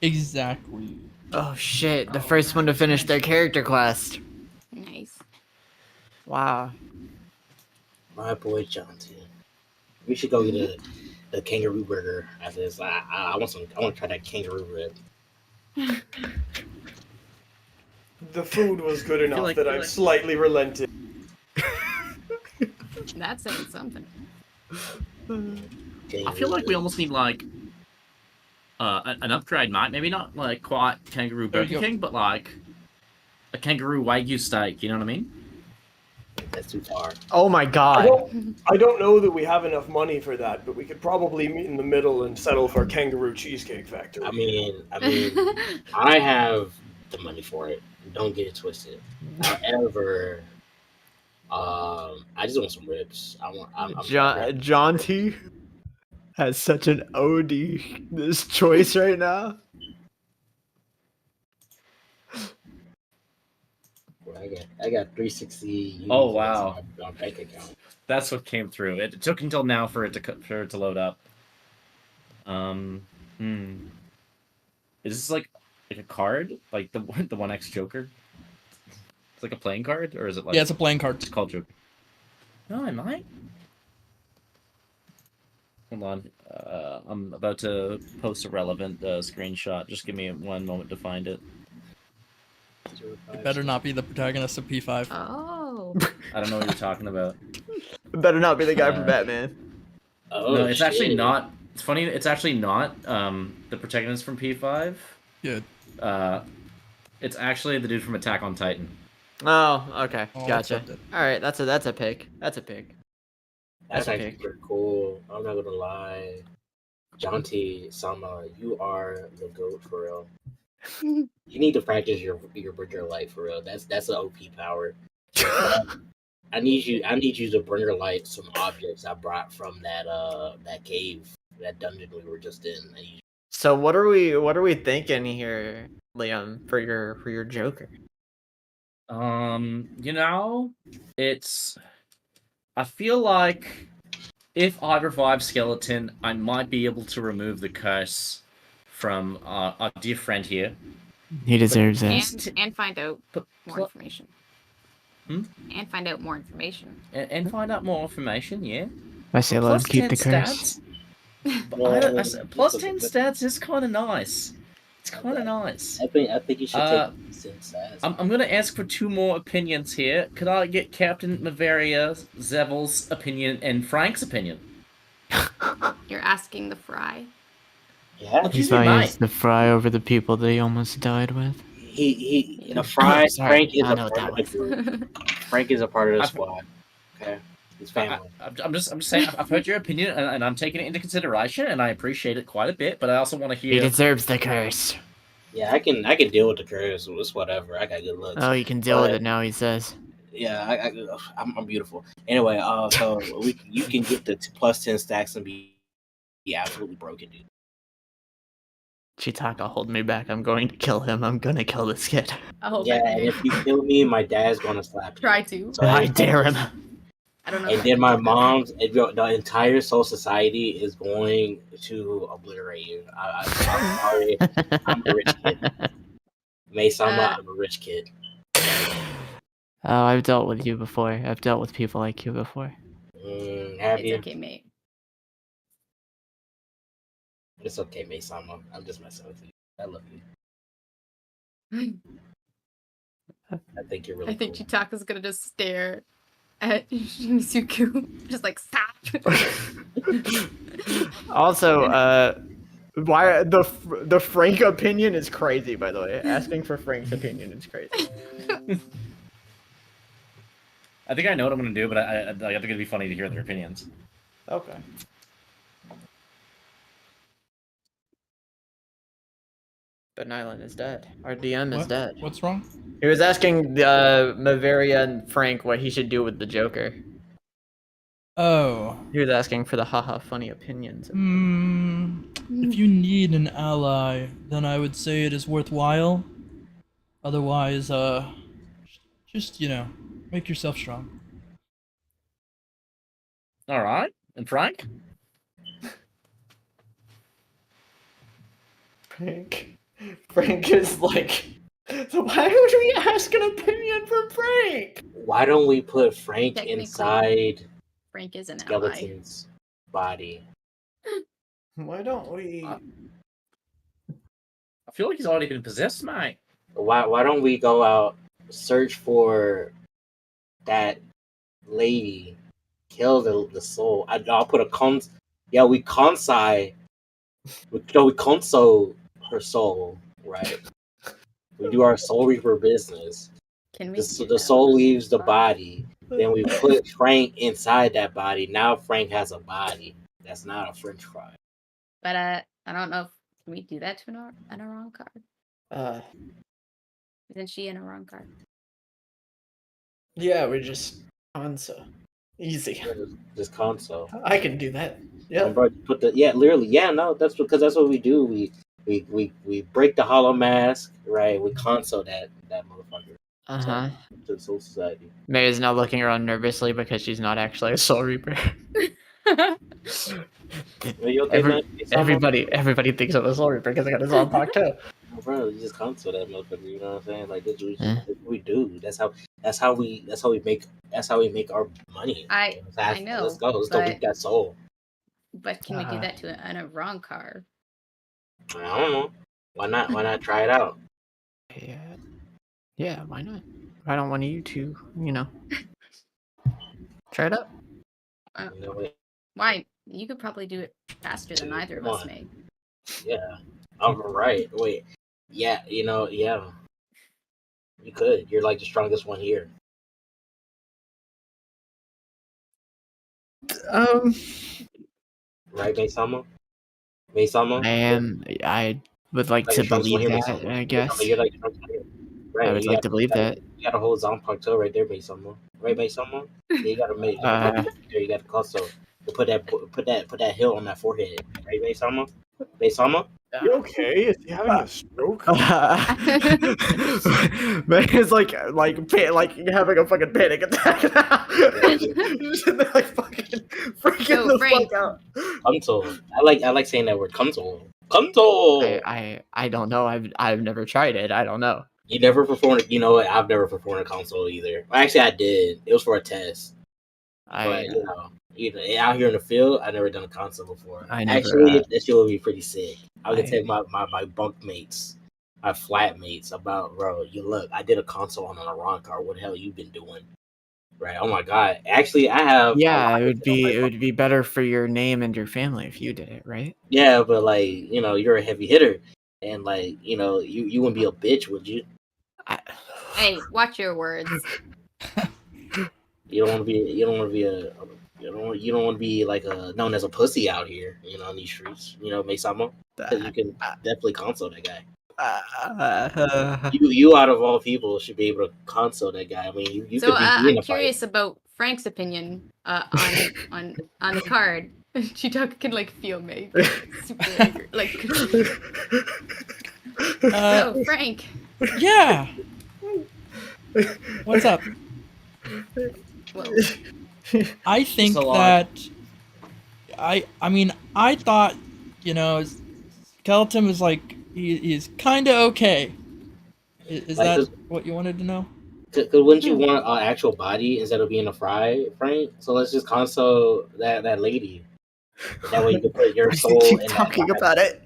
Exactly. Oh shit! The first one to finish their character quest. Nice. Wow. My boy Jonty. We should go get the kangaroo burger after this. I want some. I want to try that kangaroo rib. The food was good enough like- that feel I've like- slightly relented. That's saying something. I feel like we almost need like an upgrade, mate. Maybe not like quite kangaroo There you Burger go. King, but like a kangaroo wagyu steak. You know what I mean? That's too far. Oh my I god. don't know that we have enough money for that, but we could probably meet in the middle and settle for Kangaroo Cheesecake Factory. I mean, I have the money for it. Don't get it twisted. However, I just want some ribs. I'm Jonty has such an OD this choice right now. I got 360. Oh, wow. on my bank account. That's what came through. It took until now for it to load up. Is this like a card, like the 1x Joker? It's like a playing card, or is it like? Yeah, it's a playing card. It's called Joker. No, I might. Hold on. I'm about to post a relevant screenshot. Just give me one moment to find it. It better not be the protagonist of P5. Oh. I don't know what you're talking about. Better not be the guy from Batman. Oh, No, it's shit. actually not. It's funny. It's actually not the protagonist from P5. Good. It's actually the dude from Attack on Titan. Oh, okay. I'll Gotcha. accept it. Alright, that's a pick. That's a pick. That's Okay. actually pretty cool. I'm not gonna lie. Jonty Sama, you are the GOAT for real. You need to practice your bringer light for real. That's an OP power. I need you to bring your light some objects I brought from that cave, that dungeon we were just in. So what are we thinking here, Liam, for your Joker? It's. I feel like if I revive Skeleton, I might be able to remove the curse from our dear friend here. He deserves it. And find out more pl- information. Hmm? And find out more information. And find out more information, yeah. I say let him keep the curse. Plus 10 stats is kind of nice. It's kind of nice. I think you should take stats. I'm gonna ask for 2 more opinions here. Could I get Captain Mavaria, Zevel's opinion, and Frank's opinion? You're asking the Fry. Yeah, He's the fry over the people that he almost died with. Fry. Sorry, Frank is I a know what part that of the group. Frank is a part of the squad. Okay, his family. I'm just saying. I've heard your opinion, and I'm taking it into consideration, and I appreciate it quite a bit. But I also want to hear. He deserves the curse. Yeah, I can deal with the curse. It's whatever. I got good looks. Oh, you can deal with it now. He says. Yeah, I'm beautiful. Anyway, so you can get the plus 10 stacks and be absolutely broken, dude. Chitaka, hold me back. I'm going to kill him. I'm gonna kill this kid. Yeah, and if you kill me, my dad's gonna slap you. Try to. So, I dare him. I don't know. And then my mom's, the entire Soul Society is going to obliterate you. I'm sorry. I'm a rich kid. May-sama, I'm a rich kid. Oh, I've dealt with you before. I've dealt with people like you before. Have It's you? okay, mate. It's okay, May-sama. I'm just messing with you. I love you. I think you're really I think cool. Chitaka's gonna just stare at Shimisuku, just like stop. Also, why the Frank opinion is crazy, by the way. Asking for Frank's opinion is crazy. I think I know what I'm gonna do, but I think it'd be funny to hear their opinions. Okay. But Nyland is dead. Our DM is What? dead. What's wrong? He was asking Mavaria and Frank what he should do with the Joker. Oh. He was asking for the haha funny opinions. If you need an ally, then I would say it is worthwhile. Otherwise, just, make yourself strong. All right, and Frank. Frank is like, so why would we ask an opinion from Frank? Why don't we put Frank Technically, inside Frank is an ally. Skeleton's body? Why don't we? I feel like he's already been possessed, mate. Why don't we go out, search for that lady, kill the soul? I'll put a cons. Yeah, we console her soul, right? We do our Soul Reaper business. Can we? The soul leaves the body. Then we put Frank inside that body. Now Frank has a body. That's not a French fry. But I don't know. Can we do that to an wrong card? Isn't she in a wrong card? Yeah, we just console. Easy. Just console. I can do that. Yeah. Literally. Yeah, no, that's what we do. We break the hollow mask, right? We console that motherfucker. To the Soul Society. May is now looking around nervously because she's not actually a Soul Reaper. Are you okay, Everybody thinks I'm a Soul Reaper because I got his own pack too. Bro, you just console that motherfucker. You know what I'm saying? Like that's what we do. That's how we make our money. I know. Let's go get that soul. But can we do that to a wrong card? I don't know. Why not? Why not try it out? Yeah, why not? I don't want you to, try it out. Why? You could probably do it faster than either of us may. Yeah. All right. Wait. Yeah. Yeah. You could. You're like the strongest one here. Right, May-sama? May-sama? Man, I would like Like to Trunks when believe he was that. young. I Yeah, guess but you're like Trunks. Right, I would like to believe that. You got a whole Zanpakuto right there, based someone. Right, based someone. Yeah, you gotta make. You gotta also put that hill on that forehead. Right, based someone. Based someone. You okay? Is he having a stroke? Man, it's like having a fucking panic attack now. Just sitting there like fucking freaking So, the Frank. fuck out. Kanto. I like saying that word. Kanto. Kanto. I don't know. I've never tried it. I don't know. You never performed. You know what? I've never performed a console either. Actually, I did. It was for a test. But out here in the field, I've never done a console before. Actually, that shit would be pretty sick. I would take my bunk mates, my flatmates about, bro. You look, I did a console on an Iran car. What the hell you been doing? Right? Oh my god. Actually, I have. Yeah, it would be better for your name and your family if you did it, right? Yeah, but like you're a heavy hitter, and like you wouldn't be a bitch, would you? Hey, watch your words. You don't want to be like known as a pussy out here, in these streets. Mesama, because you can definitely console that guy. You out of all people should be able to console that guy. I mean, you So could be in I'm a curious fight. about Frank's opinion on the card. Chitaka can like feel me super angry. Like, so Frank. Yeah. What's up? Well, I think that I mean I thought Skeleton was like he's kind of okay. Is Like, that what you wanted to know? Because wouldn't you want an actual body instead of being a fry, Frank? So let's just console that lady. That way you can put your soul keep in talking that about it.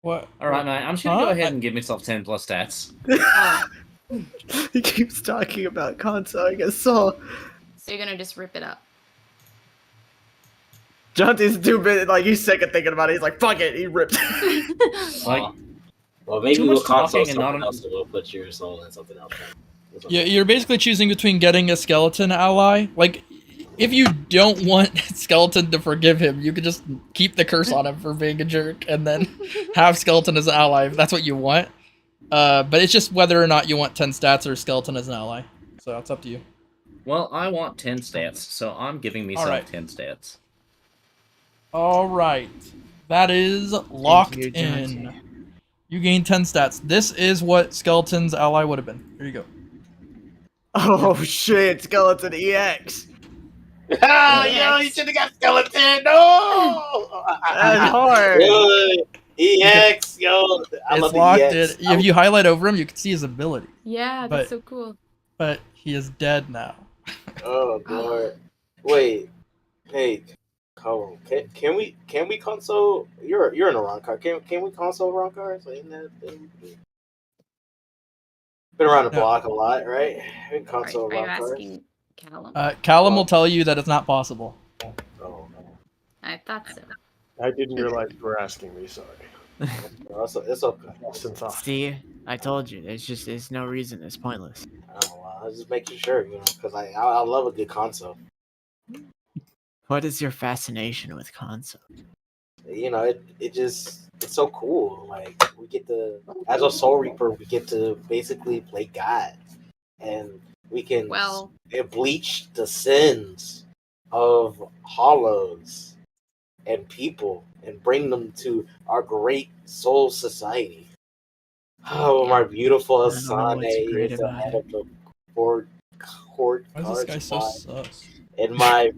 What? All right, man. I'm just gonna go ahead and give myself 10 plus stats. He keeps talking about consoling a soul. so you're gonna just rip it up. Jonty's too busy, like he's sick of thinking about it. He's like, fuck it, he ripped. Like, well, maybe too we'll much console talking and not something en- else, and we'll put your soul in something else. You're basically choosing between getting a skeleton ally. Like, if you don't want Skeleton to forgive him, you could just keep the curse on him for being a jerk, and then have Skeleton as an ally if that's what you want. But it's just whether or not you want 10 stats or Skeleton as an ally. So it's up to you. Well, I want 10 stats, so I'm giving myself Alright. 10 stats. All right, that is locked you, in. Jonty. You gain 10 stats. This is what Skeleton's ally would have been. Here you go. Oh shit, Skeleton EX. Oh, yo, you should have got Skeleton. No, That's hard. EX, yo, I It's love the locked EX. in. If you highlight over him, you can see his ability. Yeah, But- that's so cool. But he is dead now. Oh god. Wait. Hey, Kallum, can we console? You're in a wrong car. Can we console wrong cars? Like, been around the block a lot, right? We can console Are you wrong cars. asking Kallum? Callum will tell you that it's not possible. Oh no. I thought so. I didn't realize you were asking me. Sorry. It's okay. Since See, I told you. There's no reason. It's pointless. I was just making sure, because I love a good console. What is your fascination with console? It's so cool. Like, we get to, as a Soul Reaper, we get to basically play God, and we can bleach the sins of hollows and people and bring them to our great soul society. Oh, my beautiful Asane is the head of the court Why is this guy so sus? and my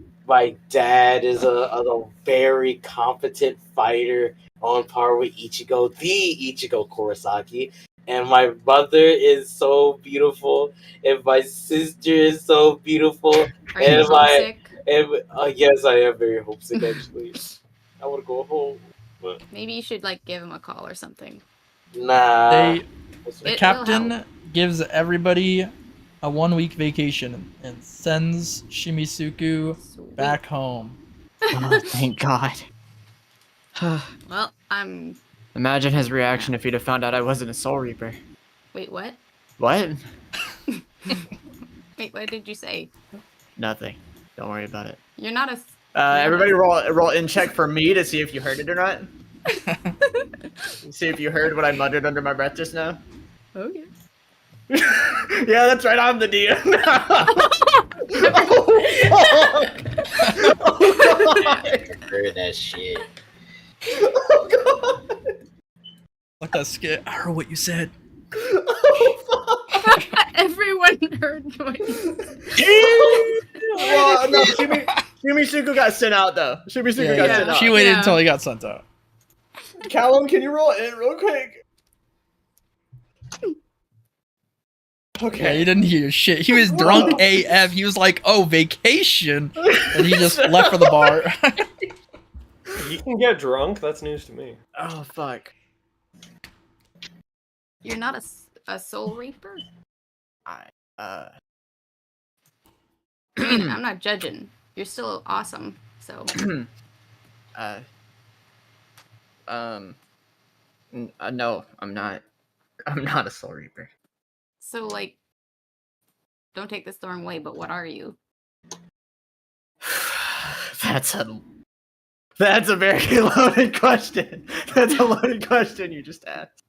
dad is a very competent fighter on par with Ichigo, the Ichigo Kurosaki. And my mother is so beautiful, and my sister is so beautiful. Are you homesick? Yes, I am very homesick actually. I want to go home, but Maybe you should like give him a call or something. nah. The captain gives everybody a 1-week vacation and sends Shimisuku back home. Oh, thank God. Well, I'm. Imagine his reaction if he'd have found out I wasn't a Soul Reaper. Wait, what? What? Wait, what did you say? Nothing. Don't worry about it. You're not a. Everybody roll in check for me to see if you heard it or not. See if you heard what I muttered under my breath just now. Oh yeah. Yeah, that's right. I'm the DM. Oh, God. Heard that shit. Oh, God. Let that skit. I heard what you said. Oh, fuck. Everyone heard what you Well, no, Shimisuku got sent out, though. Shimisuku got sent out. She waited until he got sent out. Kallum, can you roll in real quick? Okay. Yeah, he didn't hear shit. He was drunk AF. He was like, "Oh, vacation," and he just left for the bar. You can get drunk. That's news to me. Oh, fuck. You're not a soul reaper? I mean, I'm not judging. You're still awesome, so. No, I'm not. I'm not a soul reaper. So, like, don't take this the wrong way, but what are you? That's a very loaded question. That's a loaded question you just asked.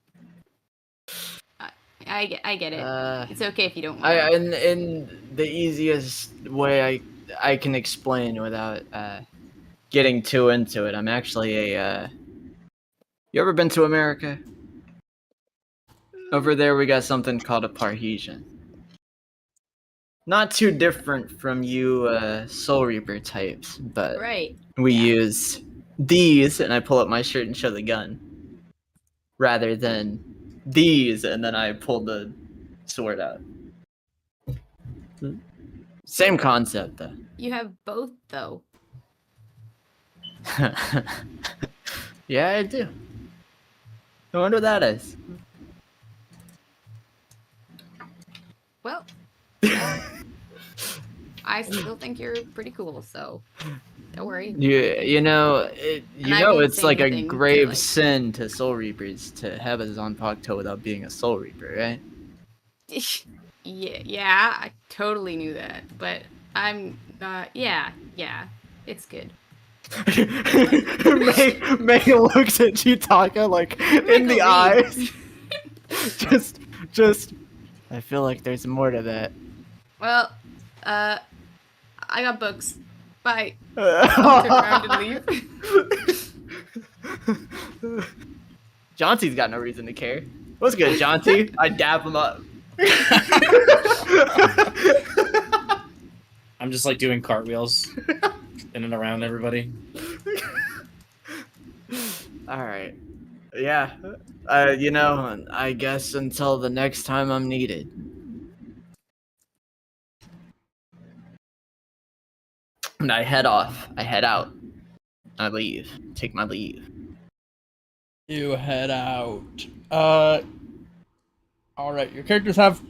I get it. It's okay if you don't want in the easiest way I can explain without getting too into it. I'm actually a. You ever been to America? Over there, we got something called a Parhesian. Not too different from you Soul Reaper types, but we use these, and I pull up my shirt and show the gun, rather than these, and then I pull the sword out. Same concept, though. You have both, though. Yeah, I do. I wonder what that is. Well, I still think you're pretty cool, so don't worry. You know, it's like a anything grave to, sin to Soul Reapers to have a Zanpakuto without being a Soul Reaper, right? Yeah, I totally knew that, but I'm yeah, it's good. May looks at Chitaka like in the eyes. just. I feel like there's more to that. Well, I got books. Bye. I'll turn around and leave. Jonty's got no reason to care. What's good, Jonty? I dap him up. I'm just like doing cartwheels in and around everybody. All right. Yeah. I guess until the next time I'm needed. And I head off. I head out. I leave. Take my leave. You head out. Alright, your characters have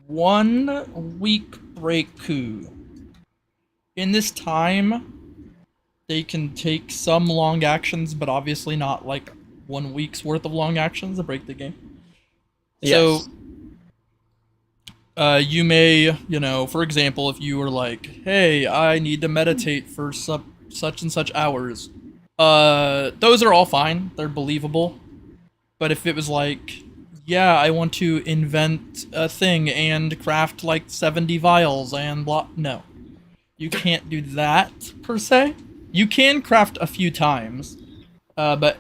1 week break coup. In this time, they can take some long actions, but obviously not like 1 week's worth of long actions to break the game. Yes. So, you may, for example, if you were like, hey, I need to meditate for such and such hours, those are all fine. They're believable. But if it was like, yeah, I want to invent a thing and craft like 70 vials and blah, no. You can't do that, per se. You can craft a few times, but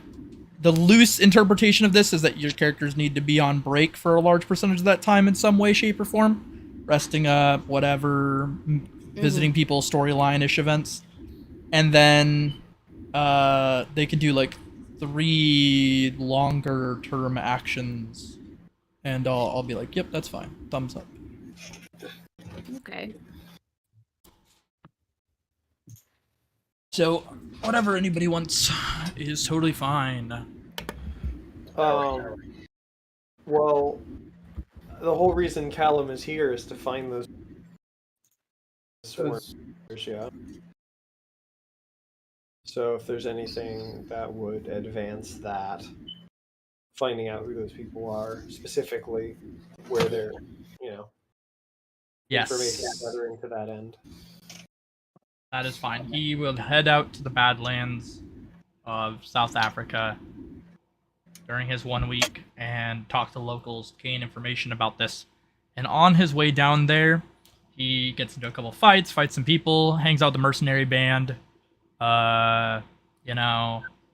the loose interpretation of this is that your characters need to be on break for a large percentage of that time in some way, shape, or form. Resting up, whatever, visiting people, storyline-ish events. And then they can do like 3 longer-term actions. And I'll be like, yep, that's fine. Thumbs up. Okay. So, whatever anybody wants is totally fine. Well, the whole reason Kallum is here is to find those swords, yeah. So if there's anything that would advance that, finding out who those people are, specifically where they're, information gathering to that end. That is fine. He will head out to the Badlands of South Africa during his 1 week and talk to locals, gain information about this. And on his way down there, he gets into a couple fights, fights some people, hangs out with the mercenary band, kind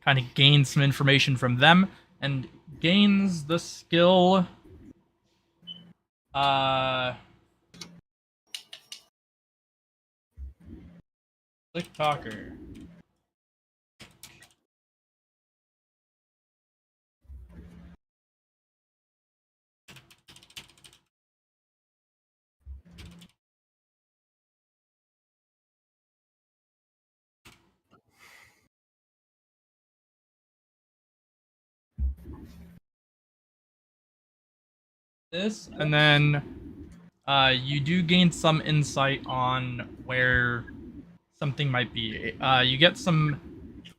of gains some information from them, and gains the skill, Slick Talker. This, and then you do gain some insight on where something might be. You get some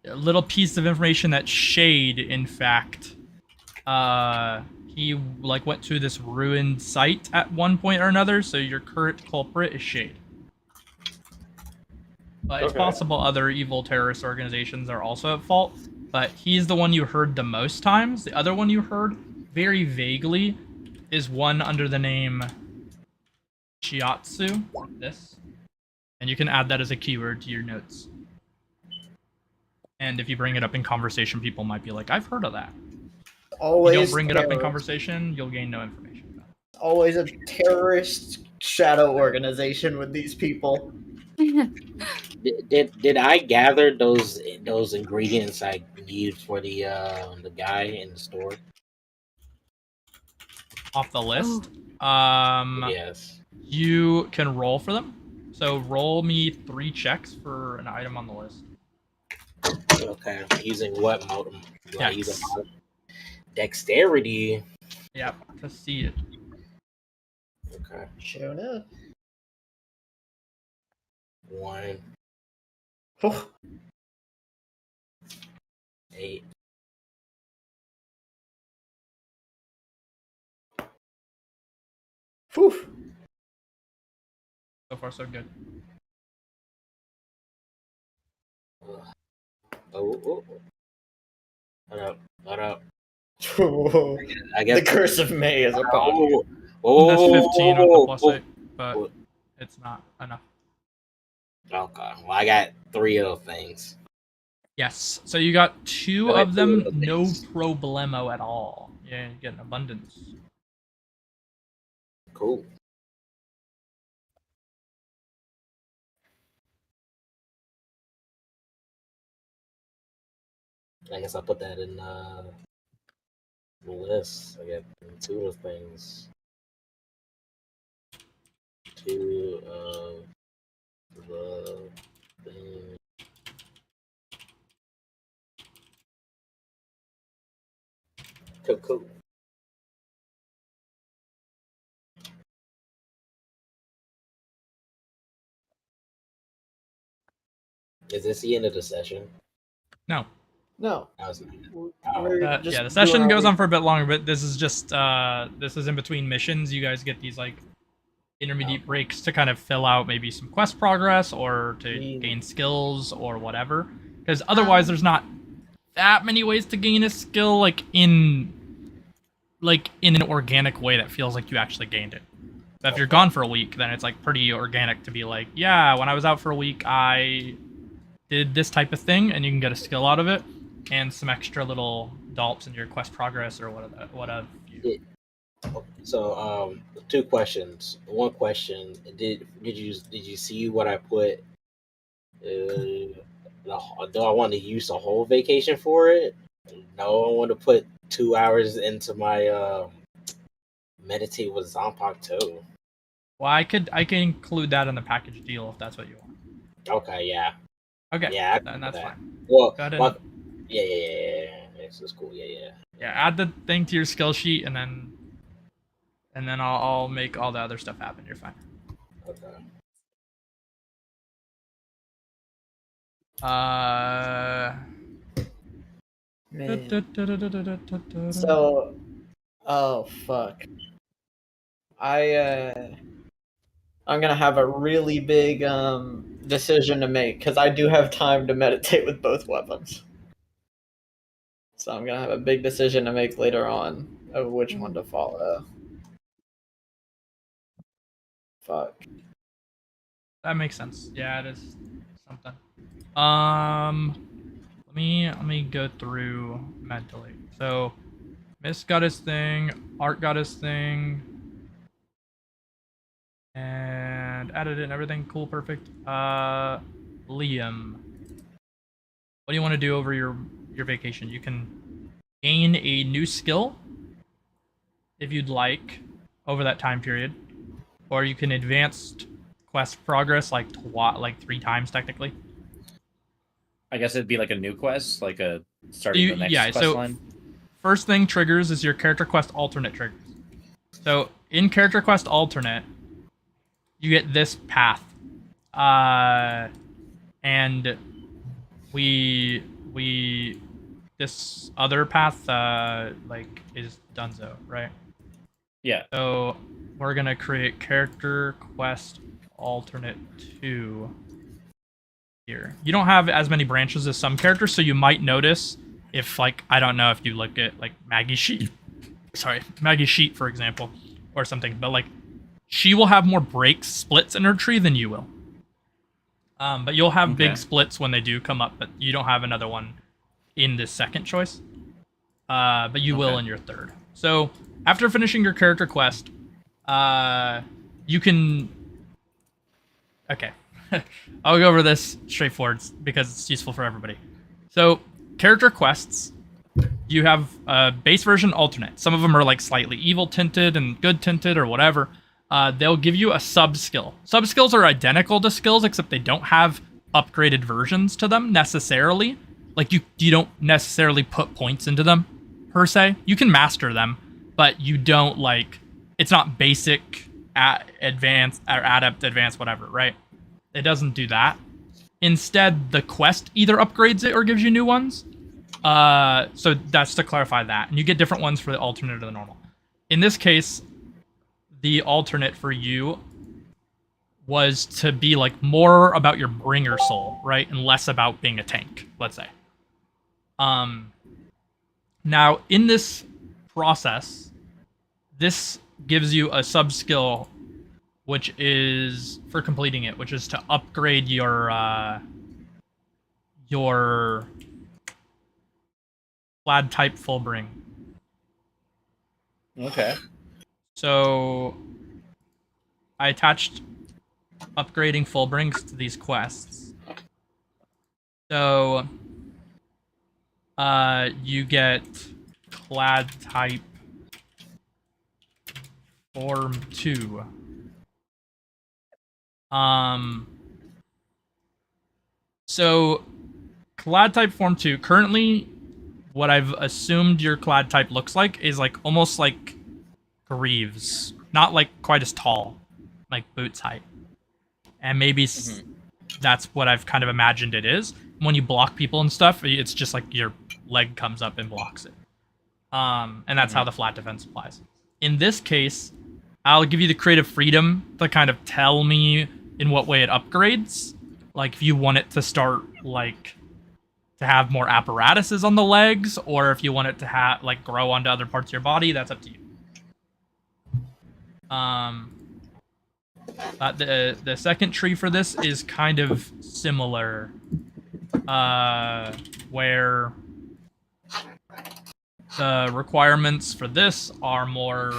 little piece of information that Shade, in fact, he went to this ruined site at one point or another. So your current culprit is Shade. But it's possible other evil terrorist organizations are also at fault. But he's the one you heard the most times. The other one you heard very vaguely is one under the name Shiatsu, like this. And you can add that as a keyword to your notes. And if you bring it up in conversation, people might be like, I've heard of that. Always if you don't bring it up in conversation, you'll gain no information. Always a terrorist shadow organization with these people. Did I gather those ingredients I need for the guy in the store? Off the list? Yes. You can roll for them. So roll me 3 checks for an item on the list. Okay. Using what mode? Do I use Dex. a mode? Dexterity. Yep, to see it. Okay. Sure enough. 1. 8. Whew. So far, so good. Oh. Hold up. Whoa. I guess The curse of May is upon you. That's 15 with the plus 8, but it's not enough. Okay. Well, I got 3 of those things. Yes. So you got 2 of them, no problemo at all. Yeah, you get an abundance. Cool. I guess I'll put that in the list. I got 2 of things. 2 of the things. Cool. Is this the end of the session? No. No. The session goes on for a bit longer, but this is just this is in between missions. You guys get these intermediate breaks to kind of fill out maybe some quest progress or to gain skills or whatever. Because otherwise, there's not that many ways to gain a skill in an organic way that feels like you actually gained it. So if you're gone for a week, then it's pretty organic to be like, yeah, when I was out for a week, I did this type of thing, and you can get a skill out of it, and some extra little dolps in your quest progress or whatever. So, 2 questions. 1 question: Did you see what I put? Do I want to use a whole vacation for it? No, I want to put 2 hours into my meditate with Zonpak too. Well, I can include that in the package deal if that's what you want. Okay, yeah. Okay, yeah, then that's fine. Well, yeah. This is cool. Yeah. Yeah, add the thing to your skill sheet, and then I'll make all the other stuff happen. You're fine. Okay. Man. So, oh fuck. I'm gonna have a really big decision to make because I do have time to meditate with both weapons. So I'm gonna have a big decision to make later on of which one to follow. Fuck. That makes sense. Yeah, it is something. Let me go through mentally. So, Miss got his thing, Art got his thing, and added in everything. Cool, perfect. Liam, what do you want to do over your vacation? You can gain a new skill if you'd like over that time period, or you can advance quest progress like 3 times technically. I guess it'd be like a new quest, like a starting the next quest line. First thing triggers is your character quest alternate triggers. So in character quest alternate, you get this path, and we this other path like is Dunzo, right? Yeah. So we're gonna create character quest alternate 2 here. You don't have as many branches as some characters, so you might notice if, like, I don't know if you look at like Maggie Sheet, for example, or something, but like she will have more splits in her tree than you will. But you'll have big splits when they do come up, but you don't have another one in this second choice. But you will in your third. So after finishing your character quest, you can. Okay, I'll go over this straightforward because it's useful for everybody. So character quests, you have a base version alternate. Some of them are like slightly evil tinted and good tinted or whatever. They'll give you a sub-skill. Sub-skills are identical to skills, except they don't have upgraded versions to them necessarily. Like, you don't necessarily put points into them, per se. You can master them, but you don't, like... It's not basic, advanced, or adept, advanced, whatever, right? It doesn't do that. Instead, the quest either upgrades it or gives you new ones. So that's to clarify that. And you get different ones for the alternate or the normal. In this case... the alternate for you was to be like more about your bringer soul, right? And less about being a tank, let's say. Now in this process, this gives you a sub skill, which is for completing it, which is to upgrade your Clad type full bring. Okay. So I attached upgrading full brings to these quests. So you get Clad type form 2. So Clad type form 2, currently what I've assumed your Clad type looks like is like almost like Greaves, not like quite as tall, like Boots height, and maybe that's what I've kind of imagined it is. When you block people and stuff, it's just like your leg comes up and blocks it, and that's how the flat defense applies. In this case, I'll give you the creative freedom to kind of tell me in what way it upgrades. Like if you want it to start like to have more apparatuses on the legs, or if you want it to have like grow onto other parts of your body, that's up to you. The second tree for this is kind of similar, where the requirements for this are more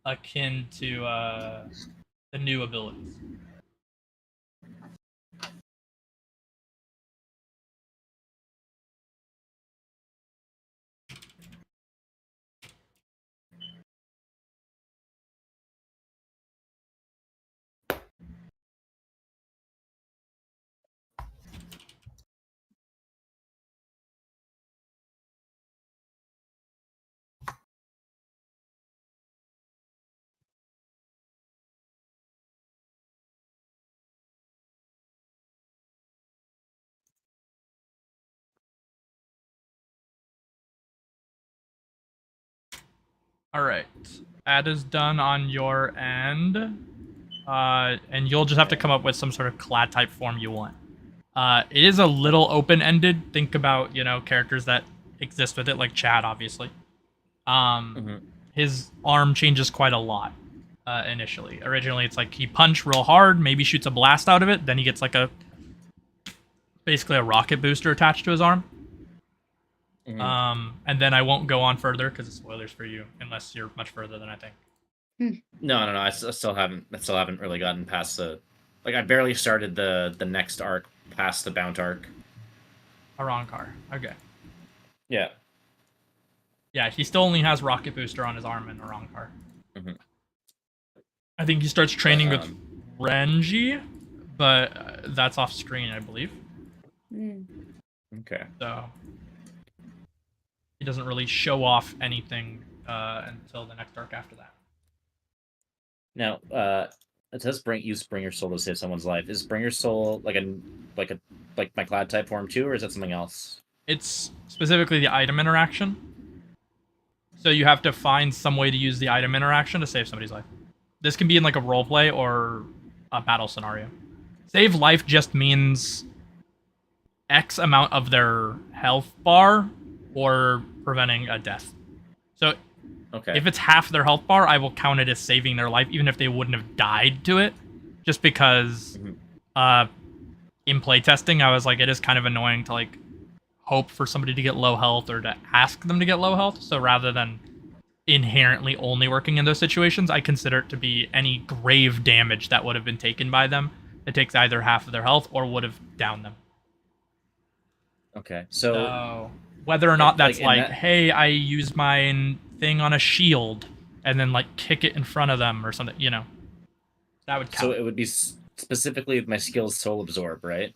akin to the new abilities. All right, add is done on your end, and you'll just have to come up with some sort of clad type form you want. It is a little open-ended. Think about, you know, characters that exist with it, like Chad, obviously. His arm changes quite a lot initially. Originally, it's like he punched real hard, maybe shoots a blast out of it, then he gets like basically a rocket booster attached to his arm. And then I won't go on further because it's spoilers for you, unless you're much further than I think. No. I still haven't really gotten past the. Like, I barely started the next arc past the Bount arc. Arankar. Okay. Yeah. Yeah, he still only has rocket booster on his arm in Arankar. I think he starts training with Renji, but that's off screen, I believe. Okay. So he doesn't really show off anything until the next arc after that. Now, it says use Bring Your Soul to save someone's life. Is Bring Your Soul like my Cloud type form too, or is that something else? It's specifically the item interaction. So you have to find some way to use the item interaction to save somebody's life. This can be in like a roleplay or a battle scenario. Save life just means X amount of their health bar or preventing a death. So if it's half their health bar, I will count it as saving their life, even if they wouldn't have died to it. Just because in playtesting, I was like, it is kind of annoying to like hope for somebody to get low health or to ask them to get low health. So rather than inherently only working in those situations, I consider it to be any grave damage that would have been taken by them. It takes either half of their health or would have downed them. Okay, so whether or not that's like hey, I use my thing on a shield and then like kick it in front of them or something, you know, that would count. So it would be specifically my skills Soul Absorb, right?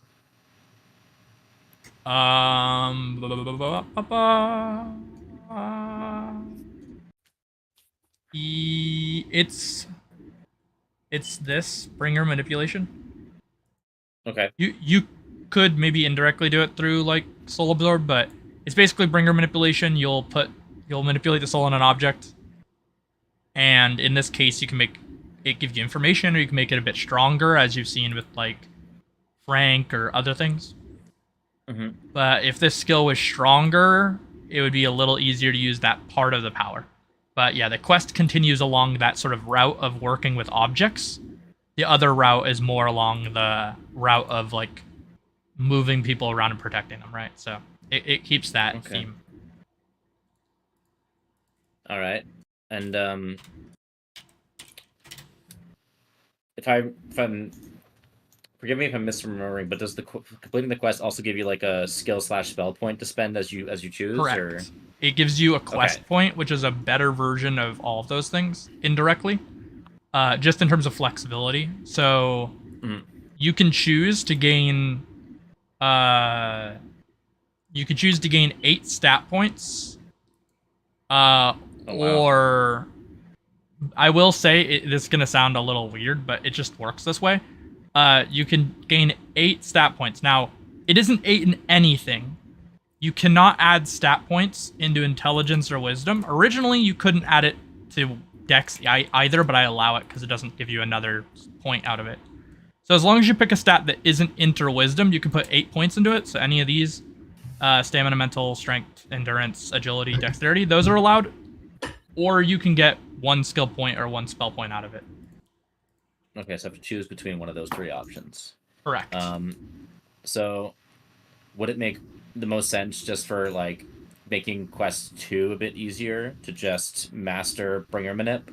It's this bringer manipulation. Okay. You could maybe indirectly do it through like Soul Absorb, but it's basically bringer manipulation. You'll manipulate the soul in an object, and in this case, you can make it give you information, or you can make it a bit stronger, as you've seen with like Frank or other things. But if this skill was stronger, it would be a little easier to use that part of the power. But yeah, the quest continues along that sort of route of working with objects. The other route is more along the route of like moving people around and protecting them, right? So it keeps that theme. All right, and if I'm forgive me if I'm misremembering, but does completing the quest also give you like a skill/spell point to spend as you choose? Correct. Or? It gives you a quest point, which is a better version of all of those things indirectly, just in terms of flexibility. So you can choose to gain 8 stat points, or I will say this is gonna sound a little weird, but it just works this way. You can gain 8 stat points. Now, it isn't 8 in anything. You cannot add stat points into intelligence or wisdom. Originally, you couldn't add it to dex either, but I allow it because it doesn't give you another point out of it. So as long as you pick a stat that isn't inter wisdom, you can put 8 points into it. So any of these, stamina, mental, strength, endurance, agility, dexterity, those are allowed. Or you can get 1 skill point or 1 spell point out of it. Okay, so I have to choose between one of those 3 options. Correct. So would it make the most sense just for like making quest 2 a bit easier to just master Bringer Manip?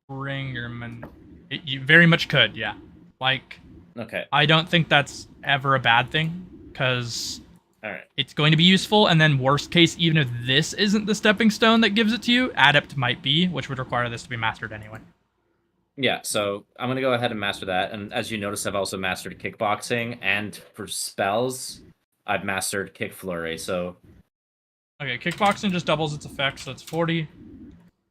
Bringer Manip. You very much could, yeah. Like, okay. I don't think that's ever a bad thing, because Alright. It's going to be useful, and then worst case, even if this isn't the stepping stone that gives it to you, Adept might be, which would require this to be mastered anyway. Yeah, so I'm going to go ahead and master that, and as you notice, I've also mastered kickboxing, and for spells, I've mastered kick flurry, so... Okay, kickboxing just doubles its effect, so it's 40,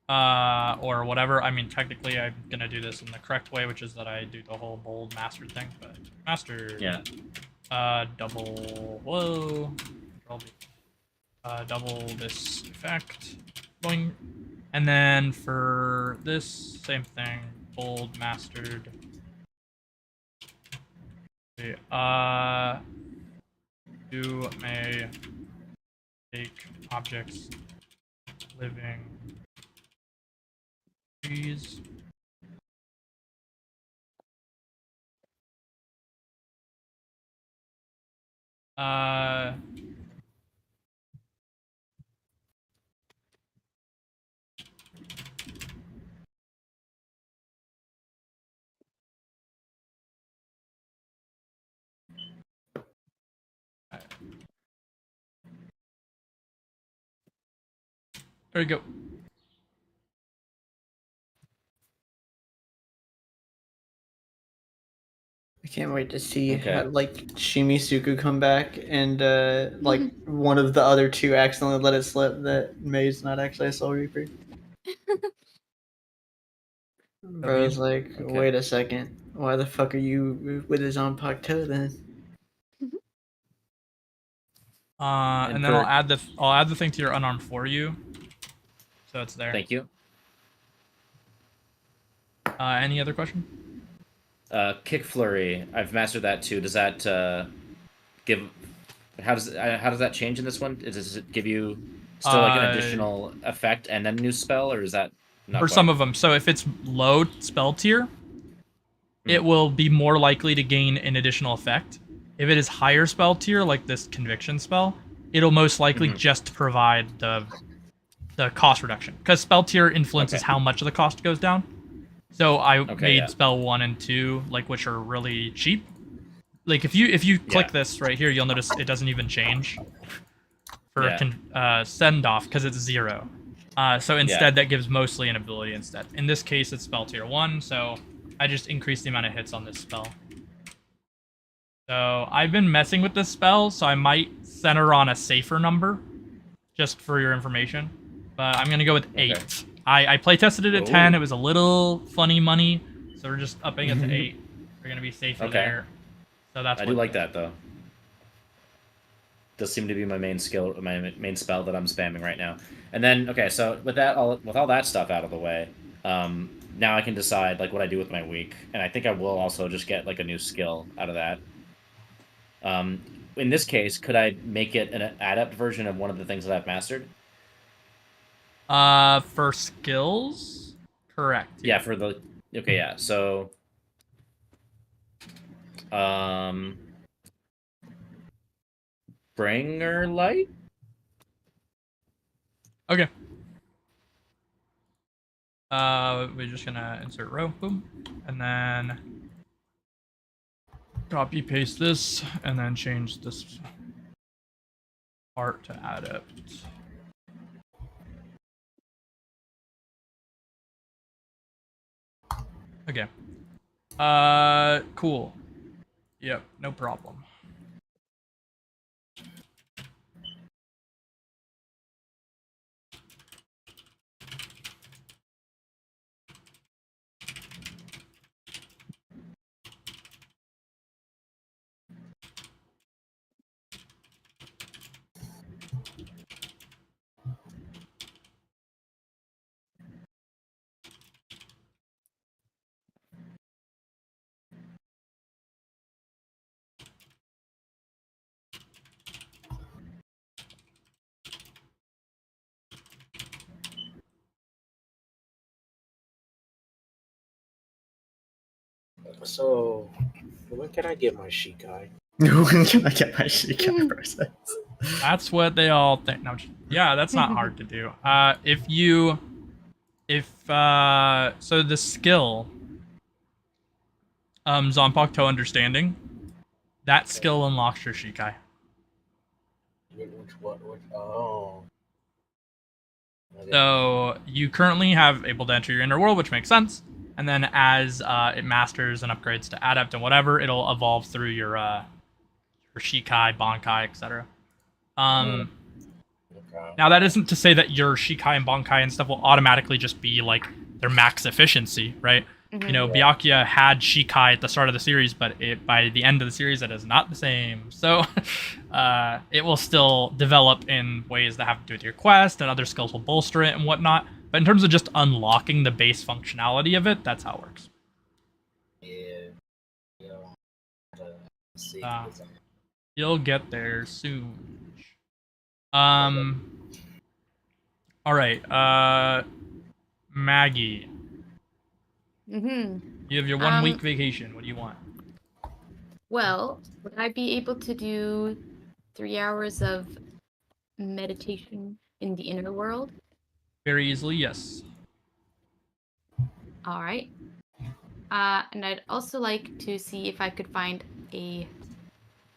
or whatever. I mean, technically, I'm going to do this in the correct way, which is that I do the whole bold master thing, but master... Yeah. Double, whoa, double this effect, boing, and then for this, same thing, bold, mastered, You may take objects, living trees. There you go. I can't wait to see Okay. like Shimisuku come back and like one of the other two accidentally let it slip that May's not actually a Soul Reaper. Bro's like, Okay. wait a second, why the fuck are you with his on Pakto then? And then I'll add the thing to your unarmed for you, so it's there. Thank you. Any other question? Kick flurry. I've mastered that too. Does that give? How does that change in this one? Does it give you still like an additional effect and then a new spell, or is that not? For some of them. So if it's low spell tier, it will be more likely to gain an additional effect. If it is higher spell tier, like this conviction spell, it'll most likely just provide the cost reduction, because spell tier influences how much of the cost goes down. So I made spell 1 and 2, like, which are really cheap. Like if you click this right here, you'll notice it doesn't even change for send off because it's 0. So instead that gives mostly an ability instead. In this case, it's spell tier 1, so I just increased the amount of hits on this spell. So I've been messing with this spell, so I might center on a safer number, just for your information. But I'm gonna go with 8. I play tested it at 10. It was a little funny money, so we're just upping it to 8. We're gonna be safer there. So that's. I do like that though. Does seem to be my main skill, my main spell that I'm spamming right now. And then so with all that stuff out of the way, now I can decide like what I do with my week, and I think I will also just get like a new skill out of that. In this case, could I make it an adept version of one of the things that I've mastered? For skills, correct. Yeah, for the so Bringer Light. Okay. We're just gonna insert row, boom, and then copy paste this, and then change this part to adept. Okay. Cool. Yep, no problem. So, when can I get my Shikai? When can I get my Shikai process? That's what they all think. No, yeah, that's not hard to do. So the skill, Zanpakuto Understanding, that skill unlocks your Shikai. Oh. So you currently have able to enter your inner world, which makes sense. And then as it masters and upgrades to adept and whatever, it'll evolve through your Shikai, Bankai, etc. Now that isn't to say that your Shikai and Bankai and stuff will automatically just be like their max efficiency, right? You know, Byakuya had Shikai at the start of the series, but by the end of the series, it is not the same. So it will still develop in ways that have to do with your quest, and other skills will bolster it and whatnot. But in terms of just unlocking the base functionality of it, that's how it works. You'll get there soon. All right. Maggie. Mm-hmm. You have your 1 week vacation. What do you want? Well, would I be able to do 3 hours of meditation in the inner world? Very easily, yes. All right. And I'd also like to see if I could find a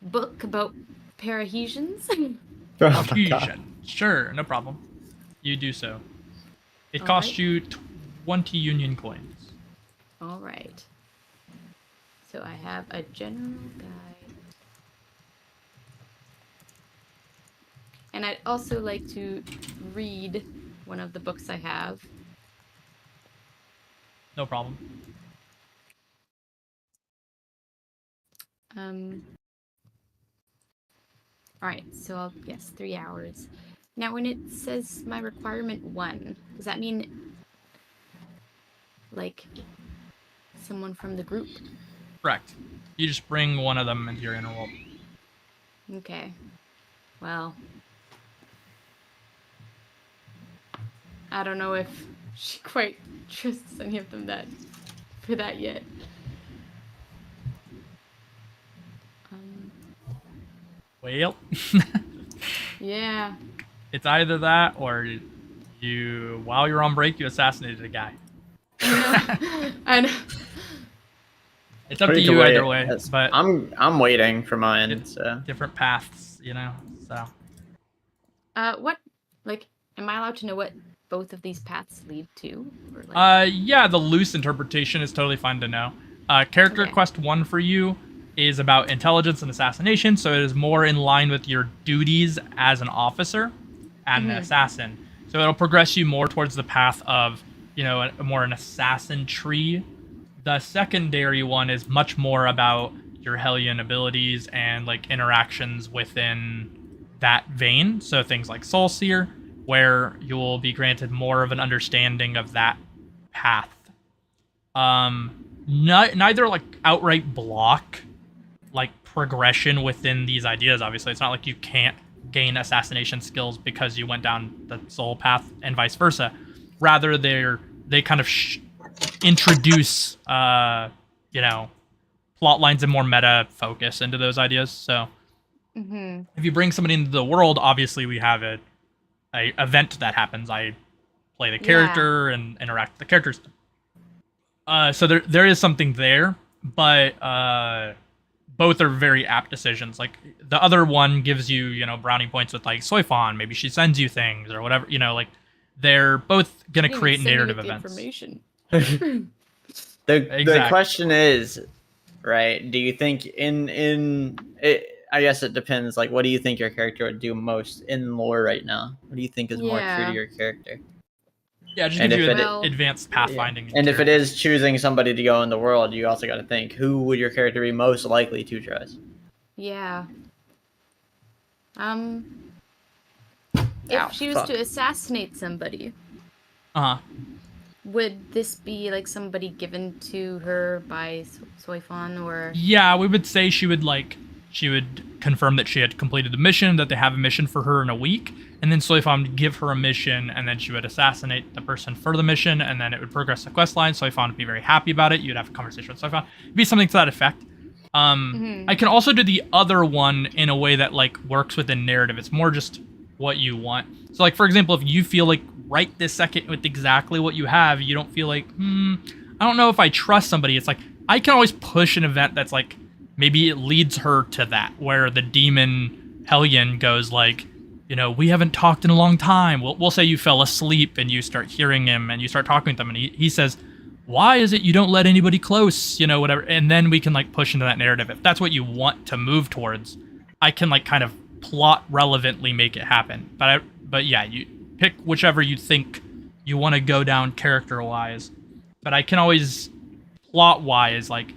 book about parahesians. Oh my god. Fusion. Sure, no problem. You do so. It All costs right. you 20 union coins. All right. So I have a general guide. And I'd also like to read one of the books I have. No problem. All right, so I'll guess 3 hours. Now, when it says my requirement 1, does that mean like someone from the group? Correct. You just bring one of them into your inner world. Okay. Well, I don't know if she quite trusts any of them for that yet. Well, Yeah. it's either that or you, while you're on break, you assassinated a guy. I know. It's up to Pretty you wait. either way, That's- but I'm waiting for mine. It's- So different paths, you know. So What, like, am I allowed to know what both of these paths lead to? Or, like... yeah, the loose interpretation is totally fine to know. Character Okay. quest 1 for you is about intelligence and assassination, so it is more in line with your duties as an officer and an assassin. So it'll progress you more towards the path of, you know, more an assassin tree. The secondary one is much more about your Hellion abilities and like interactions within that vein. So things like Soul Seer, where you will be granted more of an understanding of that path. Neither like outright block like progression within these ideas. Obviously, it's not like you can't gain assassination skills because you went down the soul path and vice versa. Rather, they kind of introduce you know, plot lines and more meta focus into those ideas. So if you bring somebody into the world, obviously we have a event that happens. I play the character and interact with the characters. So there is something there, but both are very apt decisions. Like the other one gives you, you know, brownie points with like Soifon. Maybe she sends you things or whatever. You know, like they're both gonna create narrative events. Information. the question is, right? Do you think in it? I guess it depends. Like, what do you think your character would do most in lore right now? What do you think is more true to your character? Yeah, just And gives you if advanced pathfinding. And if it is choosing somebody to go in the world, you also got to think, who would your character be most likely to trust? Yeah. If she was to assassinate somebody, would this be like somebody given to her by Soifon or? Yeah, we would say she would confirm that she had completed the mission, that they have a mission for her in a week, and then Soifon would give her a mission, and then she would assassinate the person for the mission, and then it would progress the quest line. Soifon would be very happy about it. You'd have a conversation with Soifon. It'd be something to that effect. I can also do the other one in a way that like works within narrative. It's more just what you want. So like, for example, if you feel like right this second with exactly what you have, you don't feel like, I don't know if I trust somebody. It's like, I can always push an event that's like, maybe it leads her to that, where the demon Hellion goes like, you know, we haven't talked in a long time. We'll say you fell asleep and you start hearing him and you start talking with him and he says, why is it you don't let anybody close, you know, whatever. And then we can like push into that narrative. If that's what you want to move towards, I can like kind of plot relevantly make it happen. But yeah, you pick whichever you think you want to go down character-wise. But I can always plot-wise like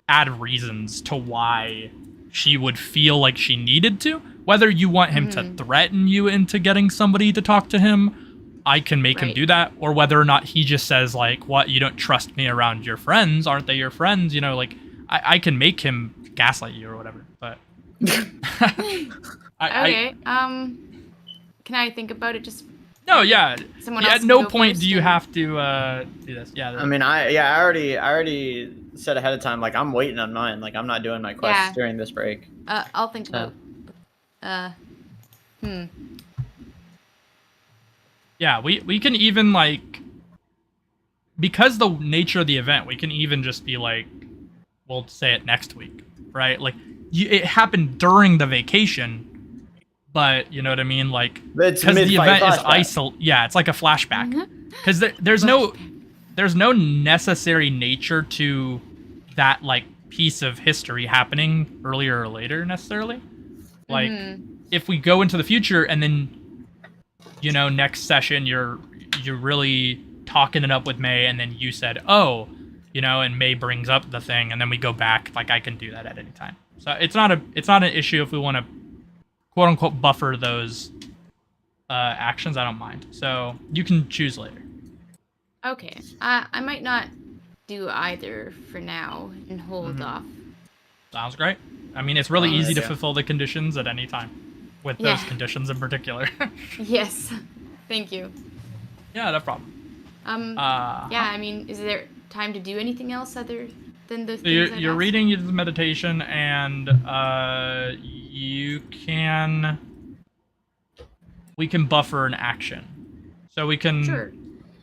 add reasons to why she would feel like she needed to. Whether you want him to threaten you into getting somebody to talk to him, I can make him do that. Or whether or not he just says like, what, you don't trust me around your friends? Aren't they your friends? You know, like I can make him gaslight you or whatever. But Okay. Can I think about it? Just no, yeah. Someone Yeah, else at can no go point first do you and- have to do this. Yeah. I mean, I already said ahead of time, like, I'm waiting on mine. Like, I'm not doing my quests Yeah. during this break. I'll think So. about. Yeah, we can even like, because the nature of the event, we can even just be like, we'll say it next week, right? Like, it happened during the vacation, but you know what I mean, like, It's because the mid-fight event is flashback. Yeah, it's like a flashback, because there's no necessary nature to that like piece of history happening earlier or later necessarily. Like, if we go into the future and then, you know, next session you're really talking it up with May, and then you said, oh, you know, and May brings up the thing, and then we go back. Like, I can do that at any time. So it's not an issue if we want to quote unquote buffer those actions. I don't mind. So you can choose later. Okay. I might not do either for now and hold off. Sounds great. I mean, it's really easy to yeah. fulfill the conditions at any time, with those conditions in particular. Yes. Thank you. Yeah, no problem. Yeah, I mean, is there time to do anything else other than those So things you're asked? reading the meditation, and we can buffer an action. So we can Sure.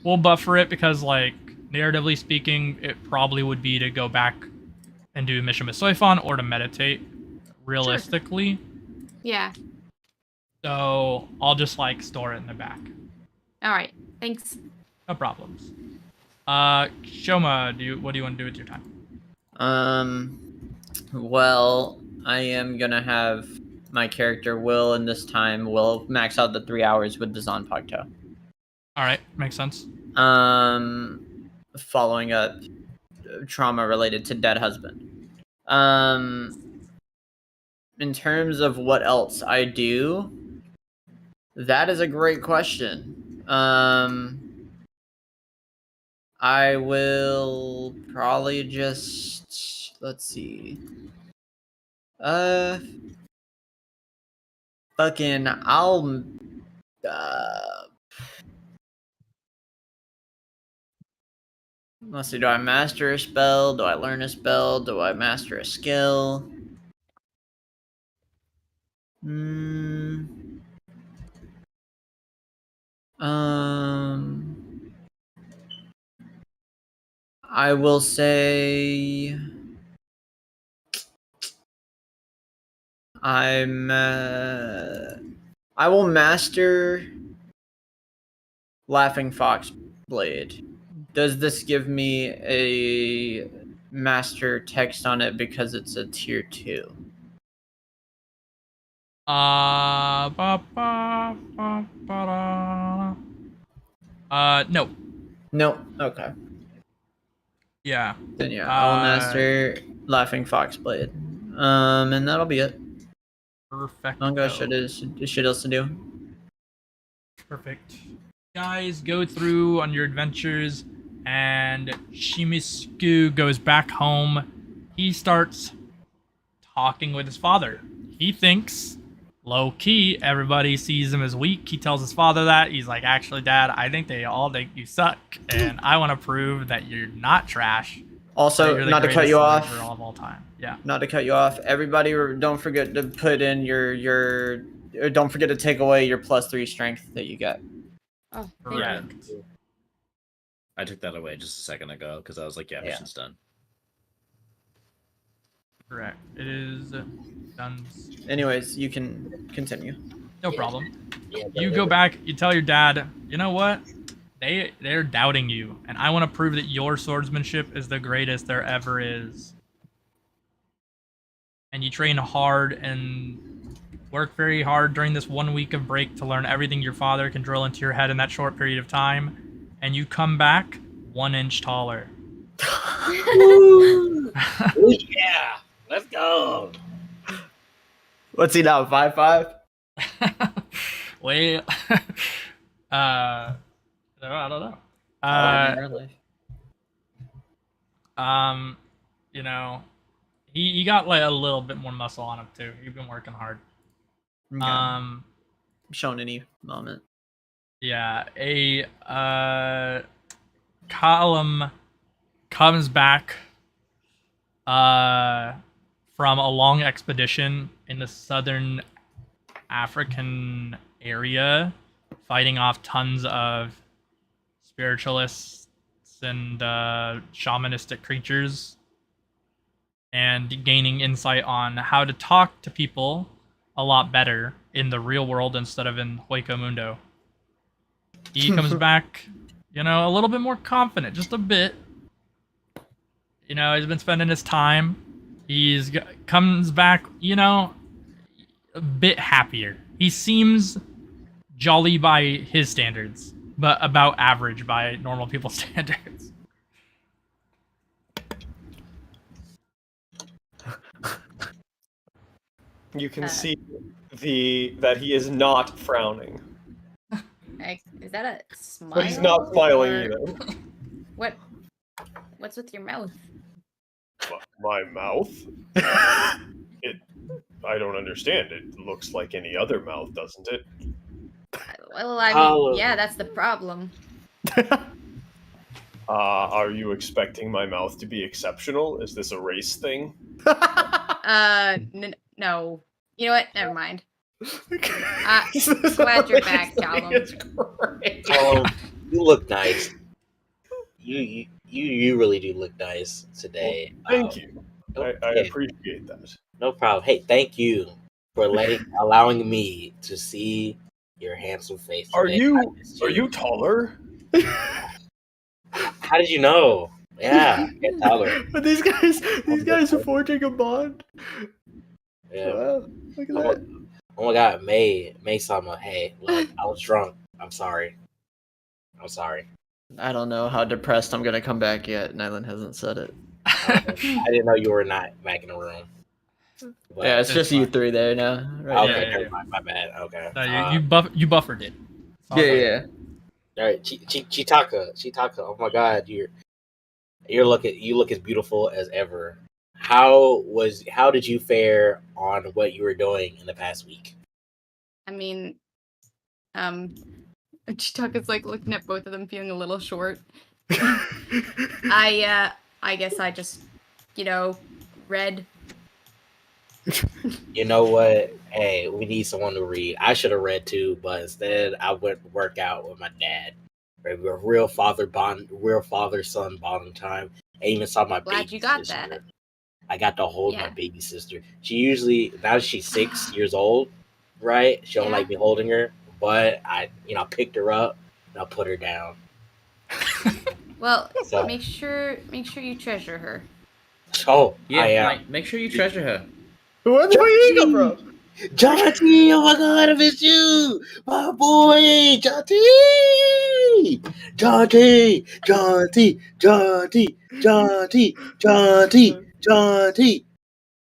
we'll buffer it because, like, narratively speaking, it probably would be to go back and do mission with Soifon or to meditate realistically. Yeah. So I'll just like store it in the back. All right. Thanks. No problems. Shoma, what do you want to do with your time? Well, I am gonna have my character Will, and this time will max out the 3 hours with the Zanpakuto. All right, makes sense. Following up trauma related to dead husband. In terms of what else I do, that is a great question. I will probably just, let's see. Fucking, I'll, let's see, do I master a spell? Do I learn a spell? Do I master a skill? I will say I will master Laughing Fox Blade. Does this give me a master text on it because it's a tier 2? No. No. Okay. Yeah. Then yeah, I'll master Laughing Fox Blade. And that'll be it. Perfect. Oh gosh, there's shit else to do. Perfect. Guys, go through on your adventures, and Shimisuku goes back home. He starts talking with his father. He thinks, low key, everybody sees him as weak. He tells his father that. He's like, actually, Dad, I think they all think you suck, and I want to prove that you're not trash. Also, not to cut you off. Of all time. Yeah. Not to cut you off. Everybody, don't forget to put in your don't forget to take away your +3 strength that you get. Oh, Correct. I took that away just a second ago because I was like, yeah, mission's done. Correct. It is done. Anyways, you can continue. No problem. You go back, you tell your dad, you know what? They're doubting you, and I want to prove that your swordsmanship is the greatest there ever is. And you train hard and work very hard during this 1 week of break to learn everything your father can drill into your head in that short period of time, and you come back 1 inch taller. Ooh, yeah, let's go. What's he now? 5'5"? Wait. I don't know. You know, He got like a little bit more muscle on him too. He's been working hard. Okay. Shown any moment. Yeah, Kallum comes back from a long expedition in the southern African area, fighting off tons of spiritualists and shamanistic creatures, and gaining insight on how to talk to people a lot better in the real world instead of in Hueco Mundo. He comes back, a little bit more confident, just a bit. He's been spending his time. Comes back, a bit happier. He seems jolly by his standards, but about average by normal people's standards. You can see that he is not frowning. Is that a smile? But he's not smiling either. What's with your mouth? My mouth? I don't understand. It looks like any other mouth, doesn't it? Well, I mean, yeah, that's the problem. Are you expecting my mouth to be exceptional? Is this a race thing? No. You know what? Never mind. Glad you're back, Kallum. Kallum, you look nice. You really do look nice today. Well, thank you. I appreciate that. No problem. Hey, thank you for allowing me to see your handsome face today. Are you taller? How did you know? Yeah, get taller. But these guys are forging a bond. Yeah. Wow, look at that. Oh my god, May-sama, hey, look, I was drunk. I'm sorry. I don't know how depressed I'm gonna come back yet. Nyland hasn't said it. I didn't know you were not back in the room. But, yeah, it's just you three there now. Right? Okay, Yeah. my bad. Okay. No, you buffered it. Yeah. All right, Chitaka. Oh my god, you look as beautiful as ever. How did you fare on what you were doing in the past week? I mean, Chitaka's like looking at both of them, feeling a little short. I guess I just, read. You know what? Hey, we need someone to read. I should have read too, but instead I went to work out with my dad. Right? We were real father-son bonding time. I even saw my Glad baby you got sister. that. I got to hold my baby sister. Now she's 6 years old, right? She don't like me holding her, but I picked her up and I put her down. Well, make sure you treasure her. Oh, yeah, make sure you treasure her. Where you go, bro? Jonty, oh my god, I missed you, my boy, Jonty.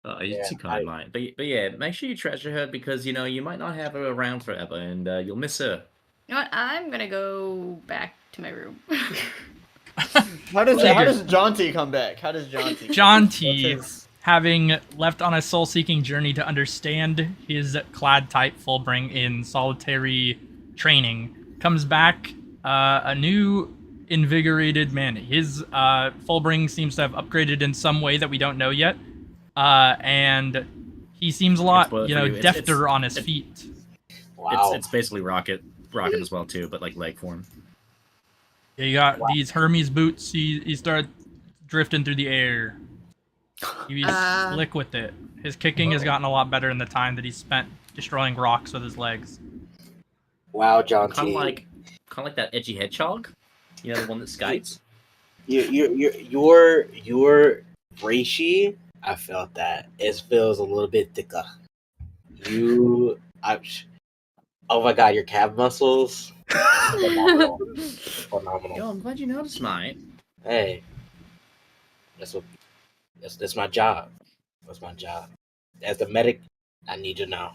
Oh, you're too kind, mate. But yeah, make sure you treasure her because you might not have her around forever, and you'll miss her. You know what? I'm gonna go back to my room. How does Jonty come back? How does Jonty? Jonty, having left on a soul-seeking journey to understand his clad type Fullbring in solitary training, comes back a new invigorated man. His Fullbring seems to have upgraded in some way that we don't know yet, and he seems a lot, defter on his feet. Wow. It's basically Rocket as well too, but like leg form. Yeah, you got these Hermes boots. He started drifting through the air. He's slick with it. His kicking has gotten a lot better in the time that he spent destroying rocks with his legs. Wow, Jonty. Kind of like that edgy hedgehog. The one that skates. Your reishi, I felt that. It feels a little bit thicker. Oh my god, your calf muscles. Phenomenal. Yo, I'm glad you noticed, mate. Hey, that's my job. That's my job. As the medic, I need to know.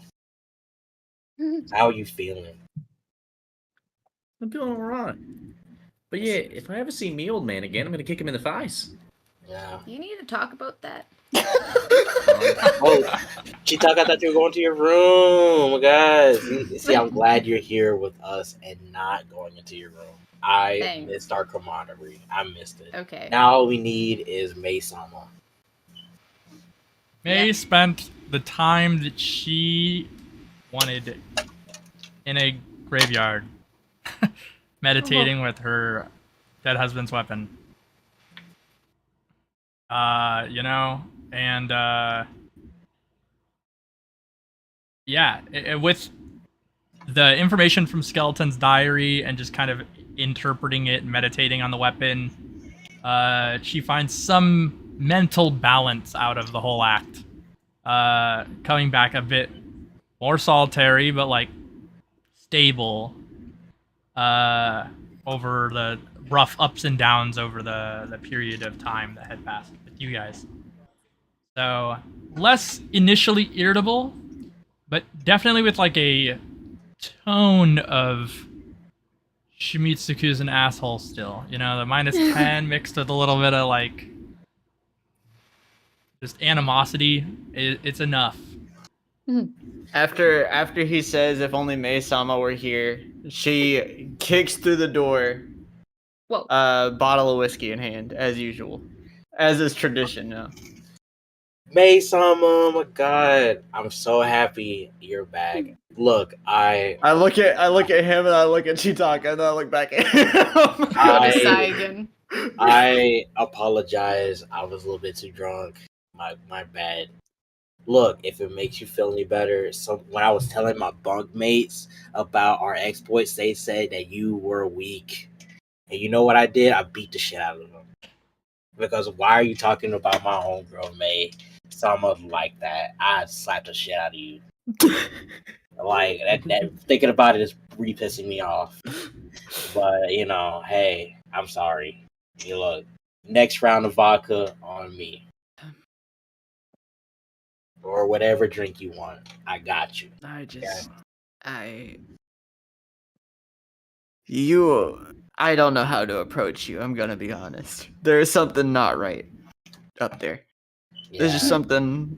How are you feeling? I'm feeling alright. But yeah, if I ever see me old man again, I'm gonna kick him in the face. Yeah. You need to talk about that. Oh, Chitaka, I thought you were going to your room, guys. See, I'm glad you're here with us and not going into your room. I Thanks. missed our camaraderie. I missed it. Okay. Now all we need is May-sama. May spent the time that she wanted in a graveyard, meditating with her dead husband's weapon. With the information from Skeleton's diary and just kind of interpreting it and meditating on the weapon, she finds some mental balance out of the whole act. Coming back a bit more solitary, but like stable over the rough ups and downs over the period of time that had passed with you guys. So less initially irritable, but definitely with like a tone of Shimisuku's an asshole still. You know, the -10 mixed with a little bit of like just animosity. It's enough. After he says, "If only May-sama were here," she kicks through the door. Whoa. Bottle of whiskey in hand, as usual, as is tradition now. May-sama, oh my god, I'm so happy you're back. Look, I look at him and I look at Chitaka and then I look back at him. I apologize. I was a little bit too drunk. My bad. Look, if it makes you feel any better, when I was telling my bunk mates about our exploits, they said that you were weak. And you know what I did? I beat the shit out of them. Because why are you talking about my homegirl, May? Someone like that. I slapped the shit out of you. Like, that thinking about it is really pissing me off. But, you know, hey, I'm sorry. You look, next round of vodka on me. Or whatever drink you want. I got you. I don't know how to approach you. I'm gonna be honest. There's something not right up there. Yeah. There's just something's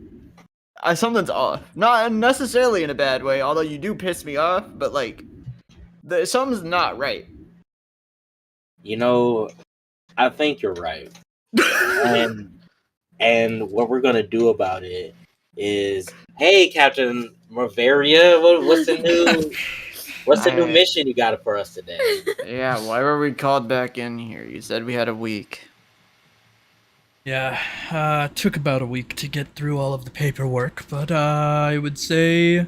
off. Not necessarily in a bad way, although you do piss me off. But like, something's not right. You know, I think you're right. and what we're gonna do about it is, hey, Captain Marvaria, what's the new mission you got for us today? Yeah, why were we called back in here? You said we had a week. Yeah, took about a week to get through all of the paperwork, but I would say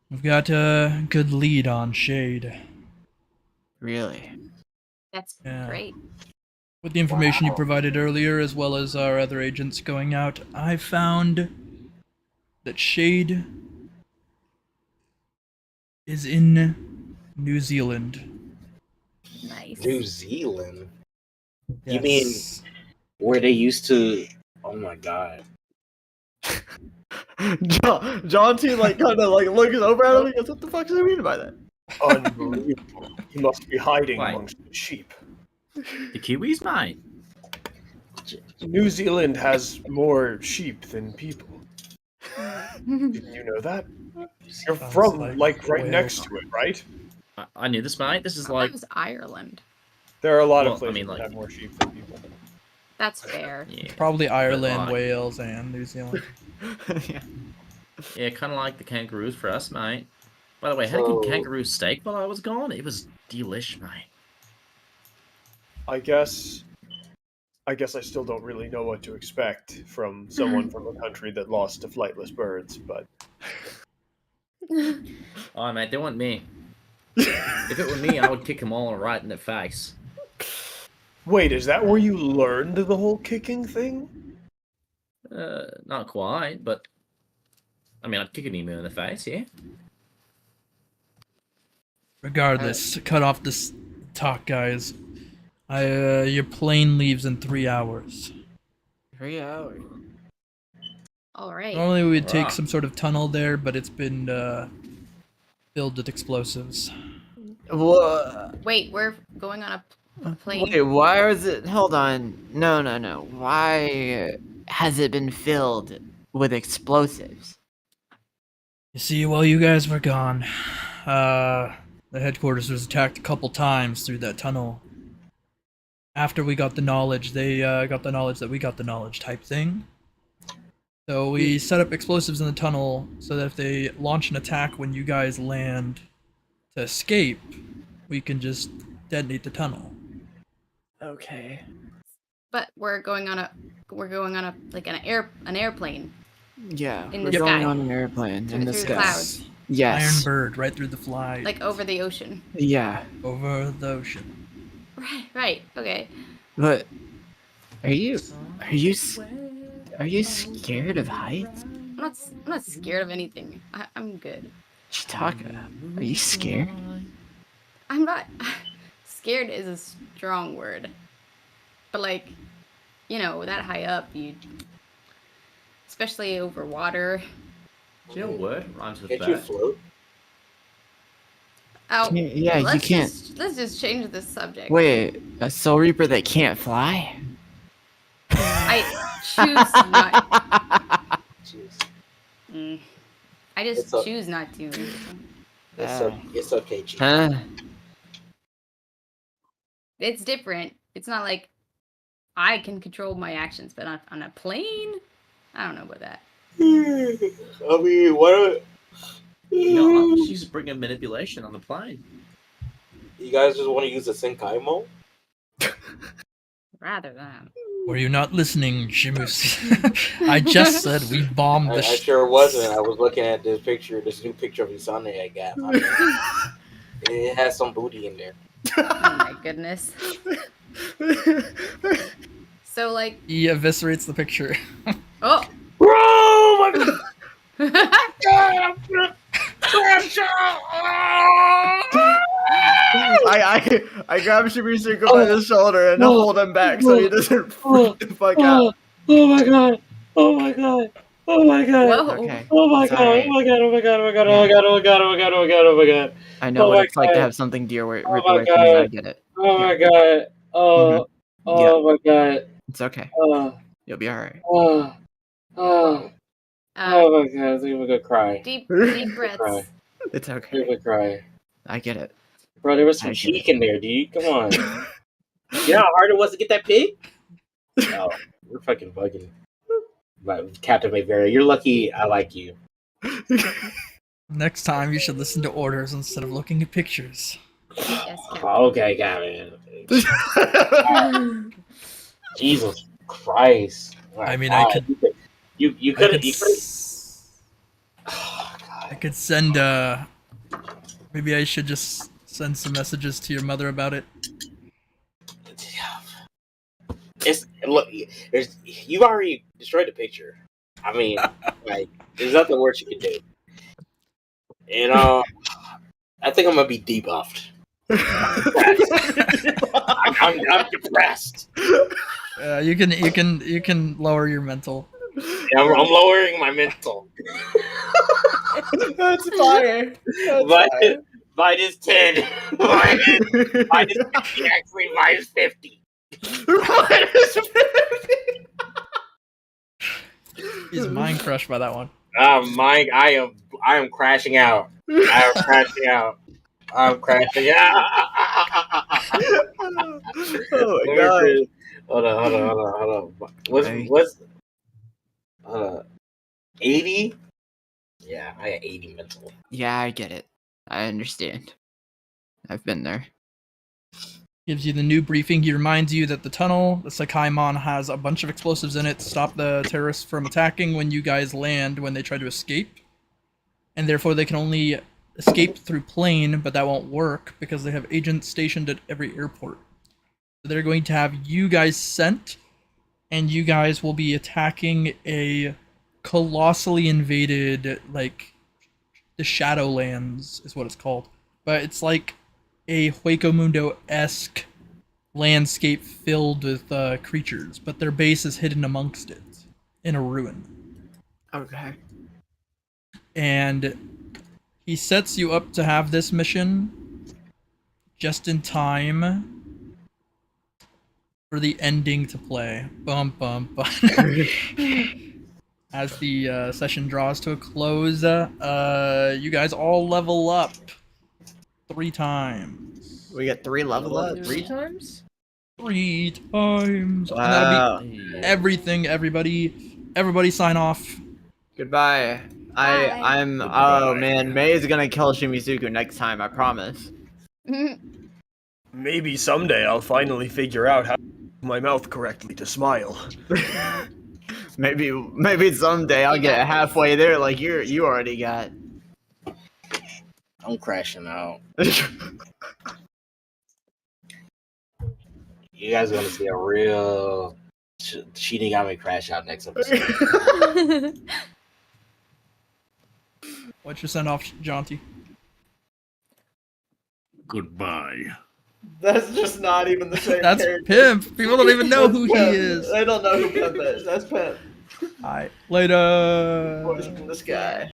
we've got a good lead on Shade. Really? That's great. With the information you provided earlier, as well as our other agents going out, I found that Shade is in New Zealand. Nice. New Zealand? Yes. You mean where they used to? Oh my god. Jonty kind of looks over at him and goes, "What the fuck does he mean by that?" Unbelievable. He must be hiding amongst the sheep. The Kiwis, mate. New Zealand has more sheep than people. Didn't you know that? You're from right next to it, right? I knew this, mate. This is That was Ireland. There are a lot of places that have more sheep than people. That's fair. Yeah. Probably Ireland, Wales, and New Zealand. Yeah, kind of like the kangaroos for us, mate. By the way, I had a good kangaroo steak while I was gone. It was delish, mate. I guess I still don't really know what to expect from someone from a country that lost to flightless birds, but... Oh, mate, they want me. If it were me, I would kick them all right in the face. Wait, is that where you learned the whole kicking thing? Not quite, but... I mean, I'd kick an emu in the face, yeah? Regardless, cut off this talk, guys. Your plane leaves in 3 hours. 3 hours. All right. Normally we would take some sort of tunnel there, but it's been filled with explosives. Whoa. Wait, we're going on a plane. Wait, why was it? Hold on. No. Why has it been filled with explosives? You see, while you guys were gone, the headquarters was attacked a couple times through that tunnel. After we got the knowledge, they got the knowledge that we got the knowledge type thing. So we set up explosives in the tunnel so that if they launch an attack when you guys land to escape, we can just detonate the tunnel. Okay. But we're going on a like an airplane. Yeah, In we're the going sky. on an airplane in the Through sky. the clouds. Yes. Iron Bird, right through the fly. Like over the ocean. Yeah, Over the ocean. Right. Okay. but are you scared of heights? I'm not scared of anything. I'm good. Chitaka, are you scared? I'm not. Scared is a strong word. But like, that high up, especially over water. Do you know what rhymes with Can't that? you float? Oh, Yeah, you can't. Let's just change this subject. Wait, a Soul Reaper that can't fly? I choose not. Jeez. I just It's a- choose not to. It's okay, Chief. Huh? It's different. It's not like I can control my actions, but on a plane, I don't know about that. I mean, what? She's bringing manipulation on the plane. You guys just want to use the Senkai mode? Rather than. Were you not listening, Shimisuku? I just said we bombed I the sure wasn't. I was looking at this new picture of Isane I got. I mean, it has some booty in there. Oh my goodness. So like. He eviscerates the picture. Oh. Bro, my I grab Shimisuku by the shoulder and hold him back so he doesn't freak the fuck out. Oh my god! Oh my god! Oh my god! Whoa. Okay. Oh my It's god! alright. Oh my god! Oh my god! Oh my god! Oh my god! Oh my god! Oh my god! Oh my god! Oh my god! I know Oh what my it's like to God. have something dear ripped Oh my away from you. I God. get it. Oh my god! Oh! Oh my god! It's okay. Oh! You'll be alright. Oh! Oh! Oh my god! I think I'm gonna cry. Deep Cry. breaths. It's I'm okay. gonna cry. I get it. Bro, there was some I get cheek in there, dude. Come on. You know how hard it was to get that pig? No, you're fucking bugging. But Captain Mayberry, you're lucky I like you. Next time, you should listen to orders instead of looking at pictures. Yes, Captain. Okay, Gavin. Jesus Christ. Oh, I mean, God. I could. You I could could, have. Oh, I God. could send. Maybe I should just send some messages to your mother about it. It's look. You've already destroyed the picture. I mean, like, there's nothing worse you can do. And I think I'm gonna be debuffed. I'm depressed. You can lower your mental. Yeah, I'm lowering my mental. That's fire. Minus 10. Minus 50, actually, minus 50. He's mind crushed by that one. I am crashing out. I am crashing out. I'm crashing out. Oh my god. Hold on. What's 80? Yeah, I got 80 mental. Yeah, I get it. I understand. I've been there. Gives you the new briefing. He reminds you that the tunnel, the Sakaimon, has a bunch of explosives in it to stop the terrorists from attacking when you guys land when they try to escape. And therefore they can only escape through plane, but that won't work because they have agents stationed at every airport. So they're going to have you guys sent, and you guys will be attacking a colossally invaded, like, the Shadowlands is what it's called. But it's like a Hueco Mundo-esque landscape filled with creatures, but their base is hidden amongst it in a ruin. Okay. And he sets you up to have this mission just in time for the ending to play. Bum bum bum. As the session draws to a close, you guys all level up 3 times. We get 3 level ups. 3 times? 3 times. Wow. And that'll be everything. Everybody sign off. Goodbye. I'm. Goodbye. Oh man, May is gonna kill Shimisuku next time. I promise. Maybe someday I'll finally figure out how to use my mouth correctly to smile. Maybe someday I'll get halfway there like you already got. I'm crashing out. You guys are gonna see a real Shinigami crash out next episode. What's your send off, Jonty? Goodbye. That's just not even the same. That's character. Pimp. People don't even know who he Pimp. is. They don't know who Pimp is. That's Pimp. Alright, later. Voice from the sky.